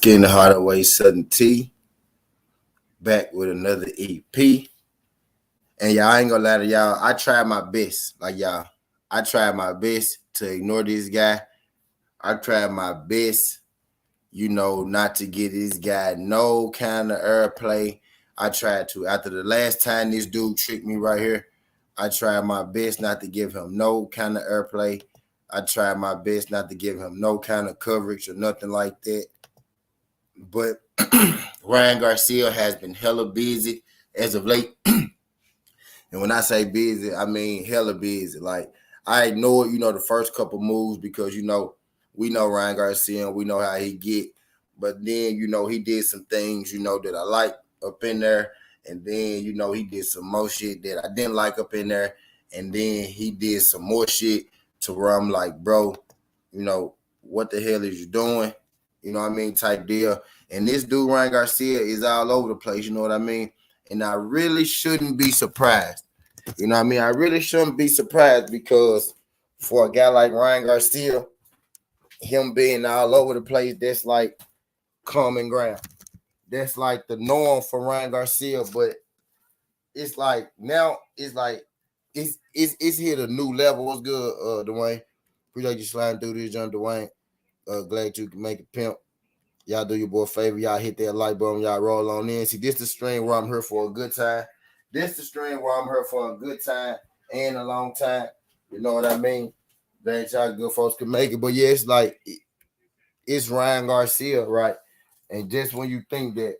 Skin the Hardaway Southern T back with another EP. And y'all, I ain't gonna lie to y'all, I tried my best. Like y'all, I tried my best to ignore this guy. I tried my best, not to get this guy no kind of airplay. I tried to. After the last time this dude tricked me right here, I tried my best not to give him no kind of airplay. I tried my best not to give him no kind of coverage or nothing like that. But Ryan Garcia has been hella busy as of late. And when I say busy, I mean hella busy. Like, I ignored, the first couple moves because, we know Ryan Garcia and we know how he get. But then, he did some things, that I like up in there. And then, he did some more shit that I didn't like up in there. And then he did some more shit to where I'm like, bro, what the hell is you doing? You know what I mean? Type deal. And this dude, Ryan Garcia, is all over the place. You know what I mean? And I really shouldn't be surprised. You know what I mean? I really shouldn't be surprised because for a guy like Ryan Garcia, him being all over the place, that's like common ground. That's like the norm for Ryan Garcia. But it's like now it's like it's hit a new level. What's good, Dwayne? Appreciate you sliding through this, John Dwayne. Glad you can make it pimp. Y'all do your boy a favor. Y'all hit that like button. Y'all roll on in. See, this the stream where I'm here for a good time. This the stream where I'm here for a good time and a long time. You know what I mean? That y'all good folks can make it. But yeah, it's like it's Ryan Garcia, right? And just when you think that,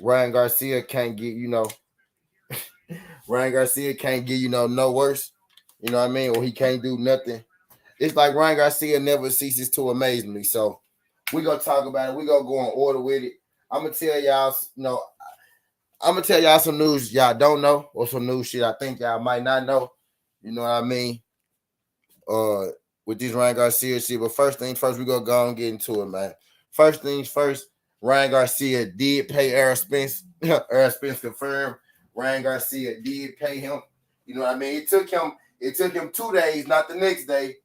Ryan Garcia can't get, Ryan Garcia can't get, no worse. You know what I mean? Or he can't do nothing. It's like Ryan Garcia never ceases to amaze me. So we're gonna talk about it. We're gonna go in order with it. I'm gonna tell y'all, I'm gonna tell y'all some news y'all don't know, or some new shit I think y'all might not know. You know what I mean? With this Ryan Garcia shit. But first things first, we're gonna go and get into it, man. First things first, Ryan Garcia did pay Errol Spence. Errol Spence confirmed Ryan Garcia did pay him. You know what I mean? It took him 2 days, not the next day.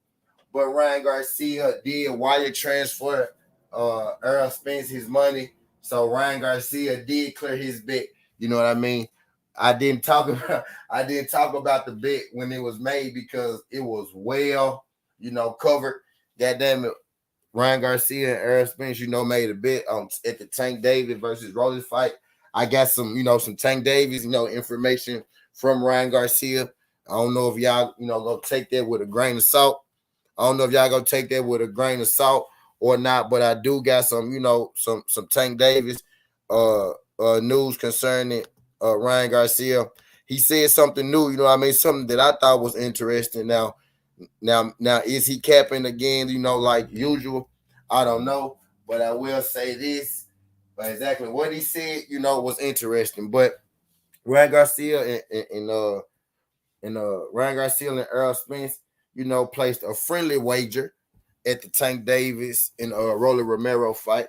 But Ryan Garcia did wire transfer Errol Spence his money. So Ryan Garcia did clear his bet. You know what I mean? I didn't talk about the bet when it was made because it was well, covered. Goddamn it. Ryan Garcia and Errol Spence, made a bet at the Tank Davis versus Rollins fight. I got some, some Tank Davis, information from Ryan Garcia. I don't know if y'all, gonna take that with a grain of salt. I don't know if y'all gonna take that with a grain of salt or not, but I do got some, some Tank Davis news concerning Ryan Garcia. He said something new, something that I thought was interesting. Now, is he capping again, like usual? I don't know, but I will say this. But exactly what he said, was interesting. But Ryan Garcia and Ryan Garcia and Errol Spence, placed a friendly wager at the Tank Davis and Rolly Romero fight.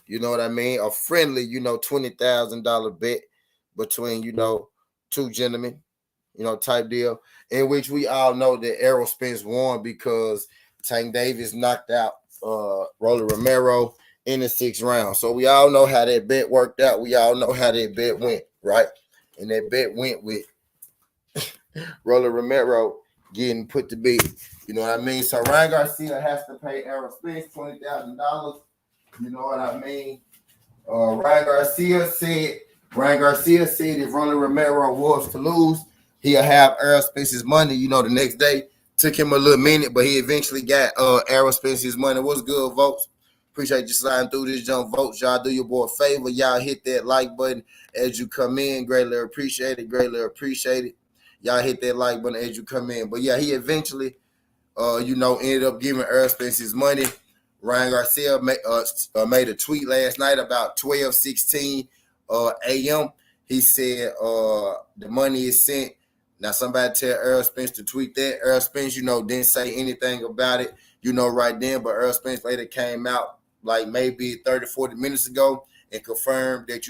You know what I mean? A friendly, $20,000 bet between, two gentlemen, type deal, in which we all know that Errol Spence won because Tank Davis knocked out Rolly Romero in the 6th round. So we all know how that bet worked out. We all know how that bet went, right? And that bet went with Rolly Romero getting put to bed. You know what I mean? So Ryan Garcia has to pay Errol Spence $20,000. You know what I mean? Ryan Garcia said if Rolly Romero was to lose, he'll have Errol Spence's money, the next day. Took him a little minute, but he eventually got Errol Spence's money. What's good, folks? Appreciate you sliding through this jump, votes. Y'all do your boy a favor. Y'all hit that like button as you come in. Greatly appreciate it. Y'all hit that like button as you come in. But yeah, he eventually, ended up giving Errol Spence his money. Ryan Garcia made a tweet last night about 12:16 a.m. He said the money is sent. Now somebody tell Errol Spence to tweet that. Errol Spence, didn't say anything about it, right then. But Errol Spence later came out like maybe 30, 40 minutes ago and confirmed that,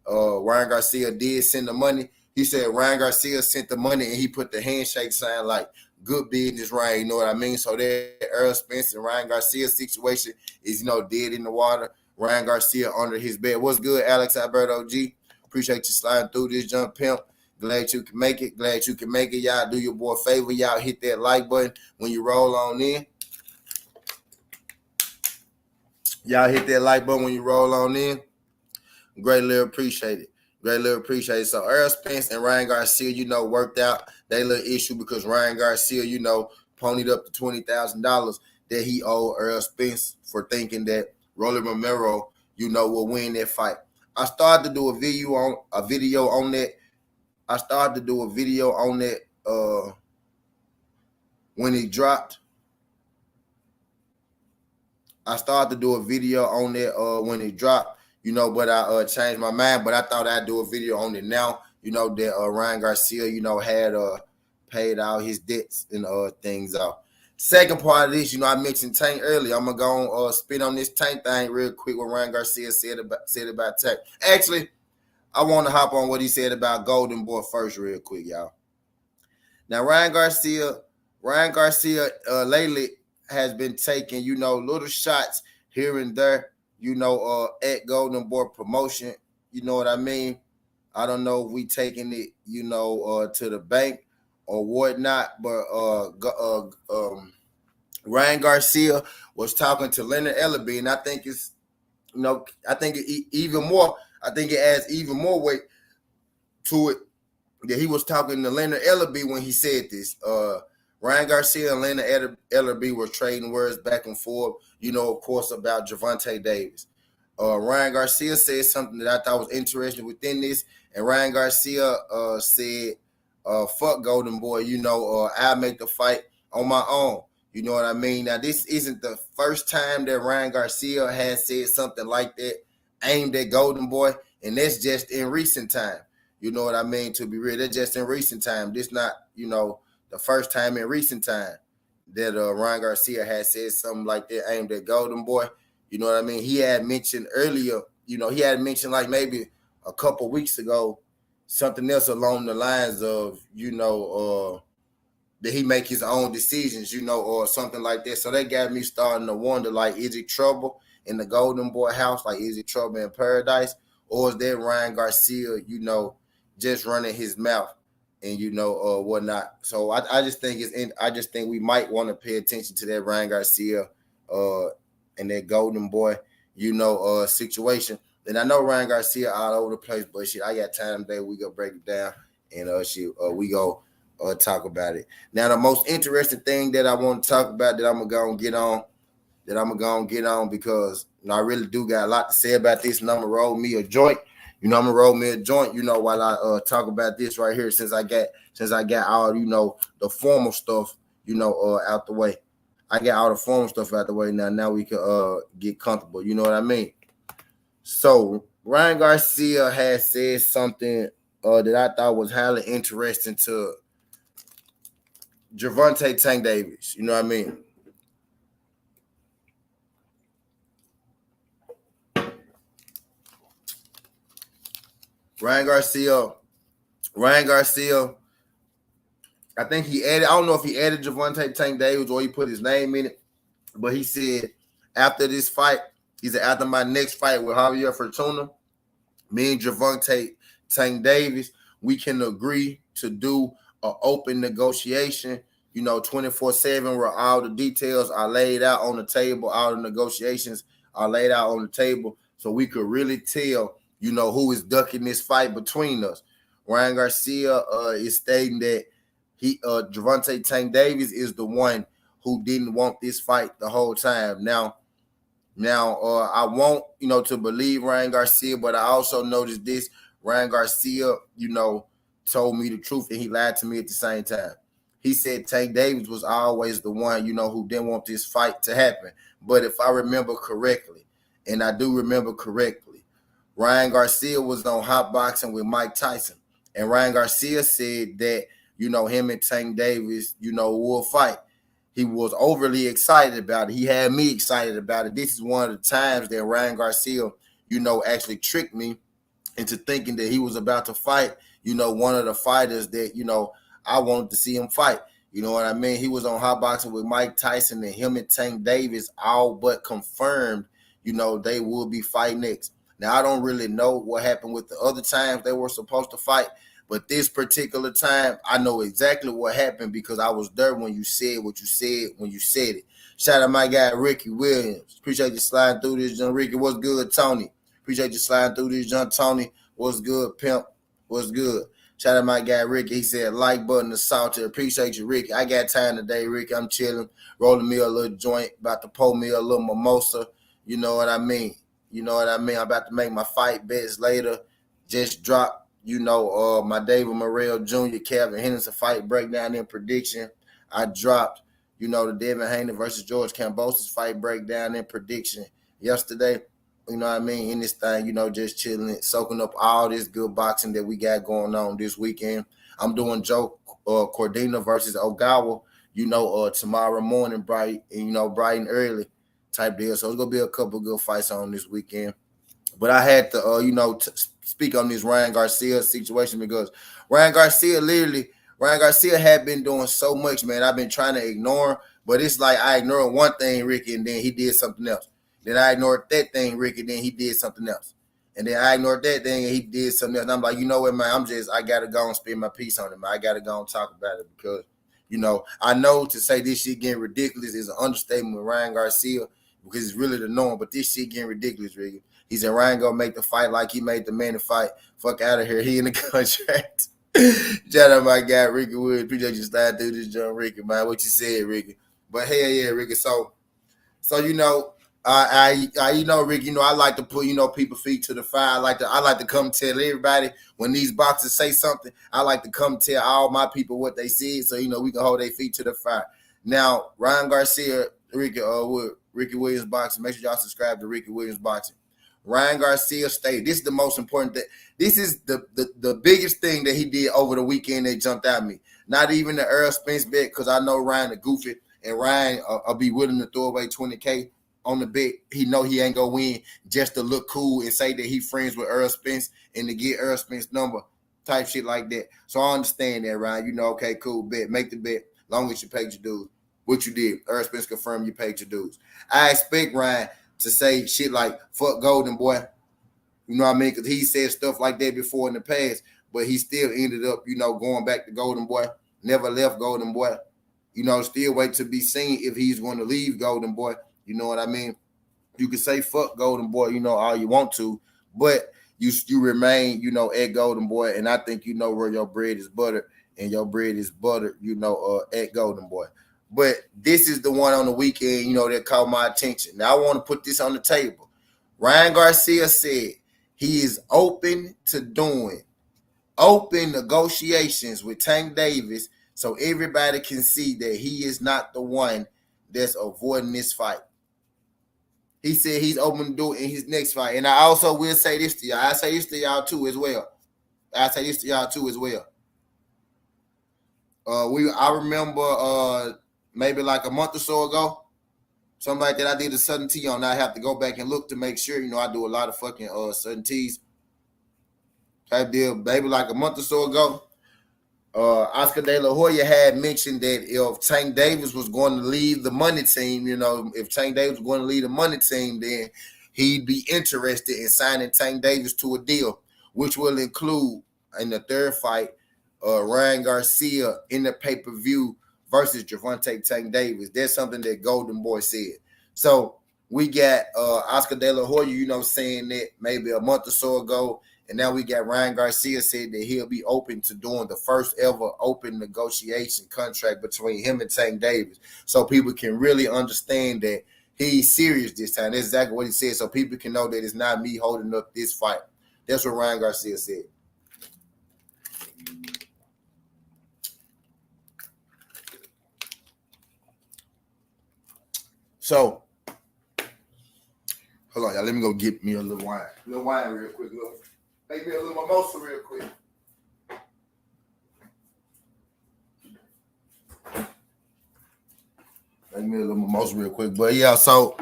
Ryan Garcia did send the money. He said Ryan Garcia sent the money and he put the handshake sign like good business ring, you know what I mean? So that Earl Spence and Ryan Garcia situation is, dead in the water. Ryan Garcia under his bed. What's good, Alex Alberto G? Appreciate you sliding through this, jump pimp. Glad you can make it. Glad you can make it. Y'all do your boy a favor. Y'all hit that like button when you roll on in. Y'all hit that like button when you roll on in. Greatly appreciate it. Greatly appreciate it. So Earl Spence and Ryan Garcia, worked out their little issue because Ryan Garcia, ponied up to $20,000 that he owed Earl Spence for thinking that Rolly Romero, will win that fight. I started to do a video on that. I started to do a video on that when it dropped. I started to do a video on that when it dropped, but I changed my mind. But I thought I'd do a video on it now, that Ryan Garcia, had paid all his debts and things out. Second part of this, I mentioned Tank earlier. I'm gonna go spin on this Tank thing real quick. What Ryan Garcia said about Tank. Actually, I want to hop on what he said about Golden Boy first, real quick, y'all. Now, Ryan Garcia lately has been taking, little shots here and there, at Golden Boy promotion. You know what I mean? I don't know if we taking it, to the bank or whatnot, but Ryan Garcia was talking to Leonard Ellerby, and I think it's, I think it adds even more weight to it that he was talking to Leonard Ellerby when he said this. Ryan Garcia and Leonard Ellerby were trading words back and forth, of course, about Gervonta Davis. Ryan Garcia said something that I thought was interesting within this, and Ryan Garcia said, fuck Golden Boy, I'll make the fight on my own. You know what I mean? Now, this isn't the first time that Ryan Garcia has said something like that aimed at Golden Boy, and that's just in recent time. You know what I mean? To be real, that's just in recent time. This not, the first time in recent time that Ryan Garcia has said something like that aimed at Golden Boy. You know what I mean? He had mentioned earlier, like maybe a couple weeks ago, something else along the lines of, that he make his own decisions, or something like that. So that got me starting to wonder, like, is it trouble in the Golden Boy house? Like, is it trouble in paradise? Or is that Ryan Garcia, just running his mouth and, whatnot? So I just think I just think we might want to pay attention to that Ryan Garcia and that Golden Boy, situation. And I know Ryan Garcia all over the place, but shit, I got time today. We go break it down and we go talk about it. Now, the most interesting thing that I want to talk about that I'm gonna go and get on, because I really do got a lot to say about this, and I'm gonna roll me a joint. While I talk about this right here, since I got all the formal stuff out the way. I got all the formal stuff out the way now. Now we can get comfortable. You know what I mean? So Ryan Garcia has said something that I thought was highly interesting to Gervonta Tank Davis. You know what I mean? Ryan Garcia, I think he added, I don't know if he added Gervonta Tank Davis or he put his name in it, but he said after this fight, he said after my next fight with Javier Fortuna, me and Gervonta Tank Davis, we can agree to do an open negotiation, 24/7, where all the details are laid out on the table, all the negotiations are laid out on the table, so we could really tell, who is ducking this fight between us. Ryan Garcia is stating that Gervonta Tank Davis is the one who didn't want this fight the whole time. Now, I want, to believe Ryan Garcia, but I also noticed this. Ryan Garcia, told me the truth and he lied to me at the same time. He said Tank Davis was always the one, who didn't want this fight to happen. But if I remember correctly, and I do remember correctly, Ryan Garcia was on Hot Boxing with Mike Tyson. And Ryan Garcia said that, him and Tank Davis, will fight. He was overly excited about it. He had me excited about it. This is one of the times that Ryan Garcia, actually tricked me into thinking that he was about to fight, one of the fighters that, I wanted to see him fight. You know what I mean? He was on hot boxing with Mike Tyson, and him and Tank Davis all but confirmed, they will be fighting next. Now, I don't really know what happened with the other times they were supposed to fight, but this particular time, I know exactly what happened because I was there when you said what you said when you said it. Shout out my guy, Ricky Williams. Appreciate you sliding through this, John Ricky. What's good, Tony? Appreciate you sliding through this, John Tony. What's good, Pimp? What's good? Shout out my guy, Ricky. He said, like button to salted. Appreciate you, Ricky. I got time today, Ricky. I'm chilling, rolling me a little joint, about to pour me a little mimosa. You know what I mean? I'm about to make my fight bets later. Just dropped, my David Morrell Jr., Kevin Henderson fight breakdown and prediction. I dropped, the Devin Haney versus George Kambosos fight breakdown and prediction yesterday. You know what I mean? In this thing, just chilling, soaking up all this good boxing that we got going on this weekend. I'm doing Joe Cordina versus Ogawa, tomorrow morning, bright and early type deal. So it's going to be a couple good fights on this weekend. But I had to, speak on this Ryan Garcia situation because Ryan Garcia had been doing so much, man. I've been trying to ignore him, but it's like I ignored one thing, Ricky, and then he did something else. Then I ignored that thing, Ricky, and then he did something else. And then I ignored that thing, and he did something else. And I'm like, you know what, man, I got to go and spend my piece on it, man. I got to go and talk about it because, I know to say this shit getting ridiculous is an understatement with Ryan Garcia because it's really the norm, but this shit getting ridiculous, Ricky. He said Ryan gonna make the fight like he made the man to fight. Fuck out of here. He in the contract. Shout out my guy, Ricky Wood. Appreciate you sliding through this, John Ricky, man. What you said, Ricky. But hell yeah, Ricky. So Rick, I like to put, people's feet to the fire. I like to come tell everybody when these boxers say something, I like to come tell all my people what they said so, we can hold their feet to the fire. Now, Ryan Garcia, Ricky Williams Boxing, make sure y'all subscribe to Ricky Williams Boxing. Ryan Garcia stated, this is the most important thing. This is the biggest thing that he did over the weekend that jumped at me. Not even the Earl Spence bet, because I know Ryan the goofy, and Ryan will be willing to throw away $20K on the bet. He know he ain't gonna win just to look cool and say that he friends with Earl Spence and to get Earl Spence number type shit like that. So I understand that, Ryan. Okay, cool, bet. Make the bet. Long as you paid your dues. What you did. Earl Spence confirmed you paid your dues. I expect Ryan to say shit like, fuck Golden Boy. You know what I mean? Because he said stuff like that before in the past, but he still ended up, going back to Golden Boy. Never left Golden Boy. Still wait to be seen if he's going to leave Golden Boy. You know what I mean? You can say fuck Golden Boy, all you want to, but you remain, at Golden Boy. And I think where your bread is buttered, and your bread is buttered, at Golden Boy. But this is the one on the weekend, that caught my attention. Now I want to put this on the table. Ryan Garcia said he is open to doing open negotiations with Tank Davis so everybody can see that he is not the one that's avoiding this fight. He said he's open to do it in his next fight. And I also will say this to y'all. I say this to y'all too as well. I remember maybe like a month or so ago, something like that, I did a sudden tea on. I have to go back and look to make sure. I do a lot of fucking sudden teas. Type deal, maybe like a month or so ago. Oscar De La Hoya had mentioned that if Tank Davis was going to leave the money team, if Tank Davis was going to leave the money team, then he'd be interested in signing Tank Davis to a deal, which will include in the third fight, Ryan Garcia in the pay-per-view versus Gervonta Tank Davis. That's something that Golden Boy said. So we got Oscar De La Hoya, saying that maybe a month or so ago. And now we got Ryan Garcia said that he'll be open to doing the first ever open negotiation contract between him and Tank Davis. So people can really understand that he's serious this time. That's exactly what he said. So people can know that it's not me holding up this fight. That's what Ryan Garcia said. So, hold on, y'all. Let me go get me a little wine. Real quick. Make me a little mimosa real quick. Make me a little mimosa real quick. But yeah, so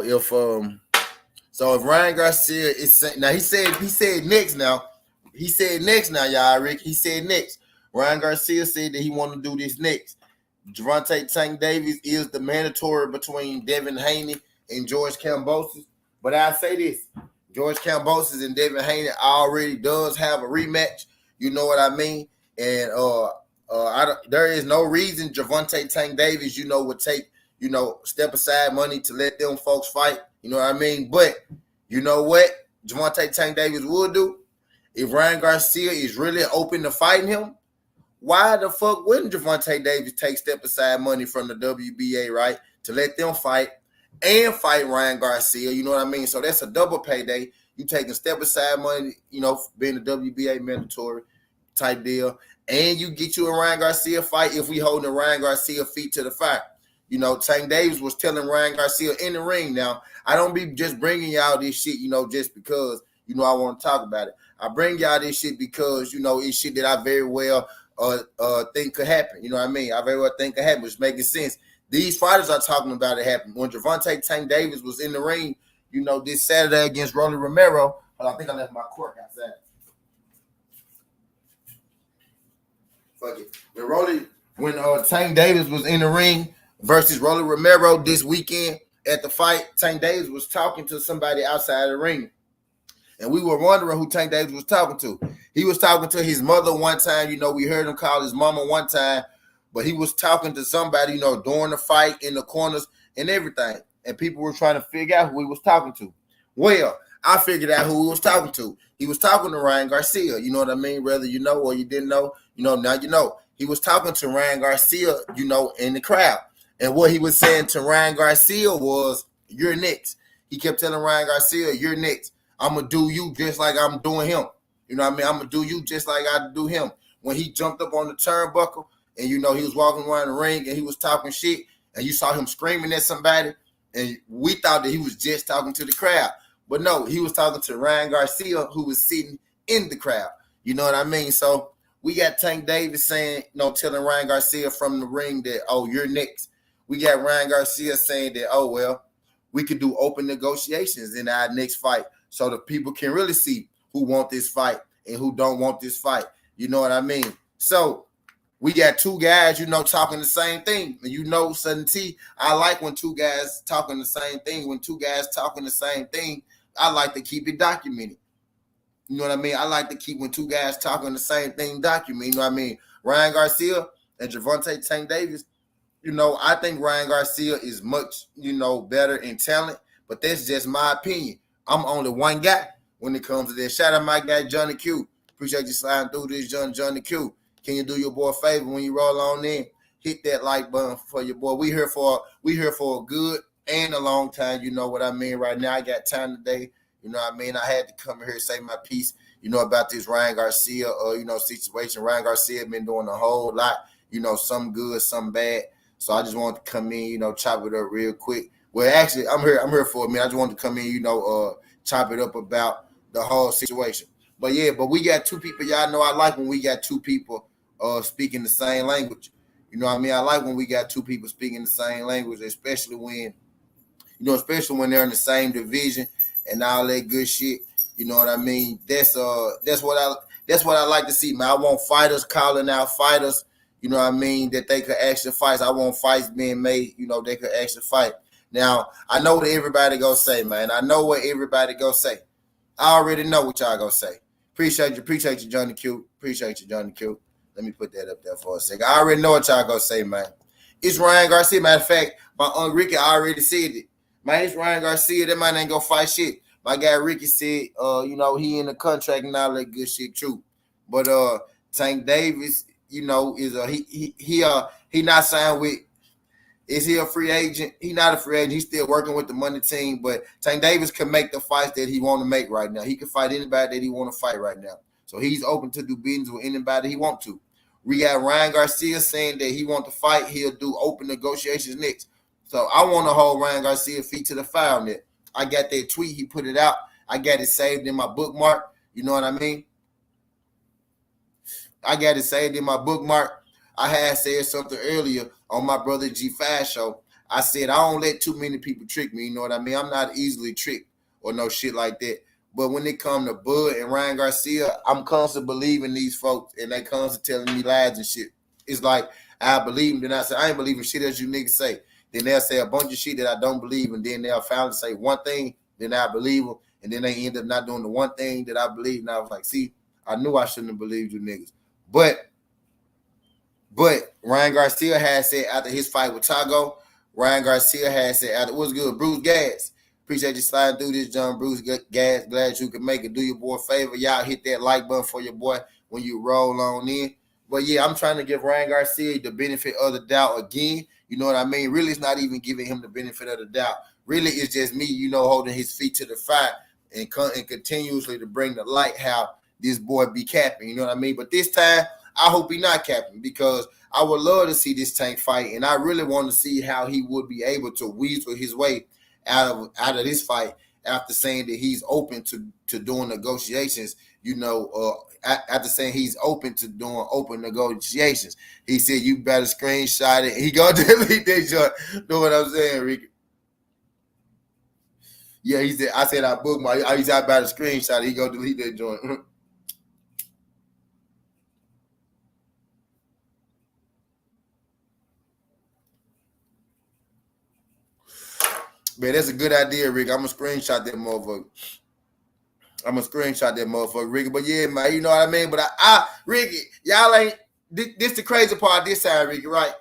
if Ryan Garcia is now he said next now. He said next now, y'all, Rick. He said next. Ryan Garcia said that he want to do this next. Gervonta Tank Davis is the mandatory between Devin Haney and George Kambosos. But I say this, George Kambosos and Devin Haney already does have a rematch. You know what I mean? And there is no reason Gervonta Tank Davis, would take, step aside money to let them folks fight. You know what I mean? But you know what Gervonta Tank Davis would do? If Ryan Garcia is really open to fighting him, why the fuck wouldn't Gervonta Davis take step aside money from the WBA, right, to let them fight and fight Ryan Garcia? You know what I mean? So that's a double payday. You taking step aside money, being a WBA mandatory type deal, and you get you a Ryan Garcia fight if we holding a Ryan Garcia feet to the fire. Tank Davis was telling Ryan Garcia in the ring. Now, I don't be just bringing y'all this shit, just because, I want to talk about it. I bring y'all this shit because, it's shit that I very well think could happen. You know what I mean? I very well think could happen, which making sense. These fighters are talking about it happening. When Gervonta Tank Davis was in the ring, this Saturday against Rolly Romero, I think I left my cork outside. Fuck it. When Tank Davis was in the ring versus Rolly Romero this weekend at the fight, Tank Davis was talking to somebody outside the ring. And we were wondering who Tank Davis was talking to. He was talking to his mother one time. We heard him call his mama one time. But he was talking to somebody, during the fight in the corners and everything. And people were trying to figure out who he was talking to. Well, I figured out who he was talking to. He was talking to Ryan Garcia. You know what I mean? Whether you know or you didn't know, now you know. He was talking to Ryan Garcia, in the crowd. And what he was saying to Ryan Garcia was, you're next. He kept telling Ryan Garcia, you're next. I'm going to do you just like I'm doing him. You know what I mean? I'm going to do you just like I do him. When he jumped up on the turnbuckle and, he was walking around the ring and he was talking shit and you saw him screaming at somebody and we thought that he was just talking to the crowd. But no, he was talking to Ryan Garcia who was sitting in the crowd. You know what I mean? So we got Tank Davis saying, telling Ryan Garcia from the ring that, oh, you're next. We got Ryan Garcia saying that, oh, well, we could do open negotiations in our next fight. So the people can really see who want this fight and who don't want this fight. You know what I mean? So we got two guys, talking the same thing. And Sudden T, I like when two guys talking the same thing. When two guys talking the same thing, I like to keep it documented. You know what I mean? I like to keep when two guys talking the same thing documented. You know what I mean? Ryan Garcia and Gervonta Tank Davis, I think Ryan Garcia is much, better in talent. But that's just my opinion. I'm only one guy when it comes to this. Shout out my guy, Johnny Q. Appreciate you sliding through this, Johnny Q. Can you do your boy a favor when you roll on in? Hit that like button for your boy. We here for a good and a long time. You know what I mean? Right now, I got time today. You know what I mean? I had to come here and say my piece, about this Ryan Garcia, situation. Ryan Garcia been doing a whole lot, some good, some bad. So I just wanted to come in, chop it up real quick. Well, actually, I'm here for a minute. I just wanted to come in, chop it up about the whole situation. But we got two people. Y'all know I like when we got two people speaking the same language. You know what I mean? I like when we got two people speaking the same language, especially when they're in the same division and all that good shit. You know what I mean? That's what I like to see, man. I want fighters calling out fighters. You know what I mean? That they could actually fight. I want fights being made. They could actually fight. Now, I know what everybody gonna say, man. I know what everybody gonna say. I already know what y'all gonna say. Appreciate you, Johnny Q. Appreciate you, Johnny Q. Let me put that up there for a second. I already know what y'all gonna say, man. It's Ryan Garcia. Matter of fact, my Uncle Ricky already said it. Man, it's Ryan Garcia. That man ain't gonna fight shit. My guy Ricky said, he in the contract and all that good shit, true. But Tank Davis, is he not signed with. Is he a free agent? He's not a free agent. He's still working with the money team. But Tank Davis can make the fights that he want to make right now. He can fight anybody that he want to fight right now. So he's open to do business with anybody he want to. We got Ryan Garcia saying that he want to fight. He'll do open negotiations next. So I want to hold Ryan Garcia feet to the fire on that. I got that tweet. He put it out. I got it saved in my bookmark. You know what I mean? I got it saved in my bookmark. I had said something earlier on my brother G5 show. I said I don't let too many people trick me. You know what I mean? I'm not easily tricked or no shit like that. But when it come to Bud and Ryan Garcia, I'm constantly believing these folks, and they constantly telling me lies and shit. It's like I believe them, then I say I ain't believing shit as you niggas say. Then they'll say a bunch of shit that I don't believe, and then they'll finally say one thing, then I believe them, and then they end up not doing the one thing that I believe. And I was like, see, I knew I shouldn't have believed you niggas. But Ryan Garcia had said after his fight with Tago, Ryan Garcia had said after what's good, Bruce Gas. Appreciate you sliding through this, John Bruce Gas. Glad you could make it. Do your boy a favor. Y'all hit that like button for your boy when you roll on in. But yeah, I'm trying to give Ryan Garcia the benefit of the doubt again. You know what I mean? Really, it's not even giving him the benefit of the doubt. Really, it's just me, holding his feet to the fire and continuously to bring the light how this boy be capping. You know what I mean? But this time, I hope he not capping because I would love to see this Tank fight, and I really want to see how he would be able to weasel his way out of this fight after saying that he's open to doing negotiations. After saying he's open to doing open negotiations, he said you better screenshot it. He gonna delete that joint. Know what I'm saying, Ricky? Yeah, he said. I said I booked my. He said I better screenshot it. He gonna delete that joint. Man, that's a good idea, Rick. I'm gonna screenshot that motherfucker. Ricky. But yeah, man, you know what I mean? But Ricky, y'all ain't this the crazy part this time, Ricky, right?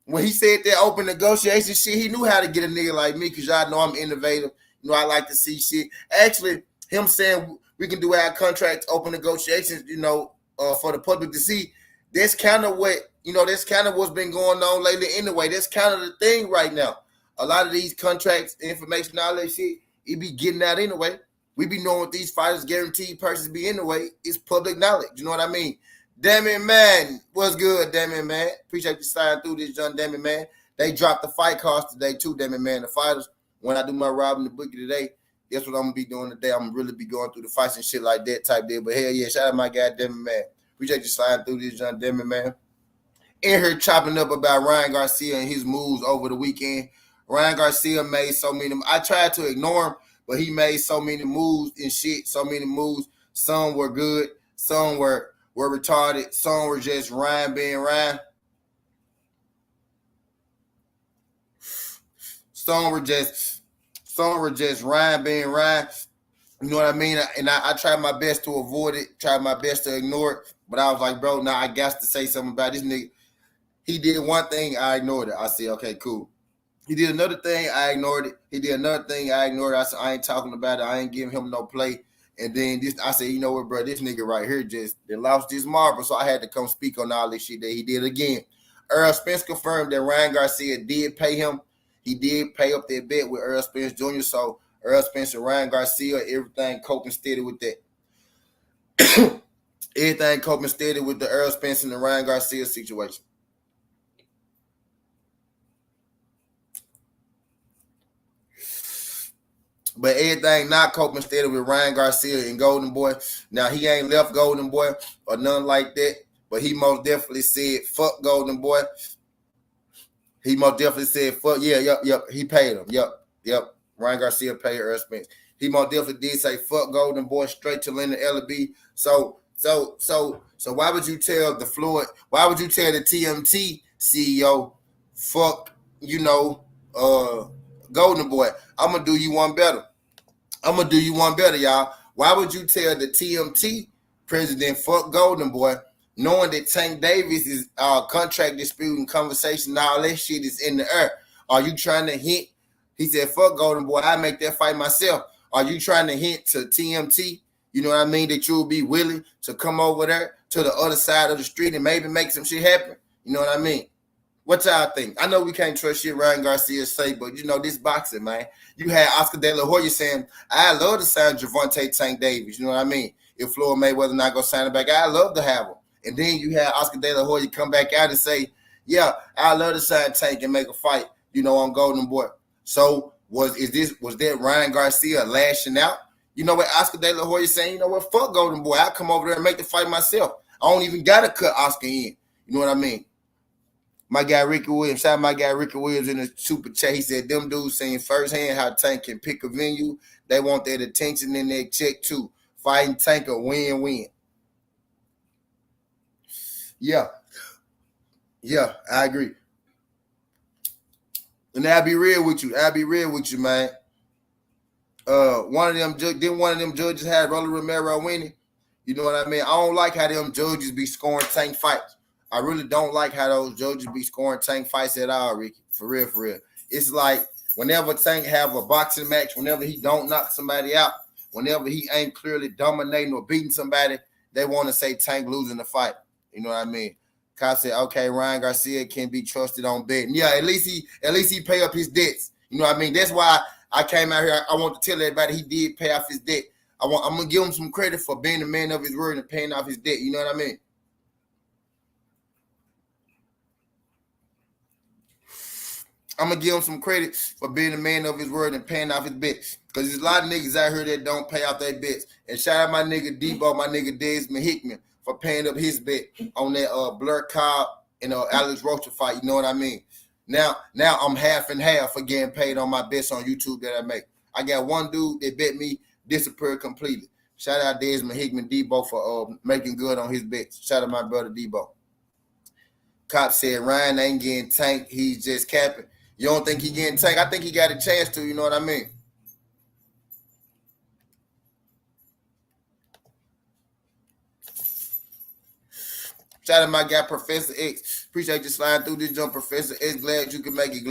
When he said that open negotiation shit, he knew how to get a nigga like me because y'all know I'm innovative. I like to see shit. Actually, him saying we can do our contract open negotiations, for the public to see, that's kind of that's kind of what's been going on lately anyway. That's kind of the thing right now. A lot of these contracts, information, all that shit, it be getting out anyway. We be knowing what these fighters guaranteed purses be anyway. It's public knowledge. You know what I mean? Damn it, man. What's good, damn it, man? Appreciate you sliding through this, John. Damn it, man. They dropped the fight cost today, too, damn it, man. The fighters, when I do my robbing the bookie today, that's what I'm going to be doing today. I'm going to really be going through the fights and shit like that type deal. But hell yeah, shout out my guy, damn it, man. Appreciate you sliding through this, John. Damn it, man. In here chopping up about Ryan Garcia and his moves over the weekend. Ryan Garcia made so many. I tried to ignore him, but he made so many moves and shit. So many moves. Some were good. Some were retarded. Some were just Ryan being Ryan. Some were just Ryan being Ryan. You know what I mean? And I tried my best to avoid it. Tried my best to ignore it. But I was like, bro, now I got to say something about this nigga. He did one thing. I ignored it. I said, okay, cool. He did another thing, I ignored it. He did another thing, I ignored it. I said, I ain't talking about it. I ain't giving him no play. And then I said, you know what, bro, this nigga right here they lost his marble. So I had to come speak on all this shit that he did again. Earl Spence confirmed that Ryan Garcia did pay him. He did pay up that bet with Earl Spence Jr. So Earl Spence and Ryan Garcia, everything coping steady with that. Everything coping steady with the Earl Spence and the Ryan Garcia situation. But everything not coping steady with Ryan Garcia and Golden Boy. Now, he ain't left Golden Boy or nothing like that. But he most definitely said, fuck Golden Boy. He most definitely said, fuck, yep. He paid him. Yep. Ryan Garcia paid Earl Spence. He most definitely did say, fuck Golden Boy straight to Linda LB. So why would you tell the Floyd, why would you tell the TMT CEO, fuck, Golden Boy? I'm going to do you one better. Y'all. Why would you tell the TMT president, fuck Golden Boy, knowing that Tank Davis is contract dispute and conversation, all that shit is in the air? Are you trying to hint? He said, fuck Golden Boy, I make that fight myself. Are you trying to hint to TMT, you know what I mean, that you'll be willing to come over there to the other side of the street and maybe make some shit happen? You know what I mean? What y'all think? I know we can't trust shit Ryan Garcia say, but this boxing, man. You had Oscar De La Hoya saying, I love to sign Gervonta Tank Davis. You know what I mean? If Floyd Mayweather not going to sign it back, I love to have him. And then you had Oscar De La Hoya come back out and say, yeah, I love to sign Tank and make a fight, on Golden Boy. So was that Ryan Garcia lashing out? You know what Oscar De La Hoya saying? You know what? Fuck Golden Boy. I'll come over there and make the fight myself. I don't even got to cut Oscar in. You know what I mean? My guy Ricky Williams, shout out my guy Ricky Williams in the super chat. He said them dudes seen firsthand how Tank can pick a venue. They want that attention in their check too. Fighting Tank a win-win. Yeah, I agree. And I'll be real with you. Man. One of them judges had Rolly Romero winning. You know what I mean? I don't like how them judges be scoring Tank fights. I really don't like how those judges be scoring Tank fights at all, Ricky. For real. It's like whenever Tank have a boxing match, whenever he don't knock somebody out, whenever he ain't clearly dominating or beating somebody, they want to say Tank losing the fight. You know what I mean? Cop said, okay, Ryan Garcia can be trusted on betting. Yeah, at least he pay up his debts. You know what I mean? That's why I came out here. I want to tell everybody he did pay off his debt. I'm gonna give him some credit for being a man of his word and paying off his debt. You know what I mean? I'm gonna give him some credit for being a man of his word and paying off his bets. Because there's a lot of niggas out here that don't pay off their bets. And shout out my nigga Debo, my nigga Desmond Hickman for paying up his bet on that Blur Cobb and Alex Rocha fight. You know what I mean? Now I'm half and half for getting paid on my bets on YouTube that I make. I got one dude that bet me disappeared completely. Shout out Desmond Hickman Debo for making good on his bets. Shout out my brother Debo. Cop said Ryan ain't getting tanked. He's just capping. You don't think he getting tanked? I think he got a chance to. You know what I mean? Shout out my guy, Professor X. Appreciate you sliding through this jump, Professor X. Glad you can make it.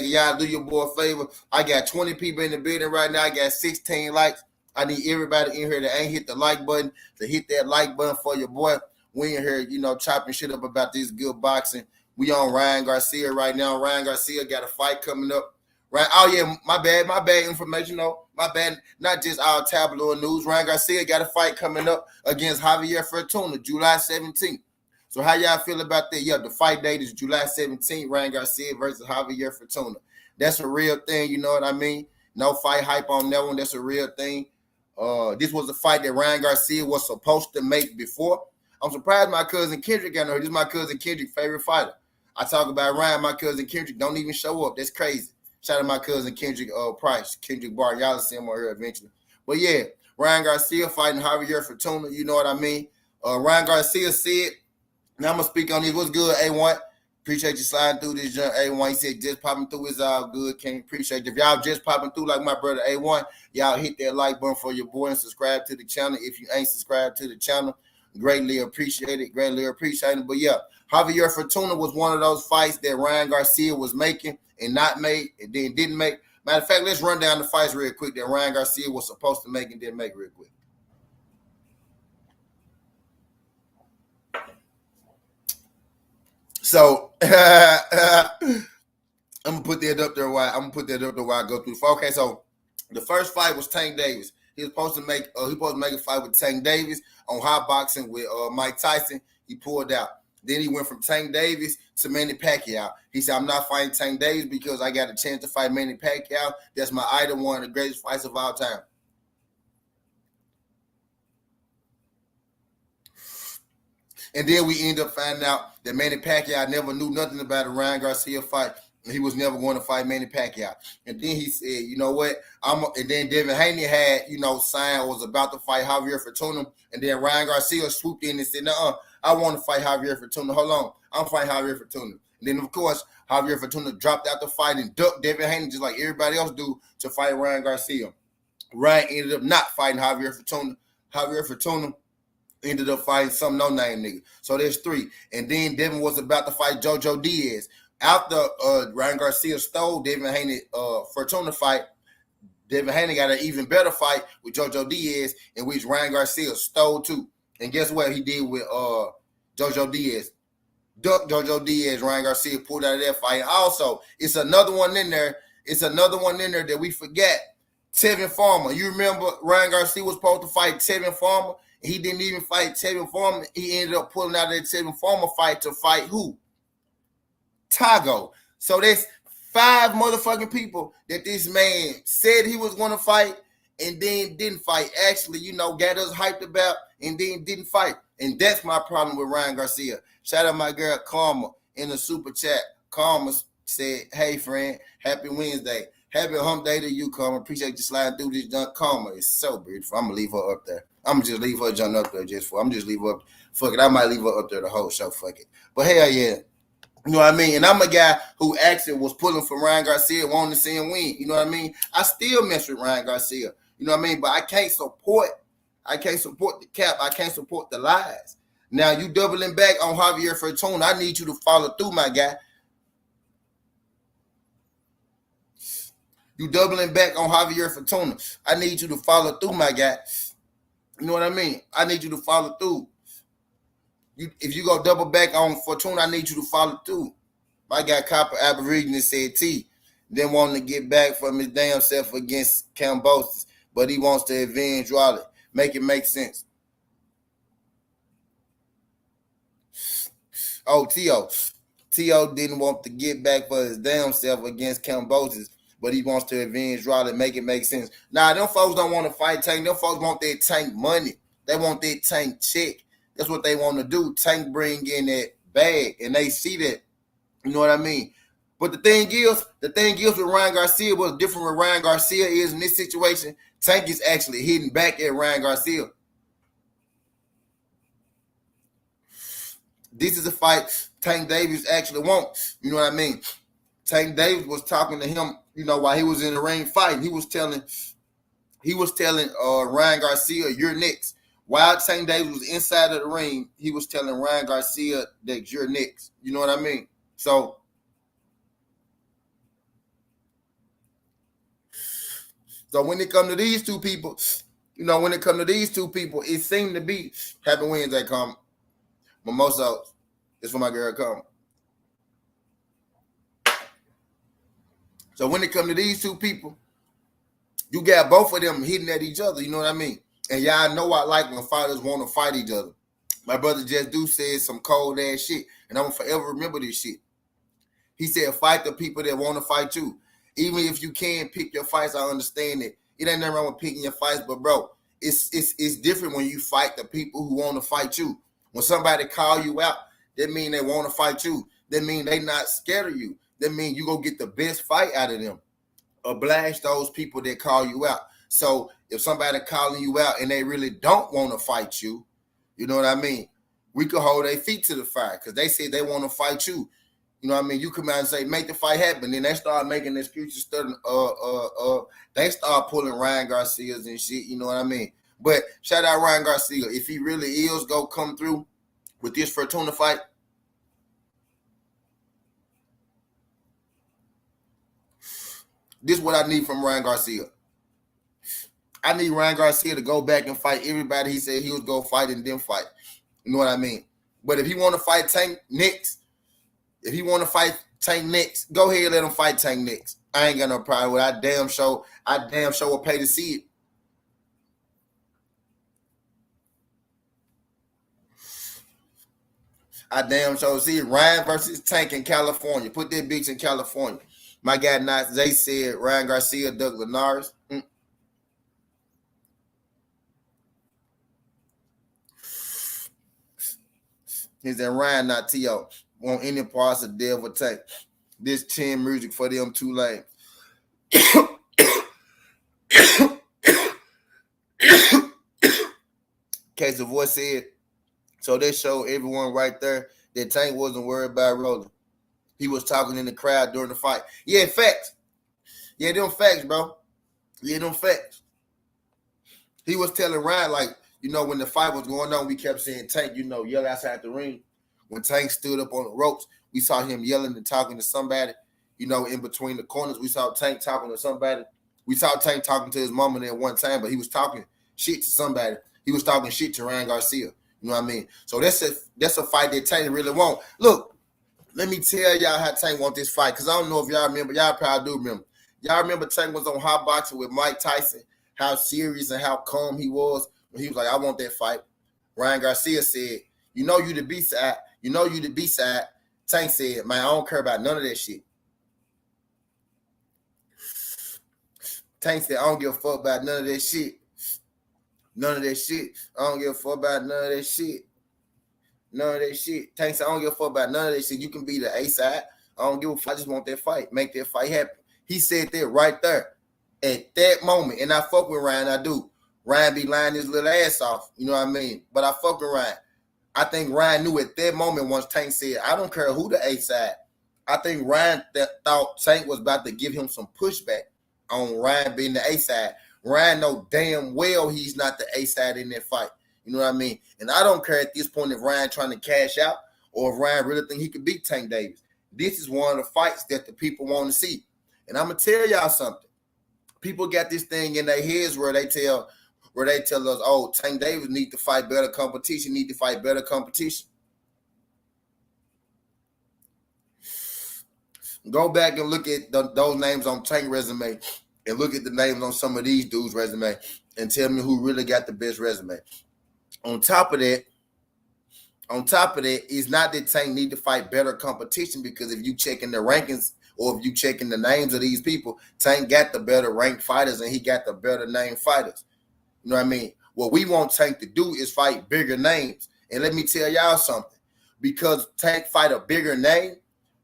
Y'all do your boy a favor. I got 20 people in the building right now. I got 16 likes. I need everybody in here that ain't hit the like button to hit that like button for your boy. We in here, chopping shit up about this good boxing. We on Ryan Garcia right now. Ryan Garcia got a fight coming up. Right? Oh yeah, my bad information though. My bad. Not just our tabloid news. Ryan Garcia got a fight coming up against Javier Fortuna, July 17th. So how y'all feel about that? Yeah, the fight date is July 17th, Ryan Garcia versus Javier Fortuna. That's a real thing, you know what I mean? No fight hype on that one. That's a real thing. This was a fight that Ryan Garcia was supposed to make before. I'm surprised my cousin Kendrick got here. This is my cousin Kendrick's favorite fighter. I talk about Ryan, my cousin Kendrick don't even show up. That's crazy. Shout out my cousin Kendrick Price, Kendrick Barton. Y'all will see him on here eventually. But yeah, Ryan Garcia fighting Javier Fortuna. You know what I mean? Ryan Garcia said, now I'm going to speak on this. What's good, A1? Appreciate you sliding through this, A1. He said just popping through is all good. Can't appreciate it. If y'all just popping through like my brother A1, y'all hit that like button for your boy and subscribe to the channel. If you ain't subscribed to the channel, greatly appreciate it. But yeah, Javier Fortuna was one of those fights that Ryan Garcia was making and not made and then didn't make. Matter of fact, let's run down the fights real quick that Ryan Garcia was supposed to make and didn't make real quick. So I'm gonna put that up there while I go through. Okay, so the first fight was Tank Davis. He was supposed to make a fight with Tank Davis on hot boxing with Mike Tyson. He pulled out. Then he went from Tank Davis to Manny Pacquiao. He said, I'm not fighting Tank Davis because I got a chance to fight Manny Pacquiao. That's my idol, one of the greatest fights of all time. And then we end up finding out that Manny Pacquiao never knew nothing about a Ryan Garcia fight. He was never going to fight Manny Pacquiao. And then he said, you know what? And then Devin Haney had, signed or was about to fight Javier Fortuna. And then Ryan Garcia swooped in and said, I want to fight Javier Fortuna. Hold on. I'm fighting Javier Fortuna. And then, of course, Javier Fortuna dropped out the fight and ducked Devin Haney just like everybody else do to fight Ryan Garcia. Ryan ended up not fighting Javier Fortuna. Javier Fortuna ended up fighting some no-name nigga. So there's 3. And then Devin was about to fight JoJo Diaz. After Ryan Garcia stole Devin Haney Fortuna fight, Devin Haney got an even better fight with JoJo Diaz, in which Ryan Garcia stole too. And guess what he did with JoJo Diaz? Duck JoJo Diaz. Ryan Garcia pulled out of that fight. Also, it's another one in there. That we forget. Tevin Farmer. You remember Ryan Garcia was supposed to fight Tevin Farmer? He didn't even fight Tevin Farmer. He ended up pulling out of that Tevin Farmer fight to fight who? Tago. So there's 5 motherfucking people that this man said he was going to fight and then didn't fight. Actually, got us hyped about and then didn't fight. And that's my problem with Ryan Garcia. Shout out my girl Karma in the super chat. Karma said, "Hey friend, happy Wednesday. Happy hump day to you, Karma. Appreciate you sliding through this junk. Karma is so beautiful. I'm gonna leave her up there. I'm gonna just leave her junk up there just for. I'm just leave her up. Fuck it. I might leave her up there the whole show. Fuck it. But hell yeah. You know what I mean? And I'm a guy who actually was pulling for Ryan Garcia, wanting to see him win. You know what I mean? I still mess with Ryan Garcia. You know what I mean? But I can't support the cap. I can't support the lies. Now you doubling back on Javier Fortuna. I need you to follow through, my guy. You doubling back on Javier Fortuna. I need you to follow through, my guy. You know what I mean? I need you to follow through. If you go double back on Fortuna, I need you to follow through. My guy Copper Aboriginal said T. Then wanting to get back from his damn self against Cambosis, but he wants to avenge Raleigh. Make it make sense. Oh, T.O. didn't want to get back for his damn self against Cambosis, but he wants to avenge Raleigh. Make it make sense. Nah, them folks don't want to fight Tank. Them folks want their Tank money. They want their Tank check. That's what they want to do. Tank bring in that bag, and they see that. You know what I mean? But the thing is with Ryan Garcia, what's different with Ryan Garcia is in this situation, Tank is actually hitting back at Ryan Garcia. This is a fight Tank Davis actually wants. You know what I mean? Tank Davis was talking to him, you know, while he was in the ring fighting. He was telling Ryan Garcia, "You're next." While Tank Davis was inside of the ring, he was telling Ryan Garcia that you're next. You know what I mean? So when it comes to these two people, it seemed to be Happy Wednesday come. Mimosa is for my girl come. So when it comes to these two people, you got both of them hitting at each other. You know what I mean? And y'all know I like when fighters want to fight each other. My brother Just Do said some cold ass shit, and I'm gonna forever remember this shit. He said, "Fight the people that want to fight you. Even if you can't pick your fights, I understand it. It ain't nothing wrong with picking your fights, but bro, it's different when you fight the people who want to fight you. When somebody call you out, that mean they want to fight you. That mean they not scared of you. That mean you go get the best fight out of them. Oblige those people that call you out. So if somebody calling you out and they really don't want to fight you, you know what I mean? We could hold their feet to the fire because they say they want to fight you. You know what I mean? You come out and say, make the fight happen. Then they start making excuses. They start pulling Ryan Garcia's and shit. You know what I mean? But shout out Ryan Garcia. If he really is going to come through with this Fortuna fight, this is what I need from Ryan Garcia. I need Ryan Garcia to go back and fight everybody he said he was going to fight and then fight. You know what I mean? But if he want to fight Tank next, go ahead and let him fight Tank next. I ain't got no problem with it. I damn sure will pay to see it. I damn sure see it. Ryan versus Tank in California. Put that bitch in California. My guy Not Zay said Ryan Garcia, Doug Linares. He said Ryan, not T.O. Want any parts of Devil Tank. This 10 music for them too late. Case of voice said, so they showed everyone right there that Tank wasn't worried about rolling. He was talking in the crowd during the fight. Yeah, facts. Yeah, them facts, bro. Yeah, them facts. He was telling Ryan, like, you know, when the fight was going on, we kept saying Tank, you know, yell outside the ring. When Tank stood up on the ropes, we saw him yelling and talking to somebody, you know, in between the corners. We saw Tank talking to somebody. We saw Tank talking to his mama there one time, but he was talking shit to somebody. He was talking shit to Ryan Garcia. You know what I mean? So that's a fight that Tank really want. Look, let me tell y'all how Tank want this fight, because I don't know if y'all remember. Y'all probably do remember. Y'all remember Tank was on Hot Boxing with Mike Tyson, how serious and how calm he was when he was like, I want that fight. Ryan Garcia said, you know you the B-side. You know you the B-side. Tank said, man, I don't care about none of that shit. Tank said, I don't give a fuck about none of that shit. None of that shit. I don't give a fuck about none of that shit. None of that shit. Tank said, I don't give a fuck about none of that shit. You can be the A side. I don't give a fuck. I just want that fight. Make that fight happen. He said that right there at that moment. And I fuck with Ryan. I do. Ryan be lying his little ass off. You know what I mean? But I fuck with Ryan. I think Ryan knew at that moment once Tank said, I don't care who the A side. I think Ryan thought Tank was about to give him some pushback on Ryan being the A side. Ryan know damn well he's not the A side in that fight. You know what I mean? And I don't care at this point if Ryan trying to cash out or if Ryan really think he could beat Tank Davis. This is one of the fights that the people want to see. And I'm gonna tell y'all something. People got this thing in their heads where they tell us, oh, Tank Davis need to fight better competition, Go back and look at those names on Tank resume and look at the names on some of these dudes' resume and tell me who really got the best resume. On top of that, it's not that Tank need to fight better competition, because if you checking the rankings or if you checking the names of these people, Tank got the better ranked fighters and he got the better named fighters. You know what I mean? What we want Tank to do is fight bigger names. And let me tell y'all something. Because Tank fight a bigger name,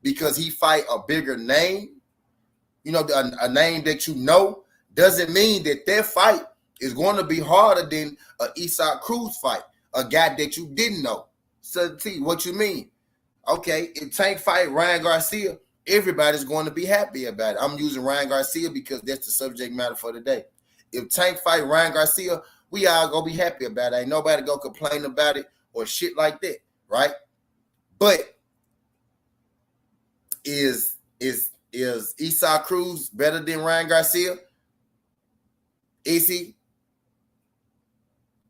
because he fight a bigger name, you know, a name that you know, doesn't mean that fight is going to be harder than an Isaac Cruz fight, a guy that you didn't know. So, T, what you mean? Okay, if Tank fight Ryan Garcia, everybody's going to be happy about it. I'm using Ryan Garcia because that's the subject matter for today. If Tank fight Ryan Garcia, we all gonna be happy about it. Ain't nobody gonna complain about it or shit like that, right? But is Isaac Cruz better than Ryan Garcia? Is he?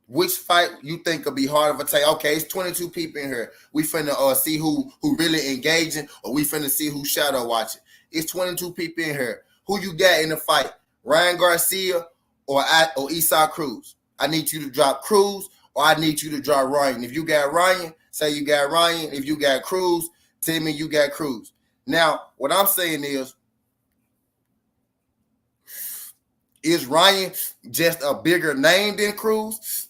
Which fight you think will be harder for Tank? Okay, it's 22 people in here. We finna see who really engaging, or we finna see who shadow watching. It's 22 people in here. Who you got in the fight? Ryan Garcia or Isaac Cruz? I need you to drop Cruz, or I need you to drop Ryan. If you got Ryan, say you got Ryan. If you got Cruz, tell me you got Cruz. Now, what I'm saying is Ryan just a bigger name than Cruz?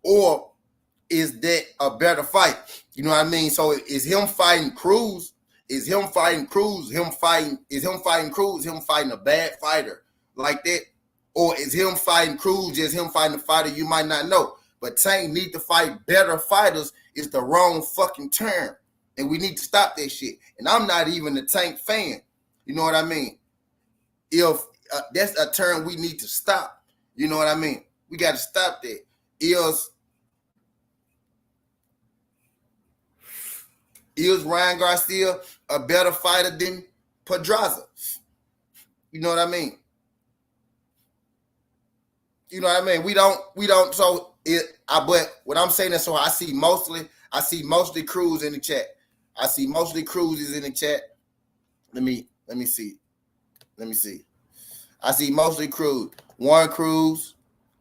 Or is that a better fight? You know what I mean? So is him fighting Cruz? Is him fighting Cruz? Him fighting a bad fighter like that? Or is him fighting Cruz just him fighting a fighter you might not know? But Tank need to fight better fighters is the wrong fucking term. And we need to stop that shit. And I'm not even a Tank fan. You know what I mean? If that's a term we need to stop. You know what I mean? We got to stop that. Is Ryan Garcia a better fighter than Pedraza? You know what I mean? You know what I mean? We don't. So but what I'm saying is, so I see mostly Cruz in the chat. I see mostly Cruz is in the chat. Let me see. I see mostly Cruz. Warren Cruz,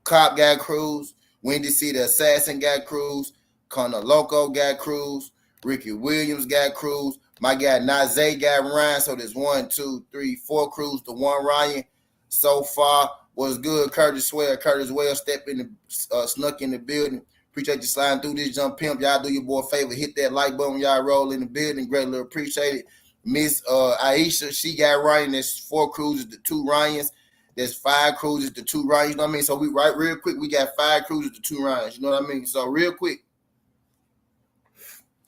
Cop got Cruz. Wendy C. the Assassin got Cruz. Connor Loco got Cruz. Ricky Williams got Cruz. My guy Nazay got Ryan. So there's 1, 2, 3, 4 Cruz to 1 Ryan. So far was good. Curtis Ware snuck in the building. Appreciate you sliding through this jump pimp. Y'all do your boy a favor. Hit that like button. Y'all roll in the building. Greatly appreciate it. Miss Aisha, she got Ryan. That's 4 Cruzes to 2 Ryans. There's 5 Cruzes to 2 Ryans. You know what I mean? So we right real quick. We got 5 Cruzes to 2 Ryans. You know what I mean? So real quick.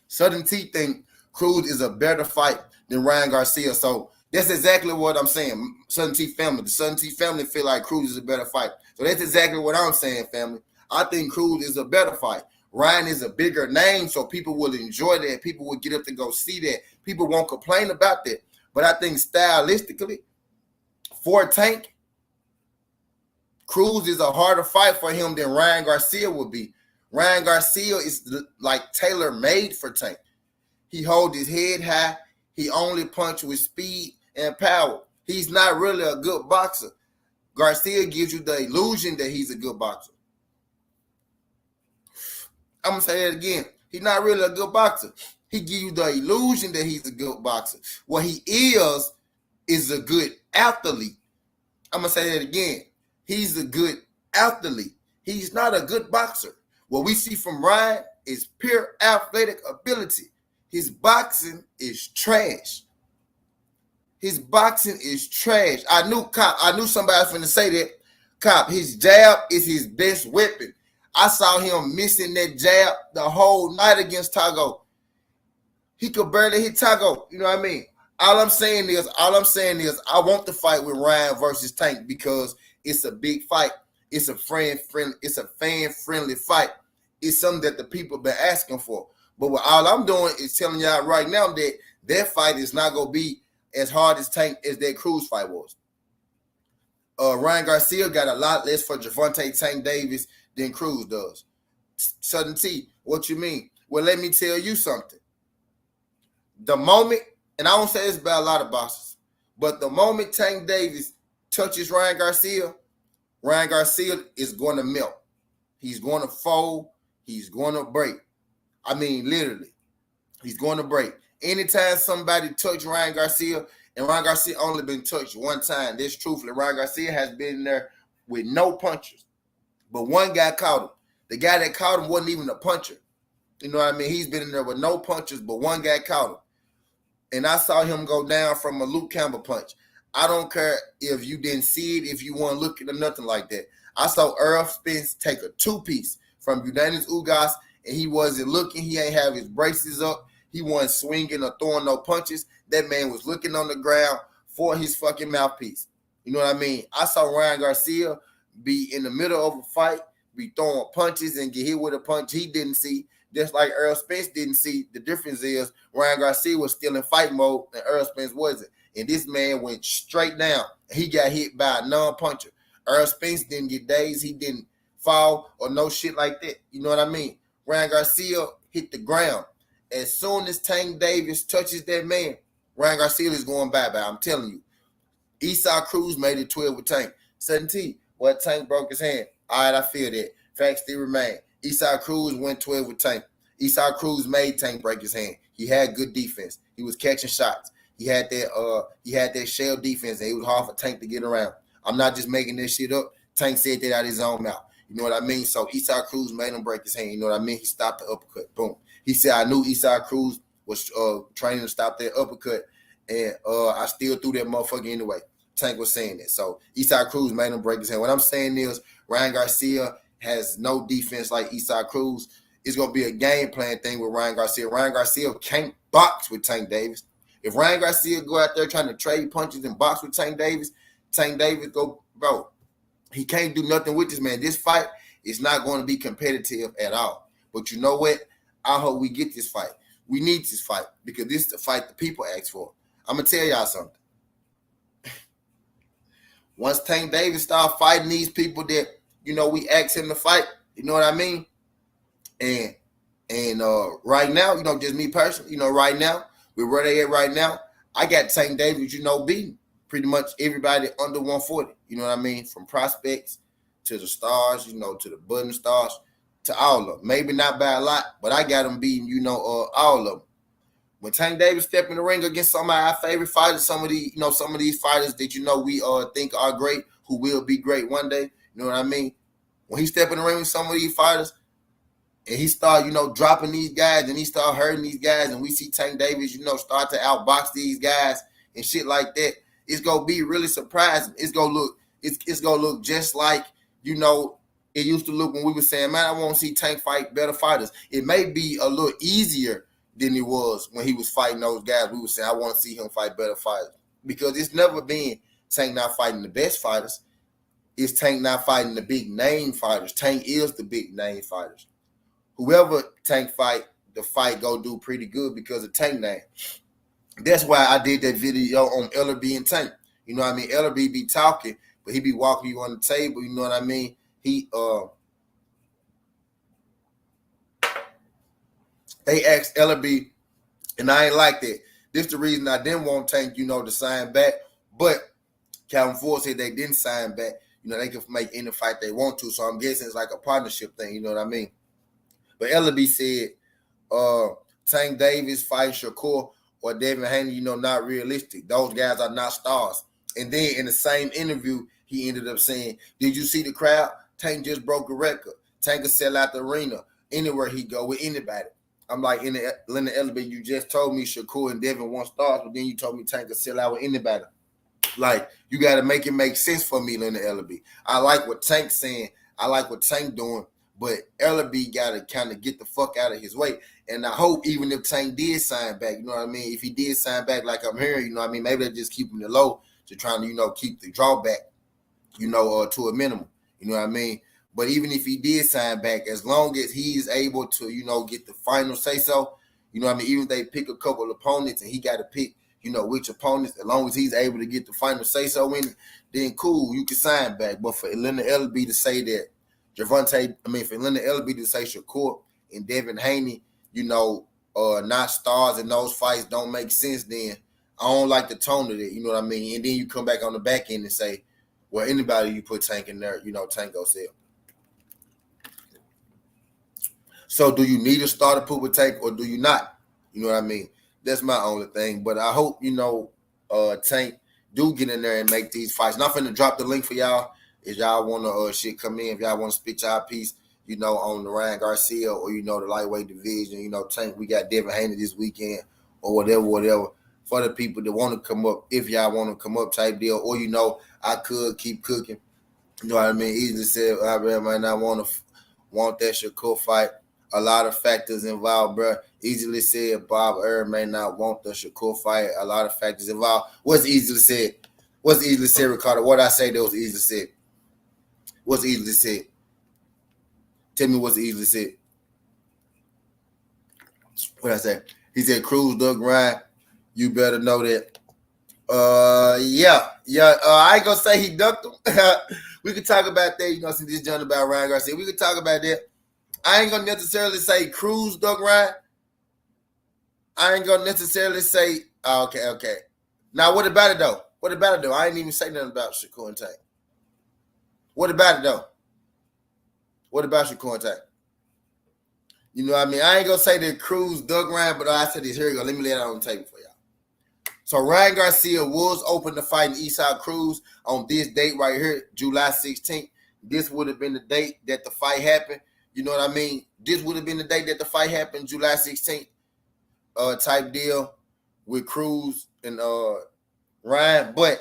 Southern T think Cruz is a better fight than Ryan Garcia. So that's exactly what I'm saying. Southern T family. The Southern T family feel like Cruz is a better fight. So that's exactly what I'm saying, family. I think Cruz is a better fight. Ryan is a bigger name, so people will enjoy that. People will get up to go see that. People won't complain about that. But I think stylistically, for Tank, Cruz is a harder fight for him than Ryan Garcia would be. Ryan Garcia is like tailor-made for Tank. He holds his head high. He only punches with speed and power. He's not really a good boxer. Garcia gives you the illusion that he's a good boxer. I'm going to say that again. He's not really a good boxer. He gives you the illusion that he's a good boxer. What he is a good athlete. I'm going to say that again. He's a good athlete. He's not a good boxer. What we see from Ryan is pure athletic ability. His boxing is trash. His boxing is trash. I knew somebody was finna say that. Cop, his jab is his best weapon. I saw him missing that jab the whole night against Tago. He could barely hit Tago. You know what I mean? All I'm saying is, I want the fight with Ryan versus Tank because it's a big fight. It's a fan friendly fight. It's something that the people been asking for. But what all I'm doing is telling y'all right now that fight is not gonna be as hard as Tank as that Cruz fight was. Ryan Garcia got a lot less for Gervonta Tank Davis than Cruz does. Southern T, what you mean? Well, let me tell you something. The moment, and I don't say this about a lot of boxers, but the moment Tank Davis touches Ryan Garcia is going to melt. He's going to fold. He's going to break. I mean, literally, he's going to break. Anytime somebody touch Ryan Garcia, and Ryan Garcia only been touched one time, this truthfully, Ryan Garcia has been there with no punchers. But one guy caught him. The guy that caught him wasn't even a puncher. You know what I mean? He's been in there with no punches, but one guy caught him. And I saw him go down from a Luke Campbell punch. I don't care if you didn't see it, if you weren't looking or nothing like that. I saw Earl Spence take a two-piece from Udanis Ugas, and he wasn't looking. He ain't have his braces up. He wasn't swinging or throwing no punches. That man was looking on the ground for his fucking mouthpiece. You know what I mean? I saw Ryan Garcia be in the middle of a fight, be throwing punches and get hit with a punch he didn't see. Just like Earl Spence didn't see. The difference is Ryan Garcia was still in fight mode and Earl Spence wasn't. And this man went straight down. He got hit by a non-puncher. Earl Spence didn't get dazed. He didn't fall or no shit like that. You know what I mean? Ryan Garcia hit the ground. As soon as Tank Davis touches that man, Ryan Garcia is going bye-bye. I'm telling you. Esau Cruz made it 12 with Tank. 17. What Tank broke his hand. All right, I feel that. Facts still remain. Esau Cruz went 12 with Tank. Esau Cruz made Tank break his hand. He had good defense. He was catching shots. He had that shell defense, and it was hard for Tank to get around. I'm not just making this shit up. Tank said that out of his own mouth. You know what I mean? So Esau Cruz made him break his hand. You know what I mean? He stopped the uppercut. Boom. He said, I knew Esau Cruz was training to stop that uppercut, and I still threw that motherfucker anyway. Tank was saying that. So Esau Cruz made him break his hand. What I'm saying is Ryan Garcia has no defense like Esau Cruz. It's going to be a game plan thing with Ryan Garcia. Ryan Garcia can't box with Tank Davis. If Ryan Garcia go out there trying to trade punches and box with Tank Davis go, bro, he can't do nothing with this man. This fight is not going to be competitive at all. But you know what? I hope we get this fight. We need this fight because this is the fight the people ask for. I'm going to tell y'all something. Once Tank Davis start fighting these people that, you know, we ask him to fight, you know what I mean? And right now, you know, just me personally, you know, right now, with where they at right now, I got Tank Davis, you know, beating pretty much everybody under 140. You know what I mean? From prospects to the stars, you know, to the budding stars, to all of them. Maybe not by a lot, but I got them beating, you know, all of them. When Tank Davis step in the ring against some of our favorite fighters, some of these fighters that, you know, we think are great, who will be great one day, you know what I mean? When he step in the ring with some of these fighters, and he start, you know, dropping these guys, and he start hurting these guys, and we see Tank Davis, you know, start to outbox these guys and shit like that, it's gonna be really surprising. It's gonna look just like, you know, it used to look when we were saying, man, I want to see Tank fight better fighters. It may be a little easier than it was when he was fighting those guys. We were saying, I want to see him fight better fighters. Because it's never been Tank not fighting the best fighters. It's Tank not fighting the big name fighters. Tank is the big name fighters. Whoever Tank fight, the fight go do pretty good because of Tank name. That's why I did that video on Ellerby and Tank. You know what I mean? Ellerby be talking, but he be walking you on the table. You know what I mean? They asked Ellerby, and I ain't like that. This the reason I didn't want Tank, you know, to sign back. But Calvin Ford said they didn't sign back. You know, they can make any fight they want to. So I'm guessing it's like a partnership thing. You know what I mean? But Ellerby said Tank Davis fighting Shakur or Devin Haney, you know, not realistic. Those guys are not stars. And then in the same interview, he ended up saying, did you see the crowd? Tank just broke a record. Tank will sell out the arena. anywhere he go with anybody. I'm like, in the Leonard Ellerbe, you just told me Shakur and Devin want stars, but then you told me Tank could sell out with anybody. Like, you got to make it make sense for me, Leonard Ellerbe. I like what Tank's saying. I like what Tank doing, but Ellerbe got to kind of get the fuck out of his way. And I hope even if Tank did sign back, you know what I mean? If he did sign back like I'm hearing, you know what I mean? Maybe they're just keeping it low to trying to, keep the drawback, to a minimum. You know what I mean? But even if he did sign back, as long as he's able to, get the final say so, you know what I mean? Even if they pick a couple of opponents and he got to pick, which opponents, as long as he's able to get the final say so in it, then cool, you can sign back. But for Leonard Ellerbe to say that for Leonard Ellerbe to say Shakur and Devin Haney, not stars in those fights don't make sense, then I don't like the tone of it, you know what I mean? And then you come back on the back end and say, well, anybody you put Tank in there, Tank go sell. So do you need a star to put with Tank or do you not? You know what I mean? That's my only thing. But I hope, Tank do get in there and make these fights. And I'm finna drop the link for y'all. If y'all want to come in, if y'all want to spit y'all piece, on the Ryan Garcia or, the lightweight division, Tank, we got Devin Haney this weekend or whatever. For the people that want to come up, if y'all want to come up type deal, or, I could keep cooking. You know what I mean? Easily said, I might not want that Shakur fight. A lot of factors involved, bro. Easily said, Bob Earl may not want the Shakur fight. A lot of factors involved. What's easily said? What's easily said, Ricardo? What I say that was easily said? What's easily said? Tell me what's easily said. What I say? He said, Cruz, Doug Ryan, you better know that. Yeah. I ain't gonna say he ducked him. We could talk about that, since this joint about Ryan Garcia. We could talk about that. I ain't gonna necessarily say Cruz duck Ryan. I ain't gonna necessarily say okay. Now what about it though? I ain't even say nothing about Shakur and Tank. What about it though? What about Shakur and Tank? You know what I mean? I ain't gonna say that Cruz duck Ryan, but I said this. Here we go. Let me lay it out on the table for y'all. So Ryan Garcia was open to fighting Isaac Cruz on this date right here, July 16th. This would have been the date that the fight happened. You know what I mean? This would have been the date that the fight happened, July 16th, type deal with Cruz and Ryan. But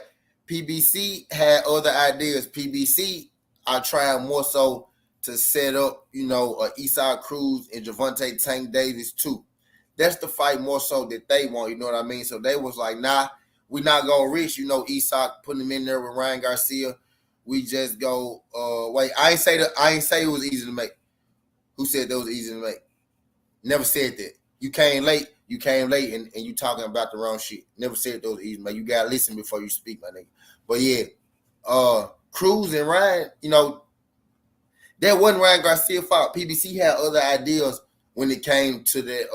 PBC had other ideas. PBC, I tried more so to set up, Isaac Cruz and Gervonta Tank Davis too. That's the fight more so that they want, you know what I mean? So they was like, nah, we're not going to reach, Isaac, putting him in there with Ryan Garcia. We just go, wait, I ain't say it was easy to make. Who said that was easy to make? Never said that. You came late, and you talking about the wrong shit. Never said that was easy to make. You got to listen before you speak, my nigga. But yeah, Cruz and Ryan, that wasn't Ryan Garcia's fault. PBC had other ideas when it came to that,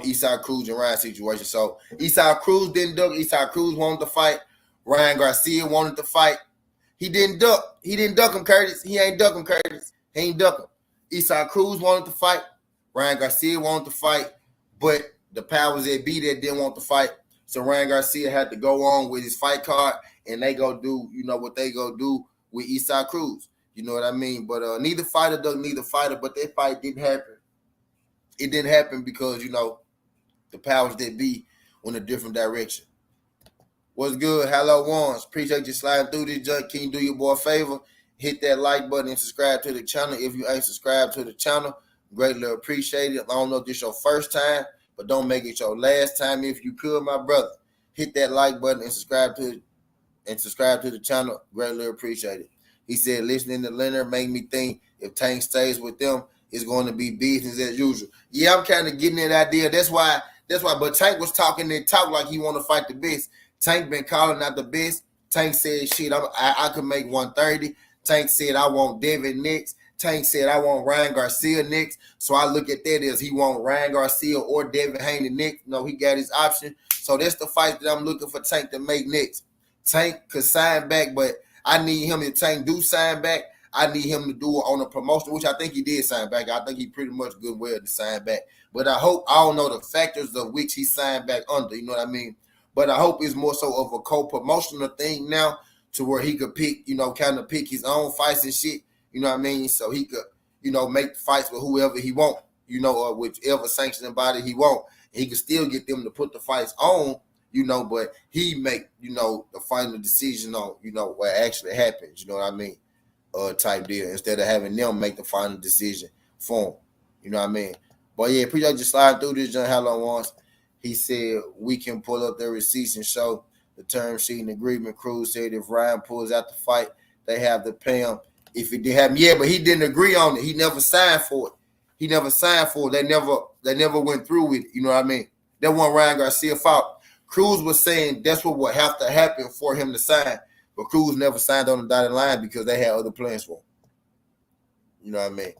Isaac Cruz and Ryan situation. So Isaac Cruz didn't duck. Isaac Cruz wanted to fight. Ryan Garcia wanted to fight. He didn't duck. He didn't duck him, Curtis. He ain't duck him, Curtis. He ain't duck him. Isaac Cruz wanted to fight. Ryan Garcia wanted to fight. But the powers that be that didn't want to fight. So Ryan Garcia had to go on with his fight card, and they go do, what they go do with Isaac Cruz. You know what I mean? But neither fighter ducked neither fighter, but that fight didn't happen. It didn't happen because, the powers that be went a different direction. What's good? Hello, ones. Appreciate you sliding through this junk. Can you do your boy a favor? Hit that like button and subscribe to the channel. If you ain't subscribed to the channel, greatly appreciate it. I don't know if this is your first time, but don't make it your last time. If you could, my brother, hit that like button and subscribe to the channel. Greatly appreciate it. He said, listening to Leonard make me think if Tank stays with them, it's going to be business as usual. Yeah, I'm kind of getting that idea. That's why. But Tank was talking that talk like he want to fight the best. Tank been calling out the best. Tank said, shit, I could make 130. Tank said, I want Devin next. Tank said, I want Ryan Garcia next. So I look at that as he want Ryan Garcia or Devin Haney next. No, he got his option. So that's the fight that I'm looking for Tank to make next. Tank could sign back, but I need him, if Tank do sign back, I need him to do it on a promotion, which I think he did sign back. I think he pretty much good well to sign back. But I don't know the factors of which he signed back under, you know what I mean? But I hope it's more so of a co-promotional thing now to where he could pick, kind of pick his own fights and shit, you know what I mean? So he could, make the fights with whoever he want, or whichever sanctioning body he want. He can still get them to put the fights on, but he make, the final decision on, what actually happens, you know what I mean? Type deal, instead of having them make the final decision for him. You know what I mean? But yeah, appreciate you sliding through this, John Hallow wants. He said we can pull up their receipts and show the term sheet and agreement. Cruz said if Ryan pulls out the fight, they have to pay him. If it did happen, yeah, but he didn't agree on it. He never signed for it. They never went through with it. You know what I mean? That one Ryan Garcia fought. Cruz was saying that's what would have to happen for him to sign. But Cruz never signed on the dotted line because they had other plans for him. You know what I mean?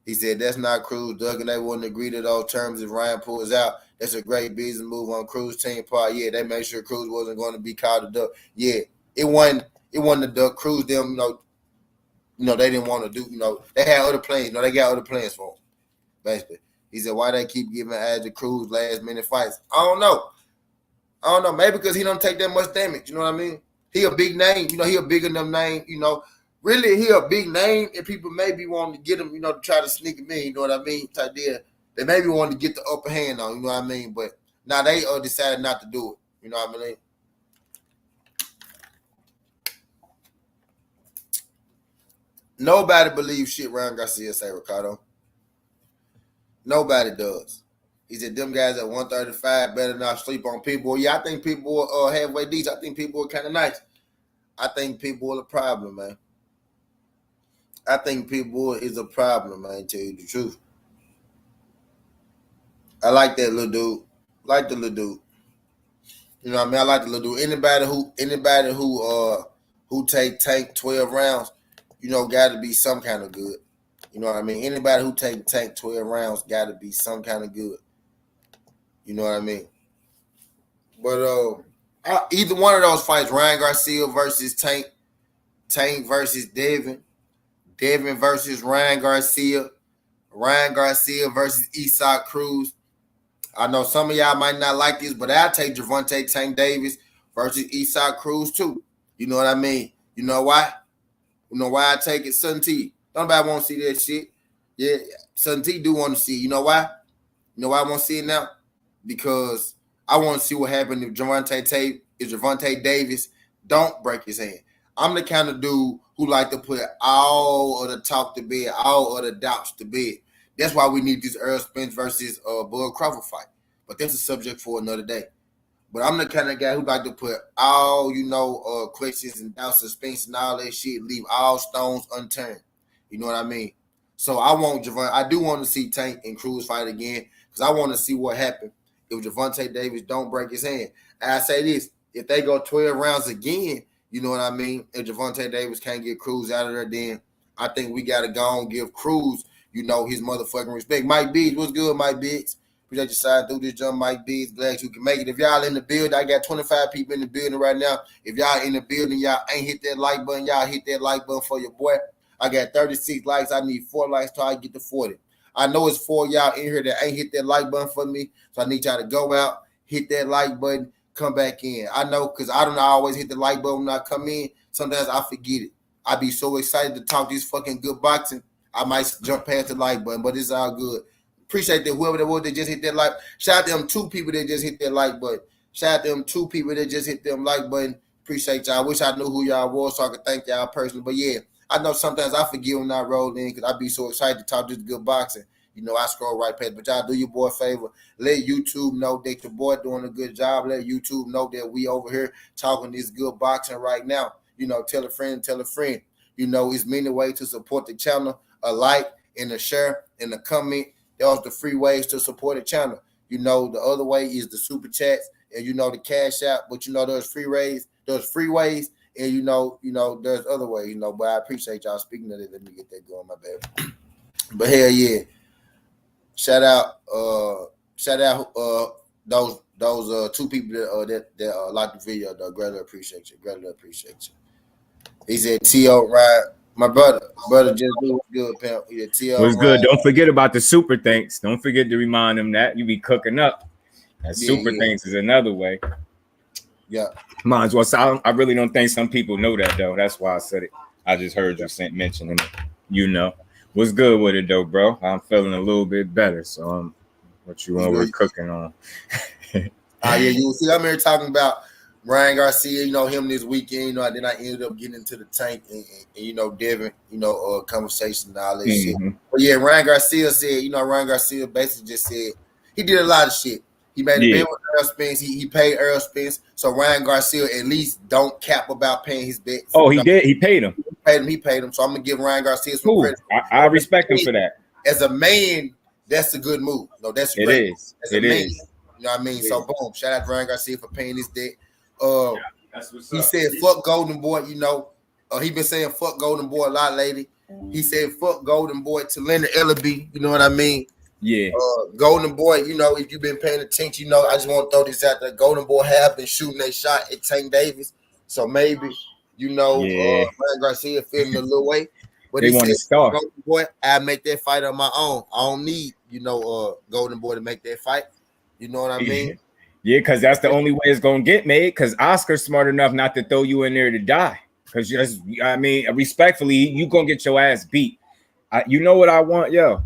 He said that's not Cruz. Doug and they wouldn't agree to those terms if Ryan pulls out. That's a great business move on Cruz team part. Yeah, they made sure Cruz wasn't going to be called a duck. Yeah, it wasn't the duck. Cruz them, they didn't want to do, they had other plans. They got other plans for him. Basically. He said, why they keep giving ads to Cruz last minute fights? I don't know. Maybe because he don't take that much damage. You know what I mean? He a big name. He a big enough name. Really, he a big name, and people maybe want to get him, to try to sneak him in. You know what I mean? Type deal. They maybe want to get the upper hand on. You know what I mean? But now they decided not to do it. You know what I mean? Nobody believes shit Ryan Garcia say, Ricardo. Nobody does. He said them guys at 135 better not sleep on people. Yeah, I think people are halfway decent. I think people are kind of nice. I think people are a problem, man. I think people is a problem, man, to tell you the truth. I like that little dude. Like the little dude. You know what I mean? I like the little dude. Anybody who take Tank 12 rounds, got to be some kind of good. You know what I mean? Anybody who take Tank 12 rounds got to be some kind of good. You know what I mean? But either one of those fights, Ryan Garcia versus Tank versus Devin versus Ryan Garcia versus Isaac Cruz. I know some of y'all might not like this, but I'll take Gervonta Tank Davis versus Isaac Cruz too. You know what I mean? You know why? You know why I take it? Sutton T. Nobody want to see that shit. Yeah, Sutton T do want to see. You know why? You know why I want to see it now? Because I want to see what happened if Gervonta Davis don't break his hand. I'm the kind of dude who like to put all of the talk to bed, all of the doubts to bed. That's why we need this Earl Spence versus Bud Crawford fight. But that's a subject for another day. But I'm the kind of guy who like to put all, questions and doubts, suspense, and all that shit, leave all stones unturned. You know what I mean? So I do want to see Tank and Cruz fight again because I want to see what happened if Gervonta Davis don't break his hand. And I say this, if they go 12 rounds again, you know what I mean? If Gervonta Davis can't get Cruz out of there, then I think we got to go and give Cruz, his motherfucking respect. Mike Biggs, what's good, Mike Biggs? Appreciate you signing through this, John Mike Biggs. Glad you can make it. If y'all in the building, I got 25 people in the building right now. If y'all in the building, y'all ain't hit that like button, y'all hit that like button for your boy. I got 36 likes. I need 4 likes till I get to 40. I know it's 4 y'all in here that ain't hit that like button for me, so I need y'all to go out, hit that like button, come back in. I know because I don't always hit the like button when I come in. Sometimes I forget it. I be so excited to talk this fucking good boxing, I might jump past the like button, but it's all good. Appreciate that whoever that was that just hit that like. Shout out to them 2 people that just hit that like button. Shout out to them 2 people that just hit them like button. Appreciate y'all. Wish I knew who y'all was so I could thank y'all personally. But yeah, I know sometimes I forget when I roll in because I be so excited to talk this good boxing. I scroll right past. But y'all do your boy a favor. Let YouTube know that your boy doing a good job. Let YouTube know that we over here talking this good boxing right now. Tell a friend, tell a friend. It's many ways to support the channel. A like and a share and a comment. Those the free ways to support the channel. The other way is the super chats and the cash out. But there's free ways. There's free ways. And there's other ways, but I appreciate y'all speaking of it. Let me get that going, my bad. But hell yeah. Shout out those 2 people that like the video though. Greatly appreciate you. He said T.O. Ryan. My brother just do good, pimp. Yeah, T.O. Was good. Don't forget about the super thanks. Don't forget to remind them that you be cooking up. And super thanks is another way. Yeah. Might as well. So I really don't think some people know that though. That's why I said it. I just heard you mentioning it. What's good with it though, bro? I'm feeling a little bit better. So what you over cooking on? Yeah, you see, I'm here talking about Ryan Garcia, him this weekend, then I ended up getting into the tank and Devin, conversation and all that shit. But yeah, Ryan Garcia said, Ryan Garcia basically just said he did a lot of shit. He made a bet with Earl Spence. He paid Earl Spence. So Ryan Garcia at least don't cap about paying his bets. Oh, he did? He paid him. He paid him. So I'm gonna give Ryan Garcia some credit. I respect him for that. As a man, that's a good move. No, that's great. It is. As a man. You know what I mean? So boom, shout out to Ryan Garcia for paying his debt. That's what's he up. said fuck Golden Boy, he been saying fuck Golden Boy a lot lately. He said fuck Golden Boy to Leonard Ellaby, you know what I mean? Yeah. Golden Boy, if you've been paying attention, I just want to throw this out there. Golden Boy have been shooting a shot at Tank Davis. So maybe, Ryan Garcia feeling a little way. But they want to start. Golden Boy, I make that fight on my own. I don't need, Golden Boy to make that fight. You know what I mean? Yeah, because that's the only way it's gonna get made. Because Oscar's smart enough not to throw you in there to die. Because respectfully, you gonna get your ass beat. You know what I want, yo?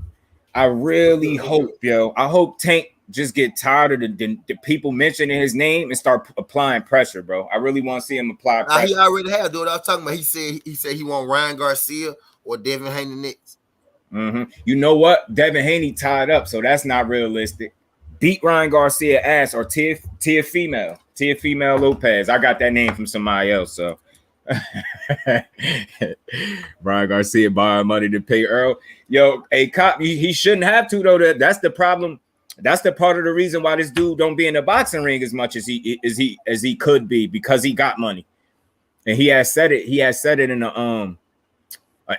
I really hope, I hope Tank just get tired of the people mentioning his name and start applying pressure, bro. I really want to see him apply pressure. He already have, dude. I was talking about. He said he want Ryan Garcia or Devin Haney next. You know what? Devin Haney tied up, so that's not realistic. Beat Ryan Garcia ass or Tia Female Lopez. I got that name from somebody else, so Ryan Garcia borrowed money to pay Earl. Yo, a cop, he shouldn't have to though. That's the problem. That's the part of the reason why this dude don't be in the boxing ring as much as he could be, because he got money. And he has said it. He has said it in an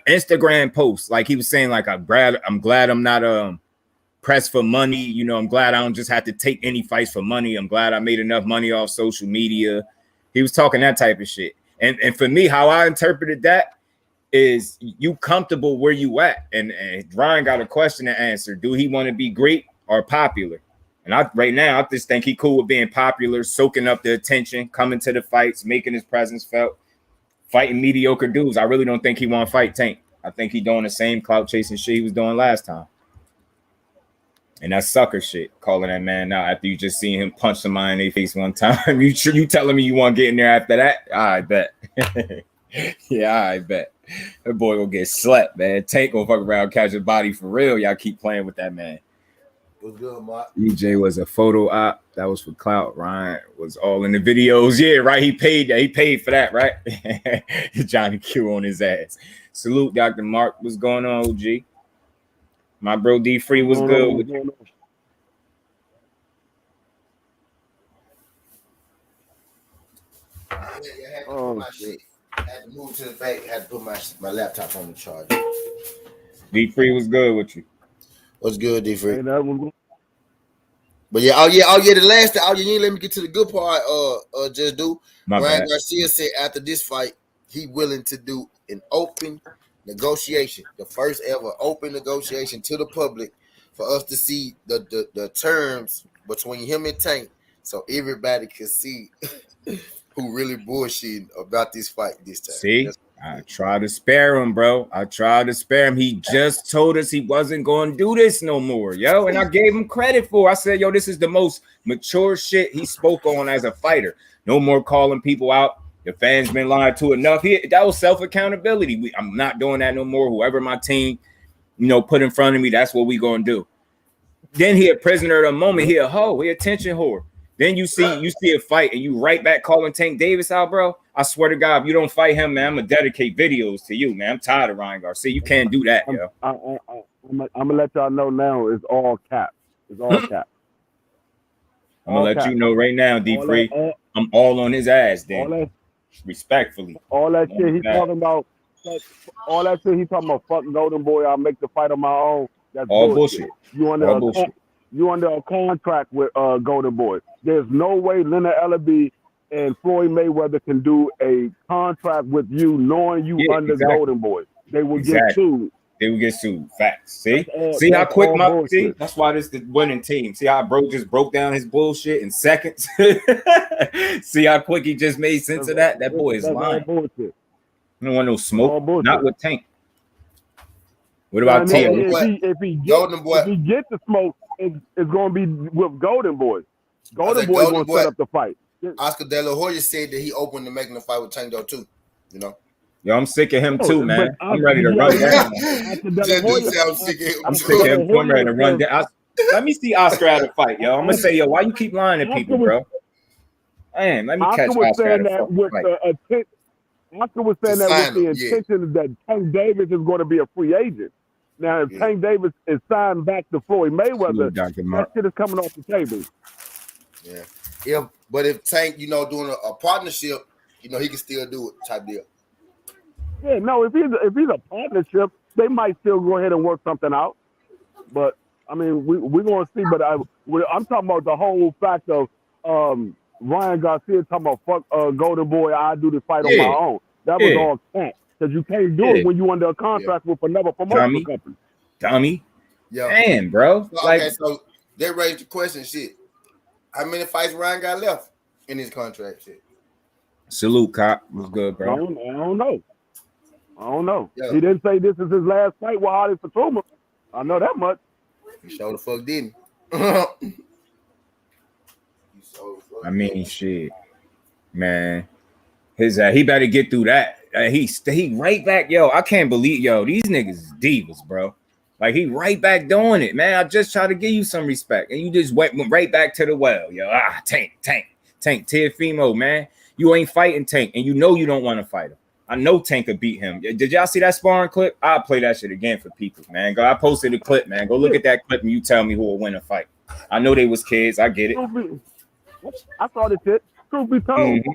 Instagram post. Like he was saying, like I'm glad I'm not pressed for money. I'm glad I don't just have to take any fights for money. I'm glad I made enough money off social media. He was talking that type of shit. And for me, how I interpreted that is you comfortable where you at. And Ryan got a question to answer. Do he want to be great or popular? And right now, I just think he cool with being popular, soaking up the attention, coming to the fights, making his presence felt, fighting mediocre dudes. I really don't think he want to fight Tank. I think he doing the same clout chasing shit he was doing last time. And that sucker shit, calling that man out after you just seen him punch somebody in their face one time. You telling me you want to get in there after that? I bet. Yeah, I bet. That boy gonna get slept, man. Tank gonna fuck around, catch a body for real. Y'all keep playing with that man. What's good, Mark? EJ was a photo op. That was for clout. Ryan was all in the videos. Yeah, right. He paid for that, right? Johnny Q on his ass. Salute, Dr. Mark. What's going on, OG? My bro D Free was good with you. I had to move to the back. Had to put my laptop on the charger. D Free was good with you. What's good, D Free? But yeah, the last thing, you ain't let me get to the good part. Just do. Ryan Garcia said after this fight, he willing to do an open negotiation, the first ever open negotiation to the public for us to see the terms between him and Tank, so everybody can see who really bullshitting about this fight this time. See, I tried to spare him, bro. I tried to spare him. He just told us he wasn't going to do this no more, yo. And I gave him credit for it. I said, yo, this is the most mature shit he spoke on as a fighter. No more calling people out. The fans been lied to enough. That was self-accountability. I'm not doing that no more. Whoever my team, put in front of me, that's what we gonna do. Then he a prisoner of the moment. He a hoe. He a attention whore. Then you see a fight and you right back calling Tank Davis out, bro. I swear to God, if you don't fight him, man, I'm gonna dedicate videos to you, man. I'm tired of Ryan Garcia. You can't do that, yo. I'm gonna let y'all know now. It's all cap. It's all cap. I'm gonna let you know right now, D Free. I'm all on his ass, then. Respectfully. All that shit he talking about. All that shit he talking about. Fuck Golden Boy. I'll make the fight on my own. That's all bullshit. You under a contract with Golden Boy. There's no way Leonard Ellaby and Floyd Mayweather can do a contract with you knowing you under Golden Boy. They will get sued. They will get sued. Facts. See how quick see? That's why this is the winning team. See how bro just broke down his bullshit in seconds. See how quick he just made sense of that. That boy is lying. You don't want no smoke. Not with Tank. What about And then T.O.? if he gets the smoke, it's going to be with Golden Boy. Golden Boy going to set up the fight. Oscar De La Hoya said that he opened to making the fight with Tank though too. You know. Yo, I'm sick of him too, man. I'm ready to yeah, run down. I'm sick of him. I'm sick of him too. I'm ready to run down. Let me see Oscar at a fight, yo. I'm gonna say, yo, why you keep lying to people, bro? Man, let me catch Oscar at a fight. Oscar was saying that with the intention that Tank Davis is going to be a free agent. Now, if Tank Davis is signed back to Floyd Mayweather, that shit is coming off the table. Yeah. But if Tank, doing a partnership, he can still do it type deal. Yeah, no, if he's a partnership, they might still go ahead and work something out. But I mean, we're going to see. But I'm talking about the whole fact of Ryan Garcia talking about fuck Golden Boy, I do this fight on my own. That was all cat. Because you can't do it when you under a contract with another promotion company. Dummy. Yeah. Damn, bro. So they raised the question, shit. How many fights Ryan got left in his contract? Shit. Salute, Cop. Was good, bro. I don't know. Yeah. He didn't say this is his last fight with Holly Fatuma. I know that much. He sure the fuck didn't. I mean, shit, man. He better get through that. He right back, yo. I can't believe, yo. These niggas is divas, bro. Like he right back doing it, man. I just try to give you some respect, and you just went right back to the well, yo. Tank, Teofimo, man. You ain't fighting Tank, and you know you don't want to fight him. I know Tank could beat him. Did y'all see that sparring clip? I'll play that shit again for people, man. I posted a clip, man. Go look at that clip and you tell me who will win a fight. I know they was kids. I get it. I saw this shit. Truth be told,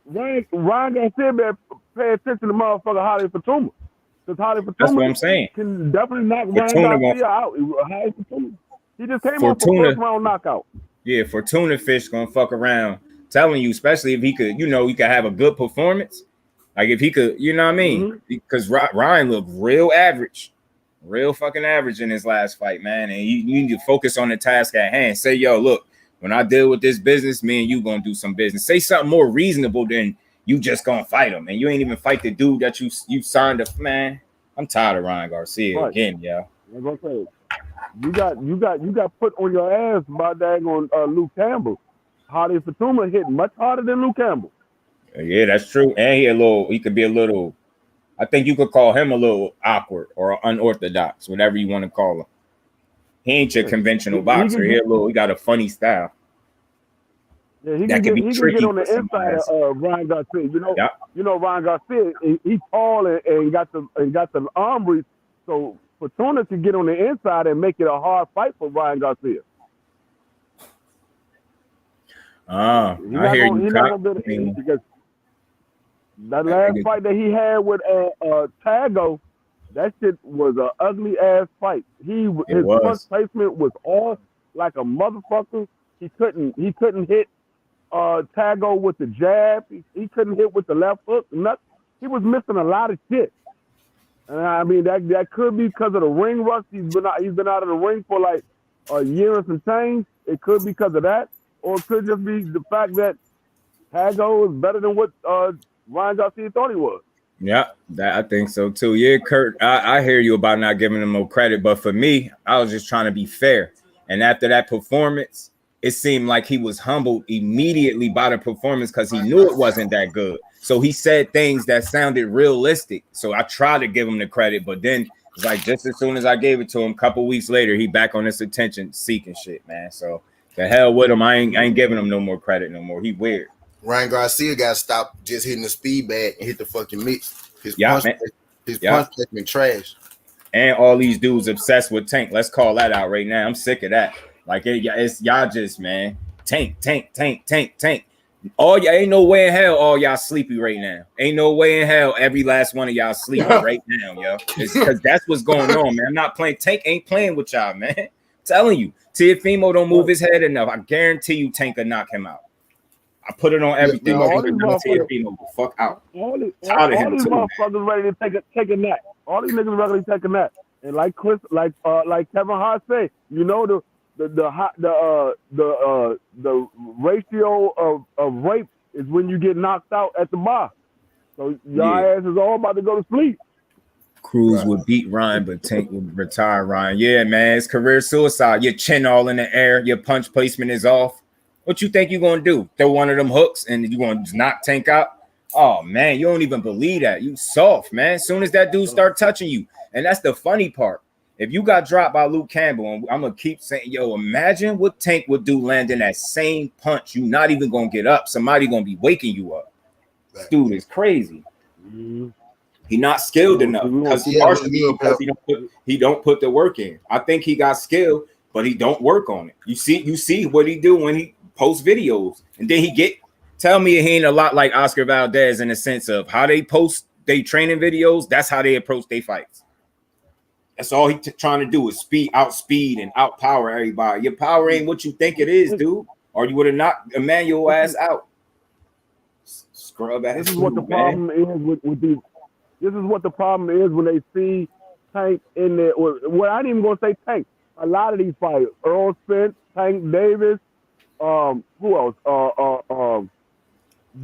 Ryan Garcia better pay attention to motherfucker Holly Fatuma. Because Holly Fatuma That's what I'm saying. Can definitely knock Ryan Garcia out. Holly Fatuma. He just came off a first round knockout. Yeah, Fortuna Fish gonna fuck around. Telling you, especially if he could, he could have a good performance. Like if he could, you know what I mean? Because Ryan looked real average, real fucking average in his last fight, man. And you need to focus on the task at hand. Say, yo, look, when I deal with this business, me and you gonna do some business. Say something more reasonable than you just gonna fight him. And you ain't even fight the dude that you signed up, man. I'm tired of Ryan Garcia again, yo. I'm gonna say, you got put on your ass by daggone Luke Campbell. Holly Fatuma hit much harder than Luke Campbell. Yeah, that's true. And he could be a little, I think you could call him a little awkward or unorthodox, whatever you want to call him. He ain't your conventional boxer. He got a funny style. Yeah, he can get on the inside of Ryan Garcia. You know Ryan Garcia, he's tall and got the arm reach. So Fortuna can get on the inside and make it a hard fight for Ryan Garcia. I hear you. Because that last fight that he had with Tago, that shit was an ugly ass fight. His punch placement was all like a motherfucker. He couldn't hit Tago with the jab. He couldn't hit with the left hook. Nothing. He was missing a lot of shit. And I mean that could be because of the ring rust. He's been out of the ring for like a year and some change. It could be because of that. Or it could just be the fact that Tago is better than what Ryan Garcia thought he was. Yeah, I think so too. Yeah, Kurt, I hear you about not giving him no credit, but for me, I was just trying to be fair. And after that performance, it seemed like he was humbled immediately by the performance because he knew it wasn't that good. So he said things that sounded realistic. So I tried to give him the credit, but then it's like just as soon as I gave it to him, a couple weeks later, he back on this attention seeking shit, man. So the hell with him. I ain't giving him no more credit no more. He weird. Ryan Garcia got to stop just hitting the speed bag and hit the fucking mix. His punch placement trash. And all these dudes obsessed with Tank. Let's call that out right now. I'm sick of that. Like it's y'all just, man. Tank. All y'all ain't no way in hell all y'all sleepy right now. Ain't no way in hell every last one of y'all sleepy right now, yo. It's because that's what's going on, man. I'm not playing. Tank ain't playing with y'all, man. I'm telling you. Teofimo don't move his head enough. I guarantee you Tank will knock him out. I put it on everything. Teofimo the fuck out. All these motherfuckers ready to take a nap. All these niggas ready to take a nap. And like Kevin Hart said, the ratio of rape is when you get knocked out at the bar. So y'all ass is all about to go to sleep. Cruz would beat Ryan, but Tank would retire Ryan. Yeah, man, it's career suicide. Your chin all in the air, your punch placement is off. What you think you're gonna do? Throw one of them hooks and you gonna just knock Tank out? Oh man, you don't even believe that. You soft, man. As soon as that dude start touching you, and that's the funny part. If you got dropped by Luke Campbell, and I'm gonna keep saying, yo, imagine what Tank would do landing that same punch. You not even gonna get up. Somebody gonna be waking you up. This dude is crazy. He not skilled enough because he don't put the work in. I think he got skill, but he don't work on it. You see what he do when he posts videos, and then tell me he ain't a lot like Oscar Valdez in the sense of how they post they training videos. That's how they approach their fights. That's all he trying to do is outspeed and outpower everybody. Your power ain't what you think it is, dude. Or you would have knocked Emmanuel ass out. Scrub ass. This is what the problem is with these. This is what the problem is when they see Tank in there. Well, I ain't even gonna say Tank. A lot of these fighters, Earl Spence, Tank Davis, who else?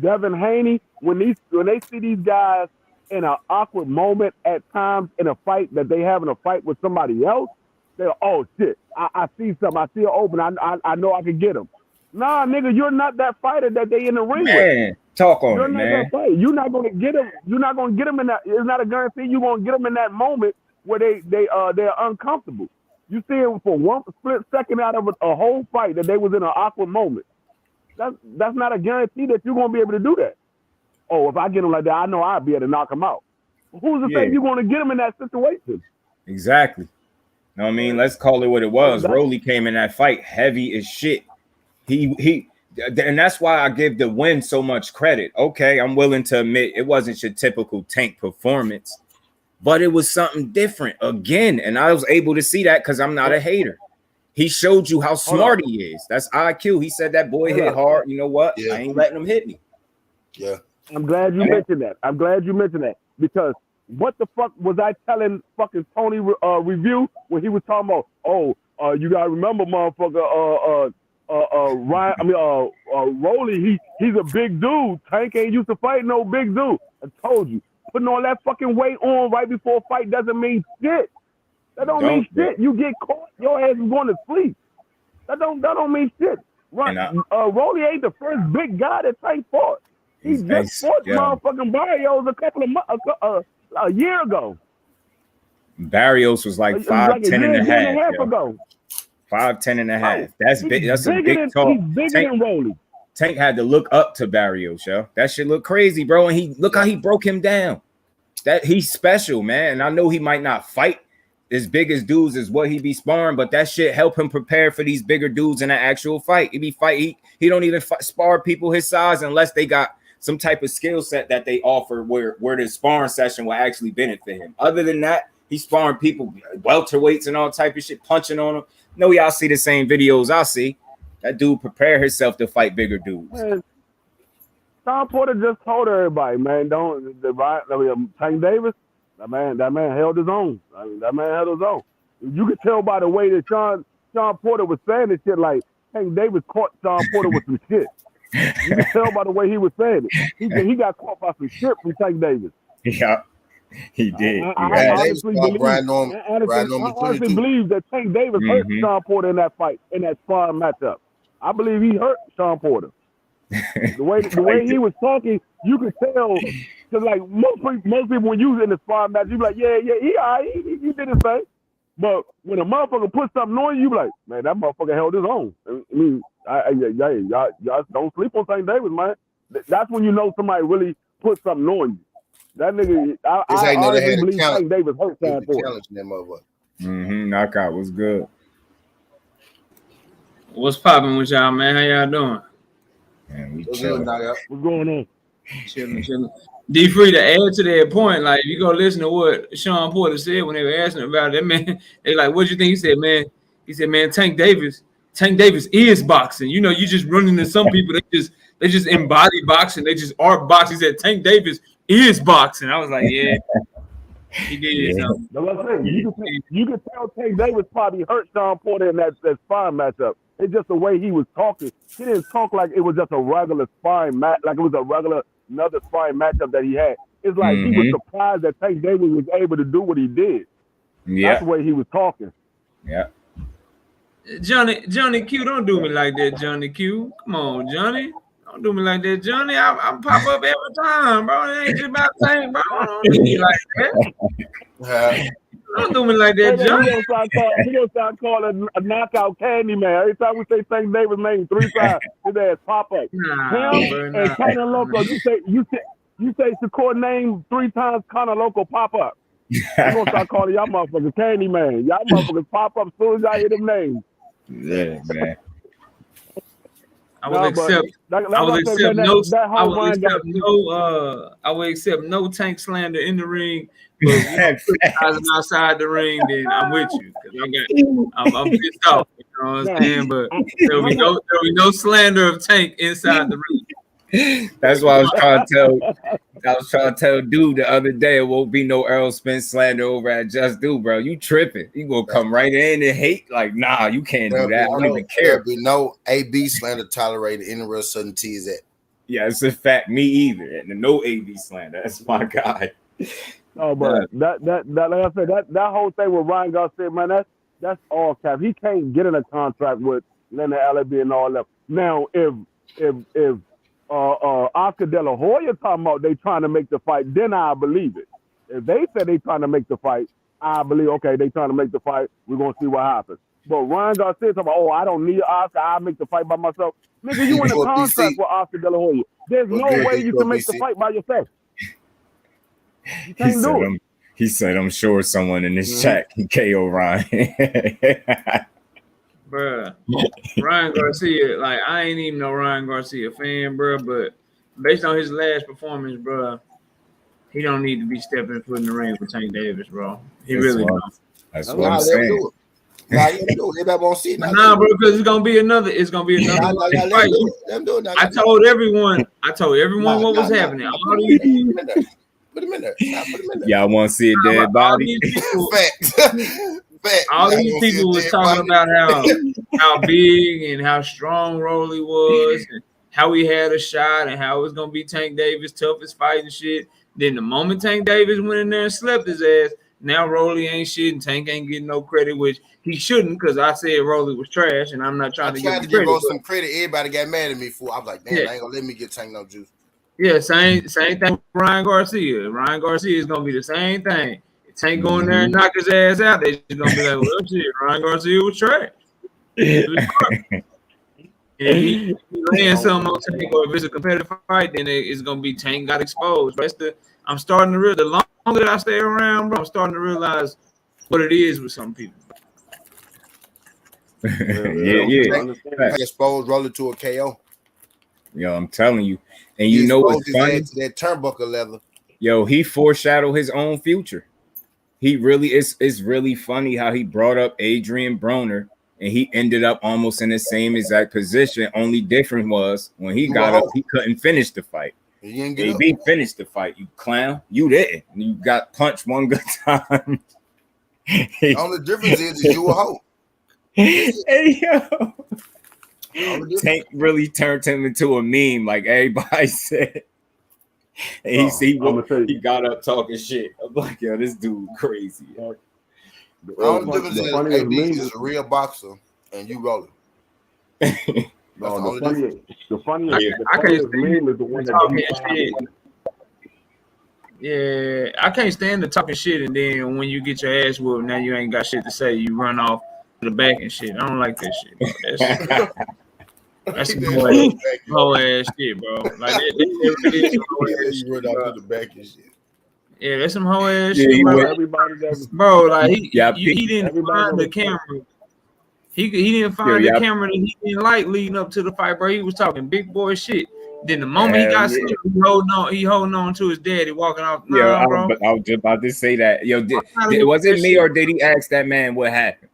Devin Haney. When they see these guys in an awkward moment at times in a fight that they having a fight with somebody else, they're oh shit. I see something. I see it open. I know I can get him. Nah, nigga, you're not that fighter that they in the ring with. Talk on you're it, not man. That fight. You're not gonna get him. You're not gonna get him in that. It's not a guarantee you're gonna get them in that moment where they're uncomfortable. You see him for one split second out of a whole fight that they was in an awkward moment. That's not a guarantee that you're gonna be able to do that. Oh, if I get him like that, I know I'll be able to knock him out. Who's to say you're gonna get him in that situation? Exactly. Know what I mean? Let's call it what it was. Rolly came in that fight heavy as shit. He and that's why I give the win so much credit. Okay, I'm willing to admit it wasn't your typical Tank performance, but it was something different again. And I was able to see that because I'm not a hater. He showed you how smart he is. That's IQ. He said that boy hit hard. You know what? I ain't letting him hit me. Yeah. I'm glad you mentioned that. Because what the fuck was I telling fucking Tony Review when he was talking about, you gotta remember, motherfucker, Ryan, Rolly, he's a big dude. Tank ain't used to fight no big dude. I told you. Putting all that fucking weight on right before a fight doesn't mean shit. That don't mean shit. You get caught, your ass is going to sleep. That don't mean shit. Rolly ain't the first big guy that Tank fought. He just fought motherfucking Barrios a year ago. Barrios was like 5'10" and a half ago. 5'10" and a half. That's big. That's a big talk. He's bigger than Rolly. Tank had to look up to Barrios, yo. That shit look crazy, bro. And look how he broke him down. That he's special, man. And I know he might not fight as big as dudes as what he be sparring, but that shit help him prepare for these bigger dudes in an actual fight. He don't even spar people his size unless they got some type of skill set that they offer where the sparring session will actually benefit him. Other than that, he's sparring people, welterweights and all type of shit, punching on them. No, y'all see the same videos I see. That dude prepare himself to fight bigger dudes. Man, Sean Porter just told everybody, man, Tank Davis, that man held his own. That man held his own. You could tell by the way that Sean Porter was saying this shit, like Tank Davis caught Sean Porter with some shit. You can tell by the way he was saying it. He got caught by some shit from Tank Davis. Yeah, he did. I honestly believe that Tank Davis hurt Sean Porter in that fight, in that sparring matchup. I believe he hurt Sean Porter. The way he was talking, you could tell. Because like most people, when you was in the sparring match, you be like, he did his thing. But when a motherfucker puts something on you, be like, man, that motherfucker held his own. I mean, y'all don't sleep on Tank Davis, man. That's when you know somebody really put something on you. That nigga, I honestly believe Tank Davis hurt Sean Porter. Knockout was good. What's popping with y'all, man? How y'all doing? Man, we chilling. What's going on? Chilling. D Free, to add to that point, like if you go listen to what Sean Porter said when they were asking about that, man, they like, what do you think? He said, man, Tank Davis is boxing. You know, you just run into some people, they just embody boxing, they just are boxing. He said Tank Davis is boxing. I was like, yeah. He did something. You could tell Tank Davis probably hurt Sean Porter in that sparring matchup. It's just the way he was talking. He didn't talk like it was just a regular sparring match, like it was another sparring matchup that he had. It's like he was surprised that Tank Davis was able to do what he did. Yeah. That's the way he was talking. Yeah. Johnny Q, don't do me like that, Johnny Q. Come on, Johnny. Don't do me like that, Johnny. I pop up every time, bro. It ain't just about Tank, bro. Don't do me like that. Don't do me like that, Hey, Johnny. He gonna start calling a knockout candy man. Every time we say Tank Davis name 3 times, his ass pop up. Him and Connor Loco, you say Shakur name 3 times, Connor Loco pop up. I'm gonna start calling y'all motherfuckers candy man. Y'all motherfuckers pop up as soon as y'all hear them names. Yeah, man. I will accept no Tank slander in the ring, but criticizing outside the ring, then I'm with you because I'm pissed off. You know what I'm saying? But there'll be no slander of Tank inside the ring. That's why I was trying to tell dude the other day it won't be no Earl Spence slander over at Just Do, bro. You tripping. You gonna come right in and hate? Like, nah, you can't do that. I don't even care. There'll be no AB slander tolerated in the real Southern T is that. Yeah, it's a fact. Me either. And no AB slander. That's my guy. Oh, but that like I said, that whole thing with Ryan Garcia, man, that's all cap. He can't get in a contract with Leonard Allaby and all that. Now, if Oscar De La Hoya talking about they trying to make the fight, then I believe it. If they said they trying to make the fight, I believe, okay, they trying to make the fight. We're going to see what happens. But Ryan Garcia talking about, oh, I don't need Oscar. I'll make the fight by myself. Nigga, you in a contract with Oscar De La Hoya. There's no way you can make the fight by yourself. You can't do it. He said, I'm sure someone in this chat can KO Ryan. Bruh, Ryan Garcia, like, I ain't even no Ryan Garcia fan, bruh, but based on his last performance, bruh, he don't need to be stepping foot in the ring with Tank Davis, bro. He really don't. That's what I'm saying. Everybody won't see it. Nah, bro, because it's gonna be another. Fight. I told everyone what was happening. Put him in there. Y'all want to see a dead body? All these people was talking about how big and how strong Rolly was, and how he had a shot, and how it was gonna be Tank Davis' toughest fight and shit. Then the moment Tank Davis went in there and slept his ass, now Rolly ain't shit and Tank ain't getting no credit, which he shouldn't, because I said Rolly was trash, and I'm not trying to give Rolly some credit. Everybody got mad at me for. I was like, damn, I ain't gonna let me get Tank no juice. Yeah, same thing with Ryan Garcia. Ryan Garcia is gonna be the same thing. If Tank go in there and knock his ass out, they just gonna be like, well, shit, Ryan Garcia was trash. And he laying something on Tank, or if it's a competitive fight, then it's gonna be Tank got exposed. I'm starting to realize, the longer that I stay around, bro, I'm starting to realize what it is with some people. Yeah. Exposed Rolly to a KO. Yo, I'm telling you. And you know what's funny? To that turnbuckle level. Yo, he foreshadowed his own future. He really it's really funny how he brought up Adrian Broner and he ended up almost in the same exact position. Only difference was when he got up, he couldn't finish the fight. He finished the fight, you clown. You didn't. You got punched one good time. The only difference is you a hoe. Hey, yo. Tank really turned him into a meme, like everybody said. And he got up talking shit. I'm like, yo, this dude crazy. The only difference is AB is a real boxer and you rolling. The funniest meme is the one that yeah, I can't stand the talking shit, and then when you get your ass whooped, now you ain't got shit to say. You run off to the back and shit. I don't like that shit. That's some whole ass shit, bro. Like yeah, that's some whole ass shit, bro. Like he didn't find the camera. He didn't find the camera that he didn't like leading up to the fight, bro. He was talking big boy shit. Then the moment he got sick, he holding on to his daddy, walking off. I was just about to say that. Yo, was it me or did he ask that man what happened?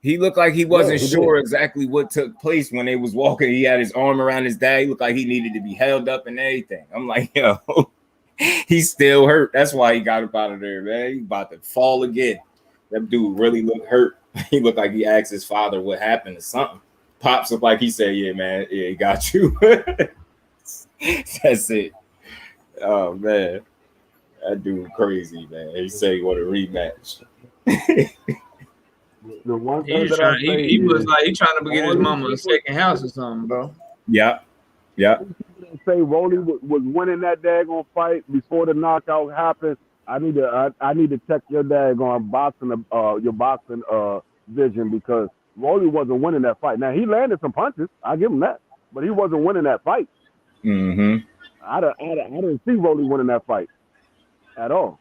He looked like he wasn't sure exactly what took place when they was walking. He had his arm around his dad. He looked like he needed to be held up and everything. I'm like, yo, he's still hurt. That's why he got up out of there, man. He about to fall again. That dude really looked hurt. He looked like he asked his father what happened or something. Pops looked like he said, yeah, man, yeah, he got you. That's it. Oh man, that dude crazy, man. He say he want a rematch. The one He thing was that I trying. say He was is like he trying to get his all these mama a people, second house or something, bro. Yep, yep. that say Rolly was winning that daggone fight before the knockout happened. I need to check your daggone boxing your boxing vision because Rolly wasn't winning that fight. Now he landed some punches, I give him that, but he wasn't winning that fight. Mm-hmm. I didn't see Rolly winning that fight at all.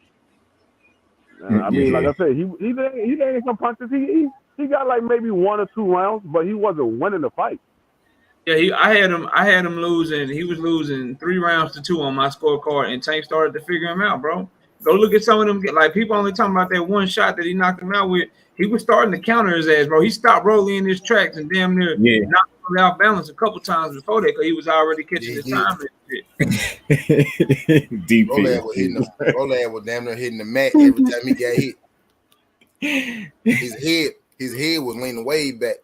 I mean, like Yeah. I said, he landed some punches. He got like maybe 1 or 2 rounds, but he wasn't winning the fight. Yeah, I had him losing. He was losing 3 rounds to 2 on my scorecard, and Tank started to figure him out, bro. Go look at some of them. Like people only talking about that one shot that he knocked him out with. He was starting to counter his ass, bro. He stopped rolling in his tracks and damn near Yeah. knocked him out balance a couple times before that because he was already Yeah, catching he his did. time and shit. DP. Roland was damn near hitting the mat every time he got hit. His head was leaning way back.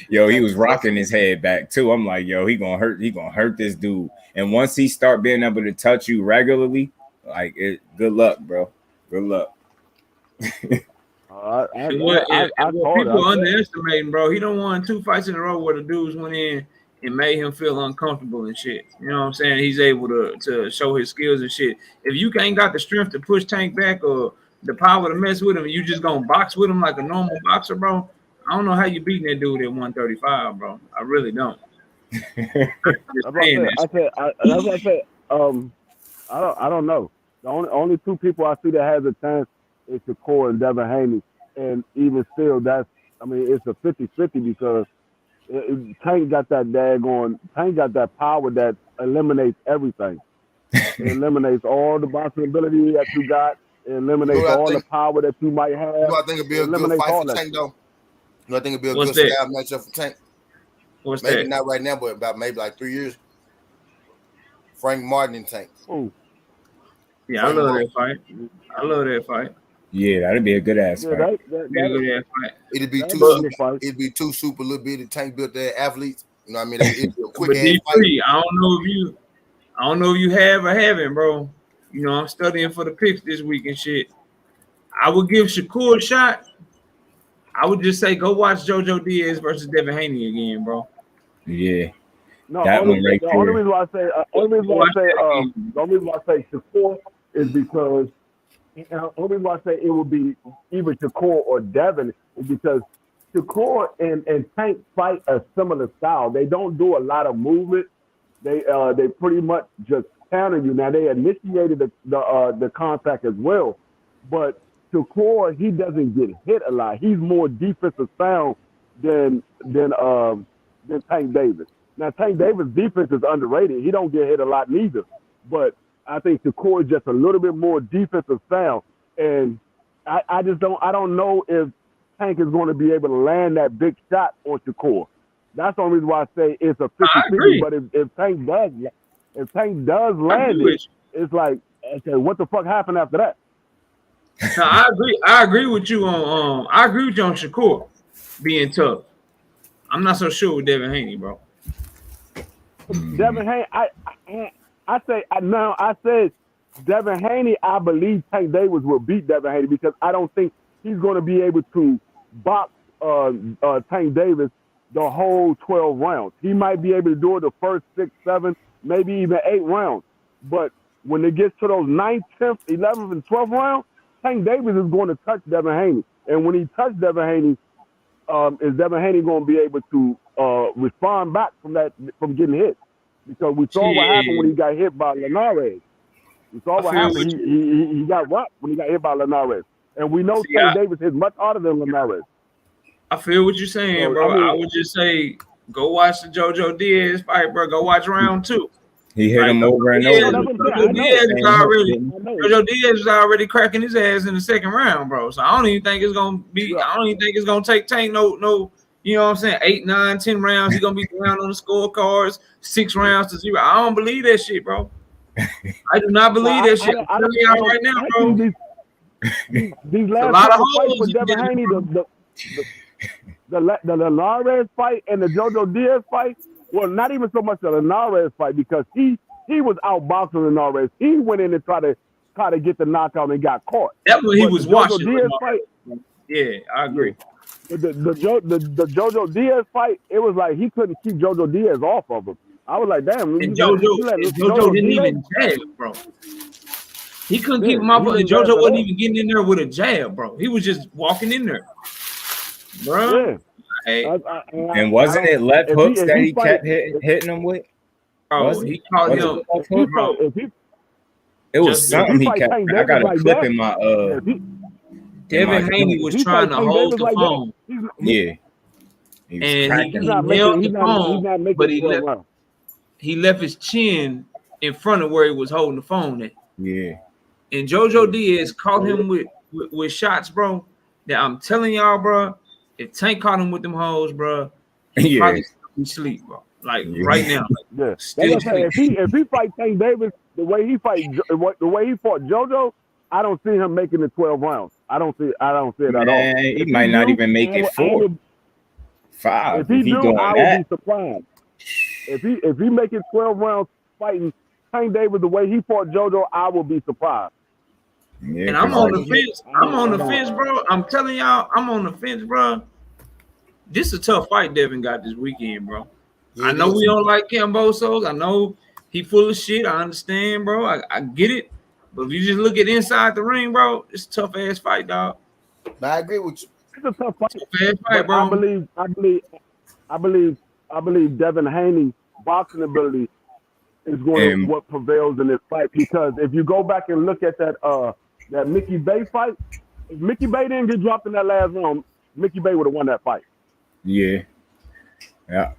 Yo, he was rocking his head back too. I'm like, yo, he gonna hurt this dude. And once he start being able to touch you regularly, like good luck, bro. Good luck. I What called people it. underestimating, bro. He don't won 2 fights in a row where the dudes went in and made him feel uncomfortable and shit. You know what I'm saying? He's able to show his skills and shit. If you ain't got the strength to push Tank back or the power to mess with him, you just gonna box with him like a normal boxer, bro. I don't know how you beating that dude at 135, bro. I really don't. Just saying that shit. I don't know. The only 2 people I see that has a chance is Shakur and Devin Haney, and even still, it's a 50-50 because Tank got that power that eliminates everything. It eliminates all the boxing ability that you got. It eliminates all the power that you might have. I think it'd be a good fight for Tank, though. I think it'd be a good style matchup for Tank. What's maybe that? Not right now, but about maybe like 3 years. Frank Martin and Tank. Ooh. Yeah, I love that fight. Yeah, that'd be a good ass fight. It'd be too super little bitty Tank built that athletes. You know what I mean? It'd be a quick ass fight. I don't know if you have or haven't, bro. You know, I'm studying for the picks this week and shit. I would give Shakur a shot. I would just say go watch JoJo Diaz versus Devin Haney again, bro. Yeah. No, that only, one right the there. only reason why I say Shakur is because only reason why I say it would be either Shakur or Devin is because Shakur and Tank fight a similar style. They don't do a lot of movement. They pretty much just counter you. Now they initiated the contact as well, but Shakur, he doesn't get hit a lot. He's more defensive sound than Tank Davis. Now Tank Davis' defense is underrated. He don't get hit a lot neither. But I think Shakur is just a little bit more defensive sound. And I don't know if Tank is going to be able to land that big shot on Shakur. That's the only reason why I say it's a 50-50. But if Tank does land it, it's like, okay, what the fuck happened after that? No, I agree with you on Shakur being tough. I'm not so sure with Devin Haney, bro. Devin Haney, I said Devin Haney. I believe Tank Davis will beat Devin Haney because I don't think he's going to be able to box Tank Davis the whole 12 rounds. He might be able to do it the first 6, 7, maybe even 8 rounds. But when it gets to those 9th, 10th, 11th, and 12th rounds, Tank Davis is going to touch Devin Haney. And when he touches Devin Haney, is Devin Haney going to be able to respond back from getting hit? Because we saw what happened when he got hit by Linares. We saw what happened. He got rocked when he got hit by Linares. And we know Tank Davis is much harder than Linares. I feel what you're saying, bro. I would just say go watch the JoJo Diaz fight, bro. Go watch round 2. He hit him over and over. JoJo Diaz is already cracking his ass in the second round, bro. So I don't even think it's gonna be. I don't even think it's gonna take Tank no. You know what I'm saying? 8, 9, 10 rounds. He's gonna be down on the scorecards. 6 rounds to 0. I don't believe that shit, bro. I do not believe that shit. I'm telling y'all right now, bro. These last fights for Devin Haney, the Linares fight and the JoJo Diaz fight. Well, not even so much the Linares fight because he he was outboxing Linares. He went in and tried to get the knockout and got caught. That's what he But was the JoJo watching. Diaz fight, Yeah, I agree. the JoJo Diaz fight, it was like he couldn't keep JoJo Diaz off of him. I was like, damn, And JoJo didn't even jab, bro. He couldn't keep him off. And JoJo wasn't even getting in there with a jab, bro. He was just walking in there, bro. Yeah. Hey, and wasn't it left hooks that he kept hitting him with? Oh, he called him. It was something he kept. I got a clip in my Devin Haney was trying to hold the phone. Yeah. And he held the phone, but he left his chin in front of where he was holding the phone at. Yeah. And JoJo Diaz caught him with shots, bro. That I'm telling y'all, bro. If Tank caught him with them hoes, bro, he probably sleep, bro. Like right now. Yeah. If he fight Tank Davis the way he fought JoJo, I don't see him making it 12 rounds. I don't see it at all. He might not even make it 4, 5. If he do, I would be surprised. If he make it 12 rounds fighting Tank Davis the way he fought JoJo, I will be surprised. Yeah, and I'm on the fence. I'm on the fence, bro. I'm telling y'all, I'm on the fence, bro. This is a tough fight Devin got this weekend, bro. Yeah, I know we don't like Kambosos. I know he full of shit. I understand, bro. I get it. But if you just look at inside the ring, bro, it's a tough ass fight, dog. I agree with you. It's a tough fight. Tough ass fight, bro. I believe Devin Haney's boxing ability is going to be what prevails in this fight, because if you go back and look at that Mickey Bay fight, if Mickey Bay didn't get dropped in that last round, Mickey Bay would have won that fight. Yeah.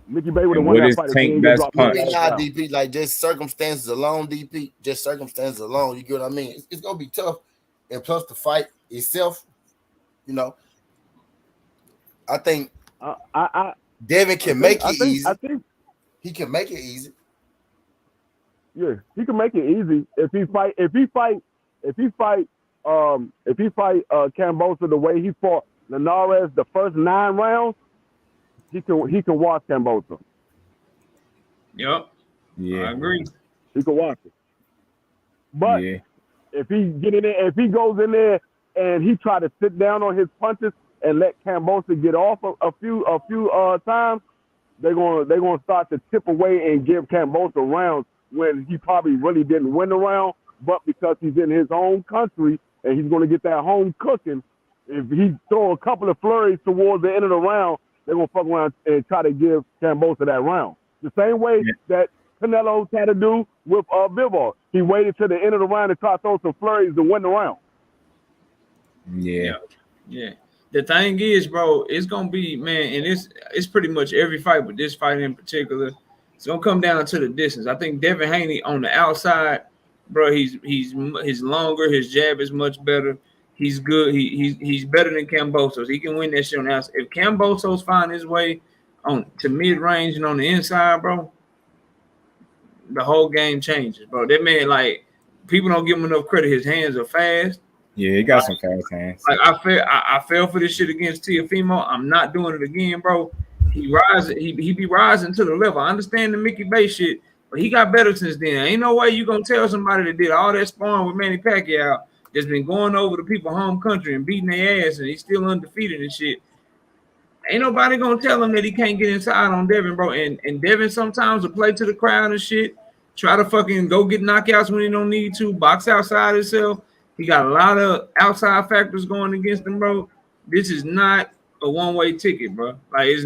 Mickey Bay would have won that fight. Tank best punch? DP, like just circumstances alone, DP, just circumstances alone. You get what I mean? It's gonna be tough, and plus the fight itself, you know. I think Devin can make it easy. I think he can make it easy. Yeah, he can make it easy if he fight Kambosos the way he fought Linares the first 9 rounds. He can watch Kambosos. Yep. Yeah, I agree. He can watch it. But if he goes in there and he try to sit down on his punches and let Kambosos get off a few times, they're gonna start to tip away and give Kambosos rounds when he probably really didn't win the round, but because he's in his own country and he's gonna get that home cooking, if he throw a couple of flurries towards the end of the round, they're gonna fuck around and try to give Kambosos that round. The same way that Canelo tried to do with Bivol. He waited till the end of the round to try to throw some flurries to win the round. Yeah. The thing is, bro, it's gonna be, man, and it's pretty much every fight, but this fight in particular, it's gonna come down to the distance. I think Devin Haney on the outside, bro, he's longer, his jab is much better. He's good. He's better than Kambosos. He can win that shit on the outside. If Kambosos find his way on to mid range and on the inside, bro, the whole game changes, bro. That man, like, people don't give him enough credit. His hands are fast. Yeah, he got some fast hands. Like I fell for this shit against Teofimo. I'm not doing it again, bro. He be rising to the level. I understand the Mickey Bay shit, but he got better since then. Ain't no way you gonna tell somebody that did all that sparring with Manny Pacquiao, just been going over to people home country and beating their ass, and he's still undefeated and shit. Ain't nobody gonna tell him that he can't get inside on Devin, bro. And Devin sometimes will play to the crowd and shit, try to fucking go get knockouts when he don't need to, box outside himself. He got a lot of outside factors going against him, bro. This is not a one-way ticket, bro. Like, it's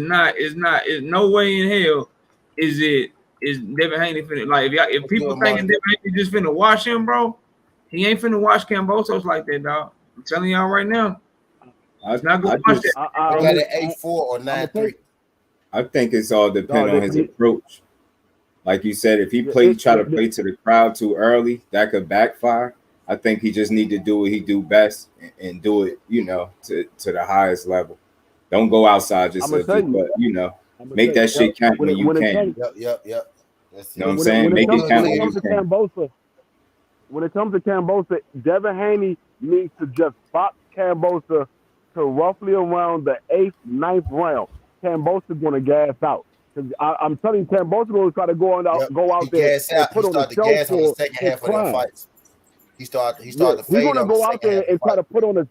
no way in hell is Devin Haney finna, like, if people thinking Devin Haney just finna watch him, bro, he ain't finna watch Kambosos like that, dog. I'm telling y'all right now. It's not gonna watch that. I got an 8-4 or 9-3. I think it's all dependent on his approach. Like you said, if he try to play to the crowd too early, that could backfire. I think he just need to do what he do best and do it, you know, to the highest level. Don't go outside just but you know, make that shit count when you can. Yep. You know what I'm saying? Make it count when you can. When it comes to Kambosos, Devin Haney needs to just box Kambosos to roughly around the 8th, 9th round. Kambosos is going to gas out. Because I'm telling you, Kambosos going to try to go Yep. out He there gassed and out. He put on a started to show gas on the for second his half of them crown. fights. He started Yeah, to he's fade going to on the go out second there half of and the try fight. to put on a.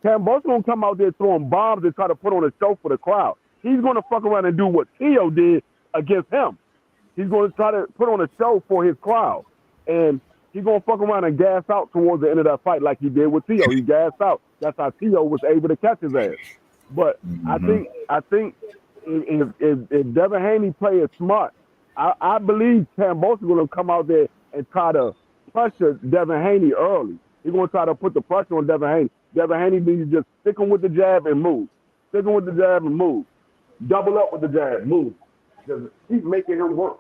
Kambosos going to come out there throwing bombs and try to put on a show for the crowd. He's going to fuck around and do what Theo did against him. He's going to try to put on a show for his crowd. And he's going to fuck around and gas out towards the end of that fight like he did with Theo. He gassed out. That's how Theo was able to catch his ass. But I think if Devin Haney play it smart, I believe Kambosos is going to come out there and try to pressure Devin Haney early. He's going to try to put the pressure on Devin Haney. Devin Haney needs to just stick him with the jab and move. Stick him with the jab and move. Double up with the jab, move. Just keep making him work.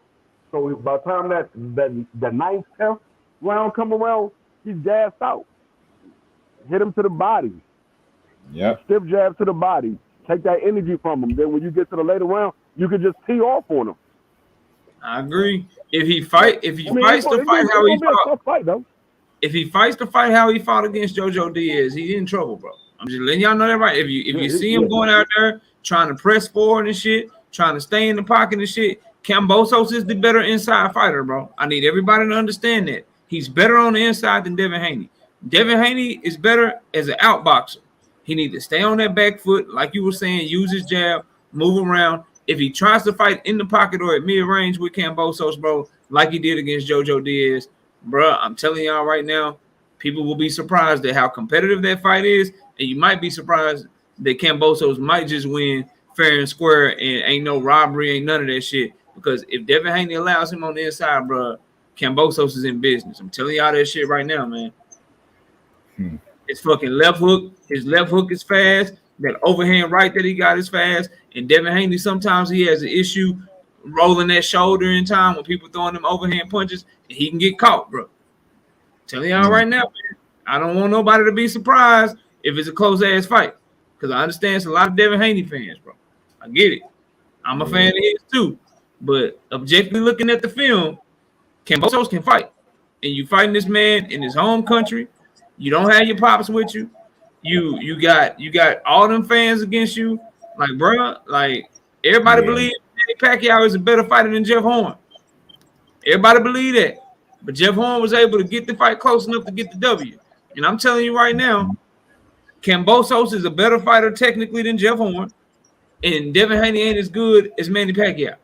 So by the time that the 9th, 10th round come around, he's gassed out. Hit him to the body. Yep. Stiff jab to the body. Take that energy from him. Then when you get to the later round, you can just tee off on him. I agree. If he fights the fight how he fought, fight, though. if he fights the fight how he fought against JoJo Diaz, he's in trouble, bro. I'm just letting y'all know that, right? If you see him going out there trying to press forward and shit, trying to stay in the pocket and shit, Kambosos is the better inside fighter, bro. I need everybody to understand that. He's better on the inside than Devin Haney. Devin Haney is better as an outboxer. He needs to stay on that back foot, like you were saying, use his jab, move around. If he tries to fight in the pocket or at mid-range with Kambosos, bro, like he did against JoJo Diaz, bro, I'm telling y'all right now, people will be surprised at how competitive that fight is, and you might be surprised that Kambosos might just win fair and square and ain't no robbery, ain't none of that shit. Because if Devin Haney allows him on the inside, bro, Kambosos is in business. I'm telling y'all that shit right now, man. His fucking left hook, his left hook is fast. That overhand right that he got is fast. And Devin Haney, sometimes he has an issue rolling that shoulder in time when people throwing them overhand punches, and he can get caught, bro. I'm telling y'all right now, man. I don't want nobody to be surprised if it's a close-ass fight. Because I understand it's a lot of Devin Haney fans, bro. I get it. I'm a fan of his too. But objectively looking at the film, Kambosos can fight. And you fighting this man in his home country. You don't have your pops with you. You got all them fans against you. Like, bro, like everybody believes Manny Pacquiao is a better fighter than Jeff Horn. Everybody believe that. But Jeff Horn was able to get the fight close enough to get the W. And I'm telling you right now, Kambosos is a better fighter technically than Jeff Horn. And Devin Haney ain't as good as Manny Pacquiao.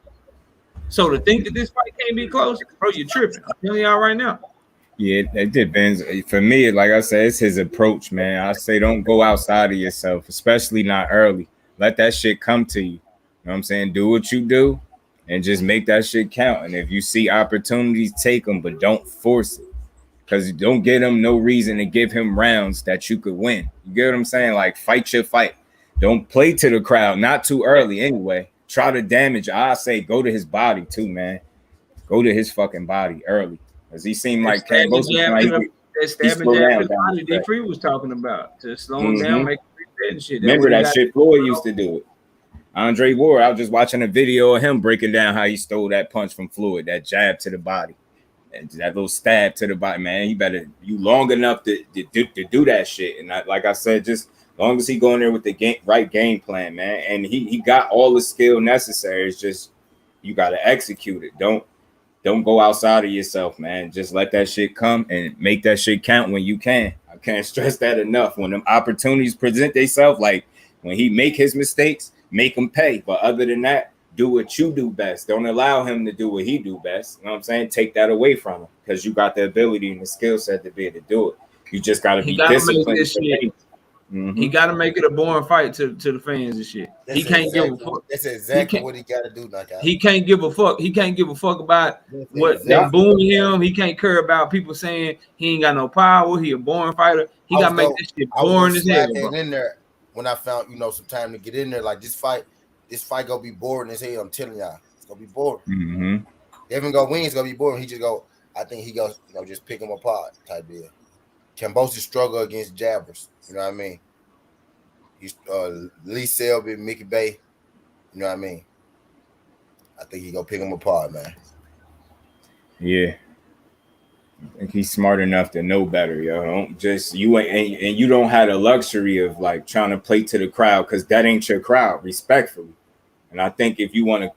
So to think that this fight can't be close, bro, you're tripping. I'm telling y'all right now. Yeah, it depends. For me, like I said, it's his approach, man. I say don't go outside of yourself, especially not early. Let that shit come to you. You know what I'm saying? Do what you do and just make that shit count. And if you see opportunities, take them, but don't force it. Because you don't give him no reason to give him rounds that you could win. You get what I'm saying? Like, fight your fight. Don't play to the crowd, not too early anyway. Try to damage. I say go to his body too, man. Go to his fucking body early. Because he seemed like Kambosos. That stabbing jab to the body D. Free was talking about. To slow him down, make him reset and shit. Remember that shit Floyd used to do it. Andre Ward, I was just watching a video of him breaking down how he stole that punch from Floyd, that jab to the body. That little stab to the body, man. You long enough to do that shit. And like I said, just as long as he go in there with the right game plan, man. And he got all the skill necessary. It's just you got to execute it. Don't go outside of yourself, man. Just let that shit come and make that shit count when you can. I can't stress that enough. When them opportunities present themselves, like when he make his mistakes, make him pay. But other than that, do what you do best. Don't allow him to do what he do best. You know what I'm saying? Take that away from him because you got the ability and the skill set to be able to do it. You just got to be disciplined. He got to make it a boring fight to the fans and shit. He can't give a fuck. That's exactly what he got to do. He can't give a fuck. He can't give a fuck about what they booing him. He can't care about people saying he ain't got no power. He a boring fighter. He got to make this shit boring as hell. In there when I found some time to get in there, like this fight gonna be boring as hell. I'm telling y'all, it's gonna be boring. Devin gonna win. It's gonna be boring. He just go. I think he goes. Just pick him apart type deal. Kambosos struggle against jabbers. You know what I mean? He's Lee Selby, Mickey Bay. You know what I mean? I think he gonna pick him apart, man. Yeah. I think he's smart enough to know better, yo. Don't just you don't have the luxury of like trying to play to the crowd because that ain't your crowd, respectfully. And I think if you want to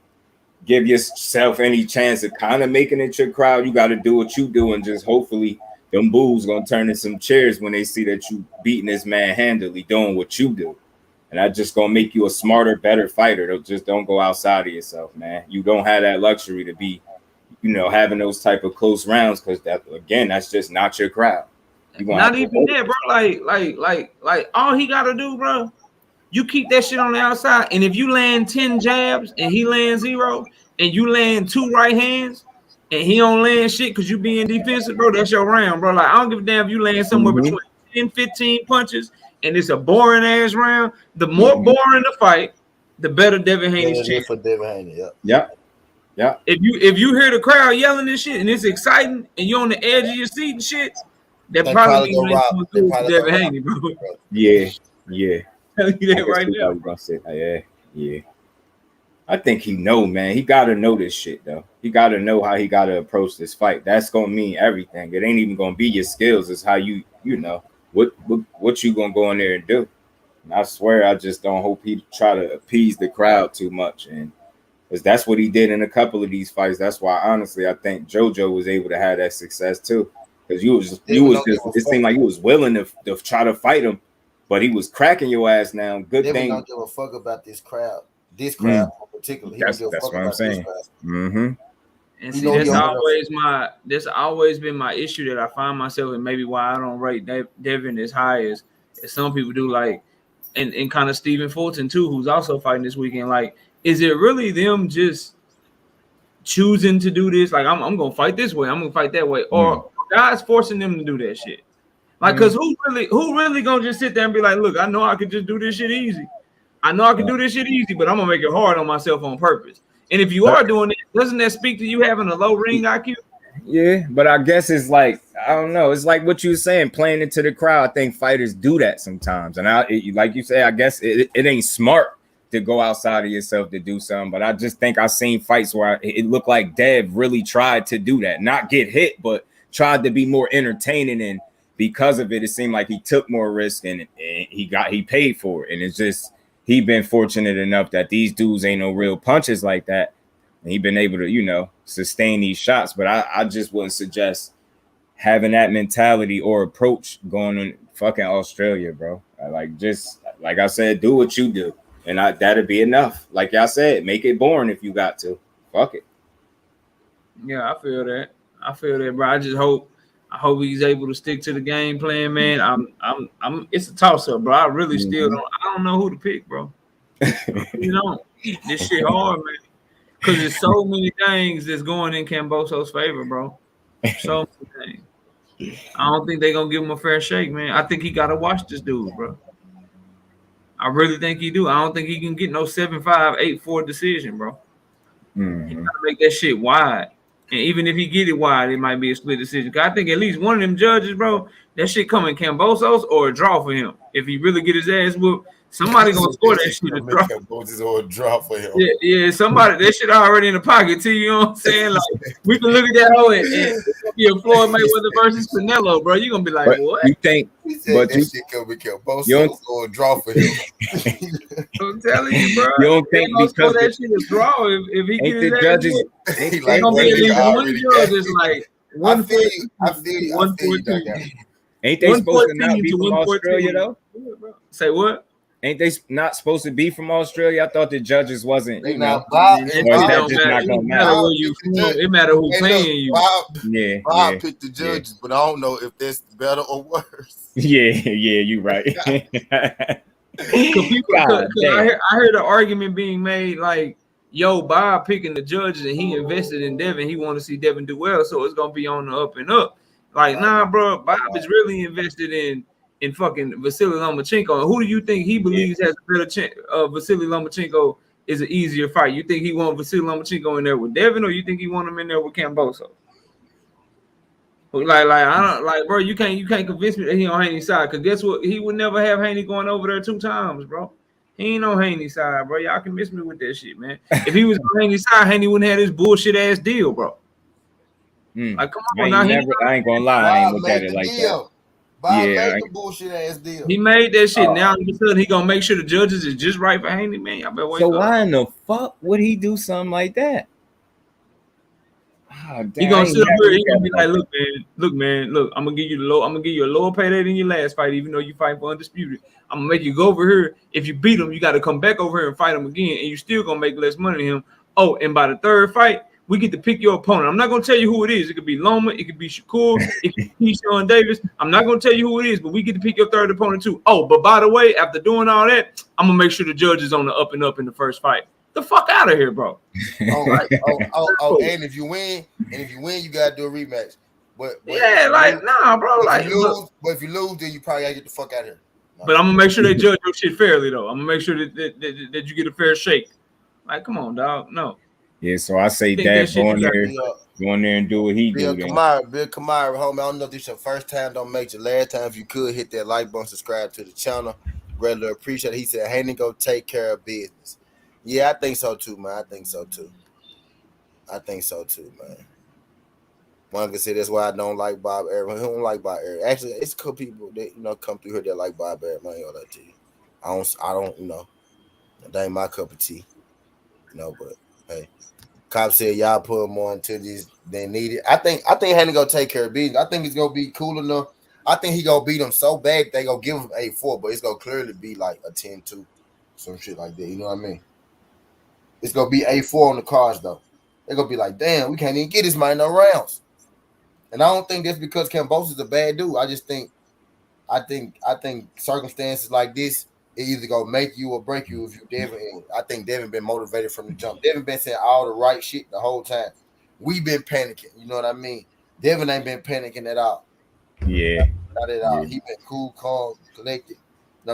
give yourself any chance of kind of making it your crowd, you got to do what you do, and just hopefully them bulls gonna turn in some cheers when they see that you beating this man handily doing what you do. And that's just gonna make you a smarter, better fighter. Just don't go outside of yourself, man. You don't have that luxury to be, having those type of close rounds, because that's just not your crowd. You not even that, bro. Like all he gotta do, bro. You keep that shit on the outside, and if you land 10 jabs and he lands 0, and you land 2 right hands and he don't land shit because you being defensive, bro, that's your round, bro. Like, I don't give a damn if you land somewhere between 10, 15 punches and it's a boring ass round. The more boring the fight, the better Devin Haney's chance. For Devin Haney, yeah. If you hear the crowd yelling this shit and it's exciting and you're on the edge of your seat and shit, that probably means Devin Haney, bro. Yeah. Tell you that right now. Yeah. I think he know, man. He gotta know this shit though. He gotta know how he gotta approach this fight. That's gonna mean everything. It ain't even gonna be your skills. It's how you know what you gonna go in there and do. And I swear, I just don't hope he try to appease the crowd too much, and because that's what he did in a couple of these fights. That's why, honestly, I think JoJo was able to have that success too. Because it seemed like you was willing to try to fight him, but he was cracking your ass now. Good thing. Don't give a fuck about this crowd. This crowd in particular. That's what I'm saying. And see, that's always been my issue that I find myself, and maybe why I don't rate Devin as high as some people do, like, and kind of Stephen Fulton too, who's also fighting this weekend. Like, is it really them just choosing to do this? Like, I'm gonna fight this way, I'm gonna fight that way, or guys forcing them to do that shit? Like, cause who really gonna just sit there and be like, look, I know I could just do this shit easy. I know I can do this shit easy, but I'm gonna make it hard on myself on purpose. And if you are doing it, doesn't that speak to you having a low ring IQ? Yeah, but I guess it's like, I don't know. It's like what you were saying, playing into the crowd. I think fighters do that sometimes. And like you say, I guess it ain't smart to go outside of yourself to do something. But I just think I've seen fights where it looked like Dev really tried to do that. Not get hit, but tried to be more entertaining. And because of it, it seemed like he took more risk and he paid for it. And it's just, he been fortunate enough that these dudes ain't no real punches like that. And he been able to, sustain these shots. But I just wouldn't suggest having that mentality or approach going on fucking Australia, bro. Just like I said, do what you do. And that'd be enough. Like I said, make it boring if you got to. Fuck it. Yeah, I feel that, bro. I hope he's able to stick to the game plan, man. I'm it's a toss up, bro. I really still don't know who to pick, bro. This shit hard, man. Because there's so many things that's going in Camboso's favor, bro. So many things. I don't think they're gonna give him a fair shake, man. I think he gotta watch this dude, bro. I really think he do. I don't think he can get no 7-5, 8-4 decision, bro. He gotta make that shit wide. And even if he get it wide, it might be a split decision. Cause I think at least one of them judges, bro, that shit coming Cambosos or a draw for him. If he really get his ass whooped, somebody gonna score that shit. Or a draw for him. Yeah, somebody, that shit already in the pocket too. You know what I'm saying? Like, we can look at that whole and be a Floyd Mayweather versus Canelo, bro. You gonna be like, what? You think? But that shit could be Cambosos or a draw for him. I'm telling you, bro. You don't think because that shit is draw if he ain't get the his judges? Ain't gonna be at least one judge. It's like I feel you. Ain't they supposed to not be from Australia though? Say what? Ain't they not supposed to be from Australia? I thought the judges wasn't. It matter where you from. It matter who paying you. Bob picked the judges, but I don't know if that's better or worse. Yeah, you right. I heard the argument being made like, yo, Bob picking the judges and he invested in Devin. He want to see Devin do well, so it's gonna be on the up and up. Like, nah, bro, Bob is really invested in fucking Vasily Lomachenko. And who do you think he believes has a better chance? Vasily Lomachenko is an easier fight. You think he want Vasily Lomachenko in there with Devin, or you think he want him in there with Camboso? Like I don't like, bro. You can't convince me that he on Haney's side. Cause guess what? He would never have Haney going over there 2 times, bro. He ain't on Haney's side, bro. Y'all can miss me with that shit, man. If he was on Haney's side, Haney wouldn't have this bullshit ass deal, bro. Like, come on, I ain't gonna lie, I ain't look at it like that. Bob made the bullshit ass deal. He made that shit. Now all of a sudden he gonna make sure the judges is just right for Haney, man. Y'all better wake up. So why in the fuck would he do something like that? Oh, He damn, I gonna ain't sit up never here. He looked gonna at be it like, like look, man. I'm gonna give you a lower payday than your last fight, even though you fight for undisputed. I'm gonna make you go over here. If you beat him, you got to come back over here and fight him again, and you still gonna make less money than him. Oh, and by the third fight, we get to pick your opponent. I'm not gonna tell you who it is. It could be Loma, it could be Shakur, it could be Sean Davis. I'm not gonna tell you who it is, but we get to pick your third opponent too. Oh, but by the way, after doing all that, I'm gonna make sure the judge is on the up and up in the first fight. The fuck out of here, bro. And if you win, you gotta do a rematch. But Yeah, like nah, bro. if Like, if you lose, then you probably gotta get the fuck out of here. No. but I'm gonna make sure they judge your shit fairly, though. I'm gonna make sure that you get a fair shake. Like, come on, dog. No. Yeah, so I say Think that that shit go in you there, go in there and do what he Bill do. Then Kamara, homie. I don't know if this your first time. Don't make your last time. If you could hit that like button, subscribe to the channel. Greatly appreciate it. He said, "Hey, go take care of business." Yeah, I think so too, man. I think so too, man. One can say that's why I don't like Bob Arum. He don't like Bob Arum. Actually, it's cool people that come through here that like Bob Arum. I ain't gonna lie to you. I don't that ain't my cup of tea. But hey. Cop said y'all put more into these than needed. I think Haney gonna take care of business. I think it's gonna be cool enough. I think he gonna beat them so bad they gonna give him 8-4, but it's gonna clearly be like a 10-2, some shit like that. You know what I mean? It's gonna be 8-4 on the cards though. They're gonna be like, damn, we can't even get this man no rounds. And I don't think that's because Cambosa's a bad dude. I think circumstances like this, it either gonna make you or break you if you Devin. And I think Devin been motivated from the jump. Devin been saying all the right shit the whole time. We been panicking. You know what I mean? Devin ain't been panicking at all. yeah, Not at all. He been cool, calm, collected.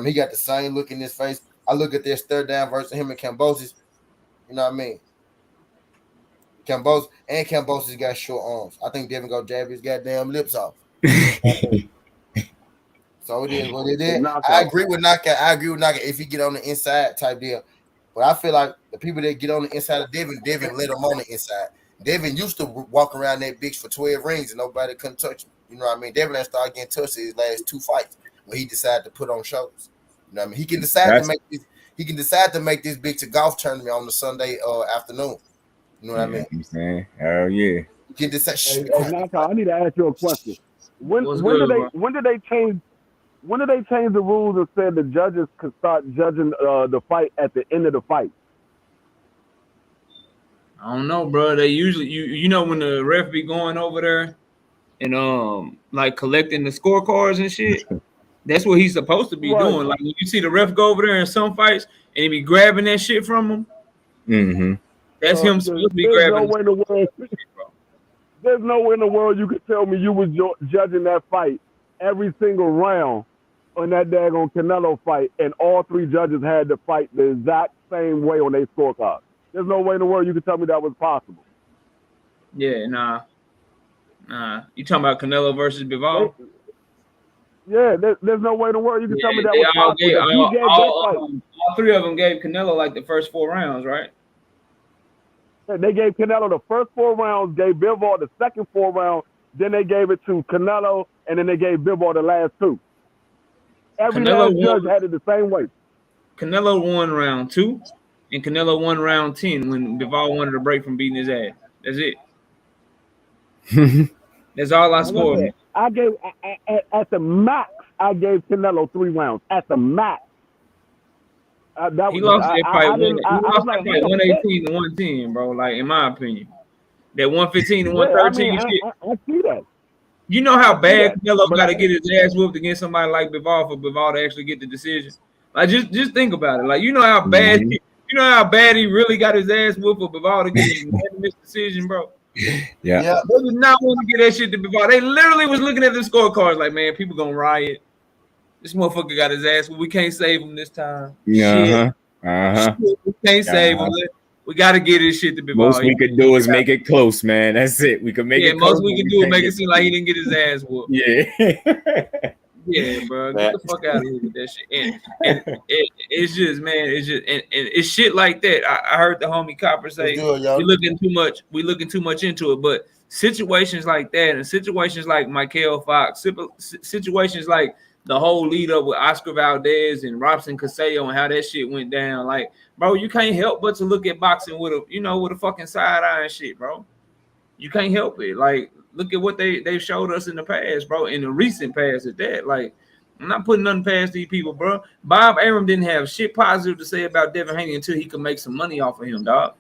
He got the same look in his face. I look at this third down versus him and Cambosis. You know what I mean? Cambosis got short arms. I think Devin gonna jab his goddamn lips off. So it is what it is. I agree with Knockout. If he get on the inside type deal. But I feel like the people that get on the inside of Devin let him on the inside. Devin used to walk around that bitch for 12 rings and nobody couldn't touch him. You know what I mean? Devin started getting touched in his last 2 fights when he decided to put on shoulders. You know what I mean? He can decide to make this bitch a golf tournament on the Sunday afternoon. You know what I mean? I'm saying, hell yeah. You can decide. I need to ask you a question. When did they change the rules and said the judges could start judging the fight at the end of the fight? I don't know, bro. They usually you know when the ref be going over there and like collecting the scorecards and shit. That's what he's supposed to be doing. Like when you see the ref go over there in some fights and he be grabbing that shit from him. Mm-hmm. That's him supposed to be grabbing. There's no way in the world you could tell me you was judging that fight every single round on that daggone Canelo fight, and all 3 judges had to fight the exact same way on their scorecard. There's no way in the world you could tell me that was possible. Yeah, nah. You talking about Canelo versus Bivol? There's no way in the world you can tell me that was possible. All 3 of them gave Canelo like the first 4 rounds, right? They gave Canelo the first 4 rounds, gave Bivol the second 4 rounds, then they gave it to Canelo, and then they gave Bivol the last 2. Every last judge had it the same way. Canelo won round 2, and Canelo won round 10 when Bivol wanted a break from beating his ass. That's it. That's all I scored. I gave at the max. I gave Canelo 3 rounds at the max. He lost that fight. He lost that fight 118 to 110, bro. Like in my opinion, that 115 to 113 shit. I see that. You know how bad Canelo got to get his ass whooped against somebody like Bivol for Bivol to actually get the decision. Like just think about it. Like you know how bad he really got his ass whooped for Bivol to get his decision, bro. Yeah. They did not want to get that shit to Bivol. They literally was looking at the scorecards like, man, people gonna riot. This motherfucker got his ass. We can't save him this time. Shit, we can't save him. We got to get his shit to Bivol. Most we could do is make it close, man. That's it. We could make it close. Most we can do is make it seem like he didn't get his ass whooped. Yeah, bro. Get the fuck out of here with that shit. And it's just, man, and it's shit like that. I heard the homie Copper say we looking too much into it, but situations like that and situations like Michael Fox, situations like the whole lead up with Oscar Valdez and Robson Castillo and how that shit went down. Like, bro, you can't help but to look at boxing with a fucking side eye and shit, bro. You can't help it. Like, look at what they showed us in the past, bro. In the recent past at that. Like, I'm not putting nothing past these people, bro. Bob Arum didn't have shit positive to say about Devin Haney until he could make some money off of him, dog.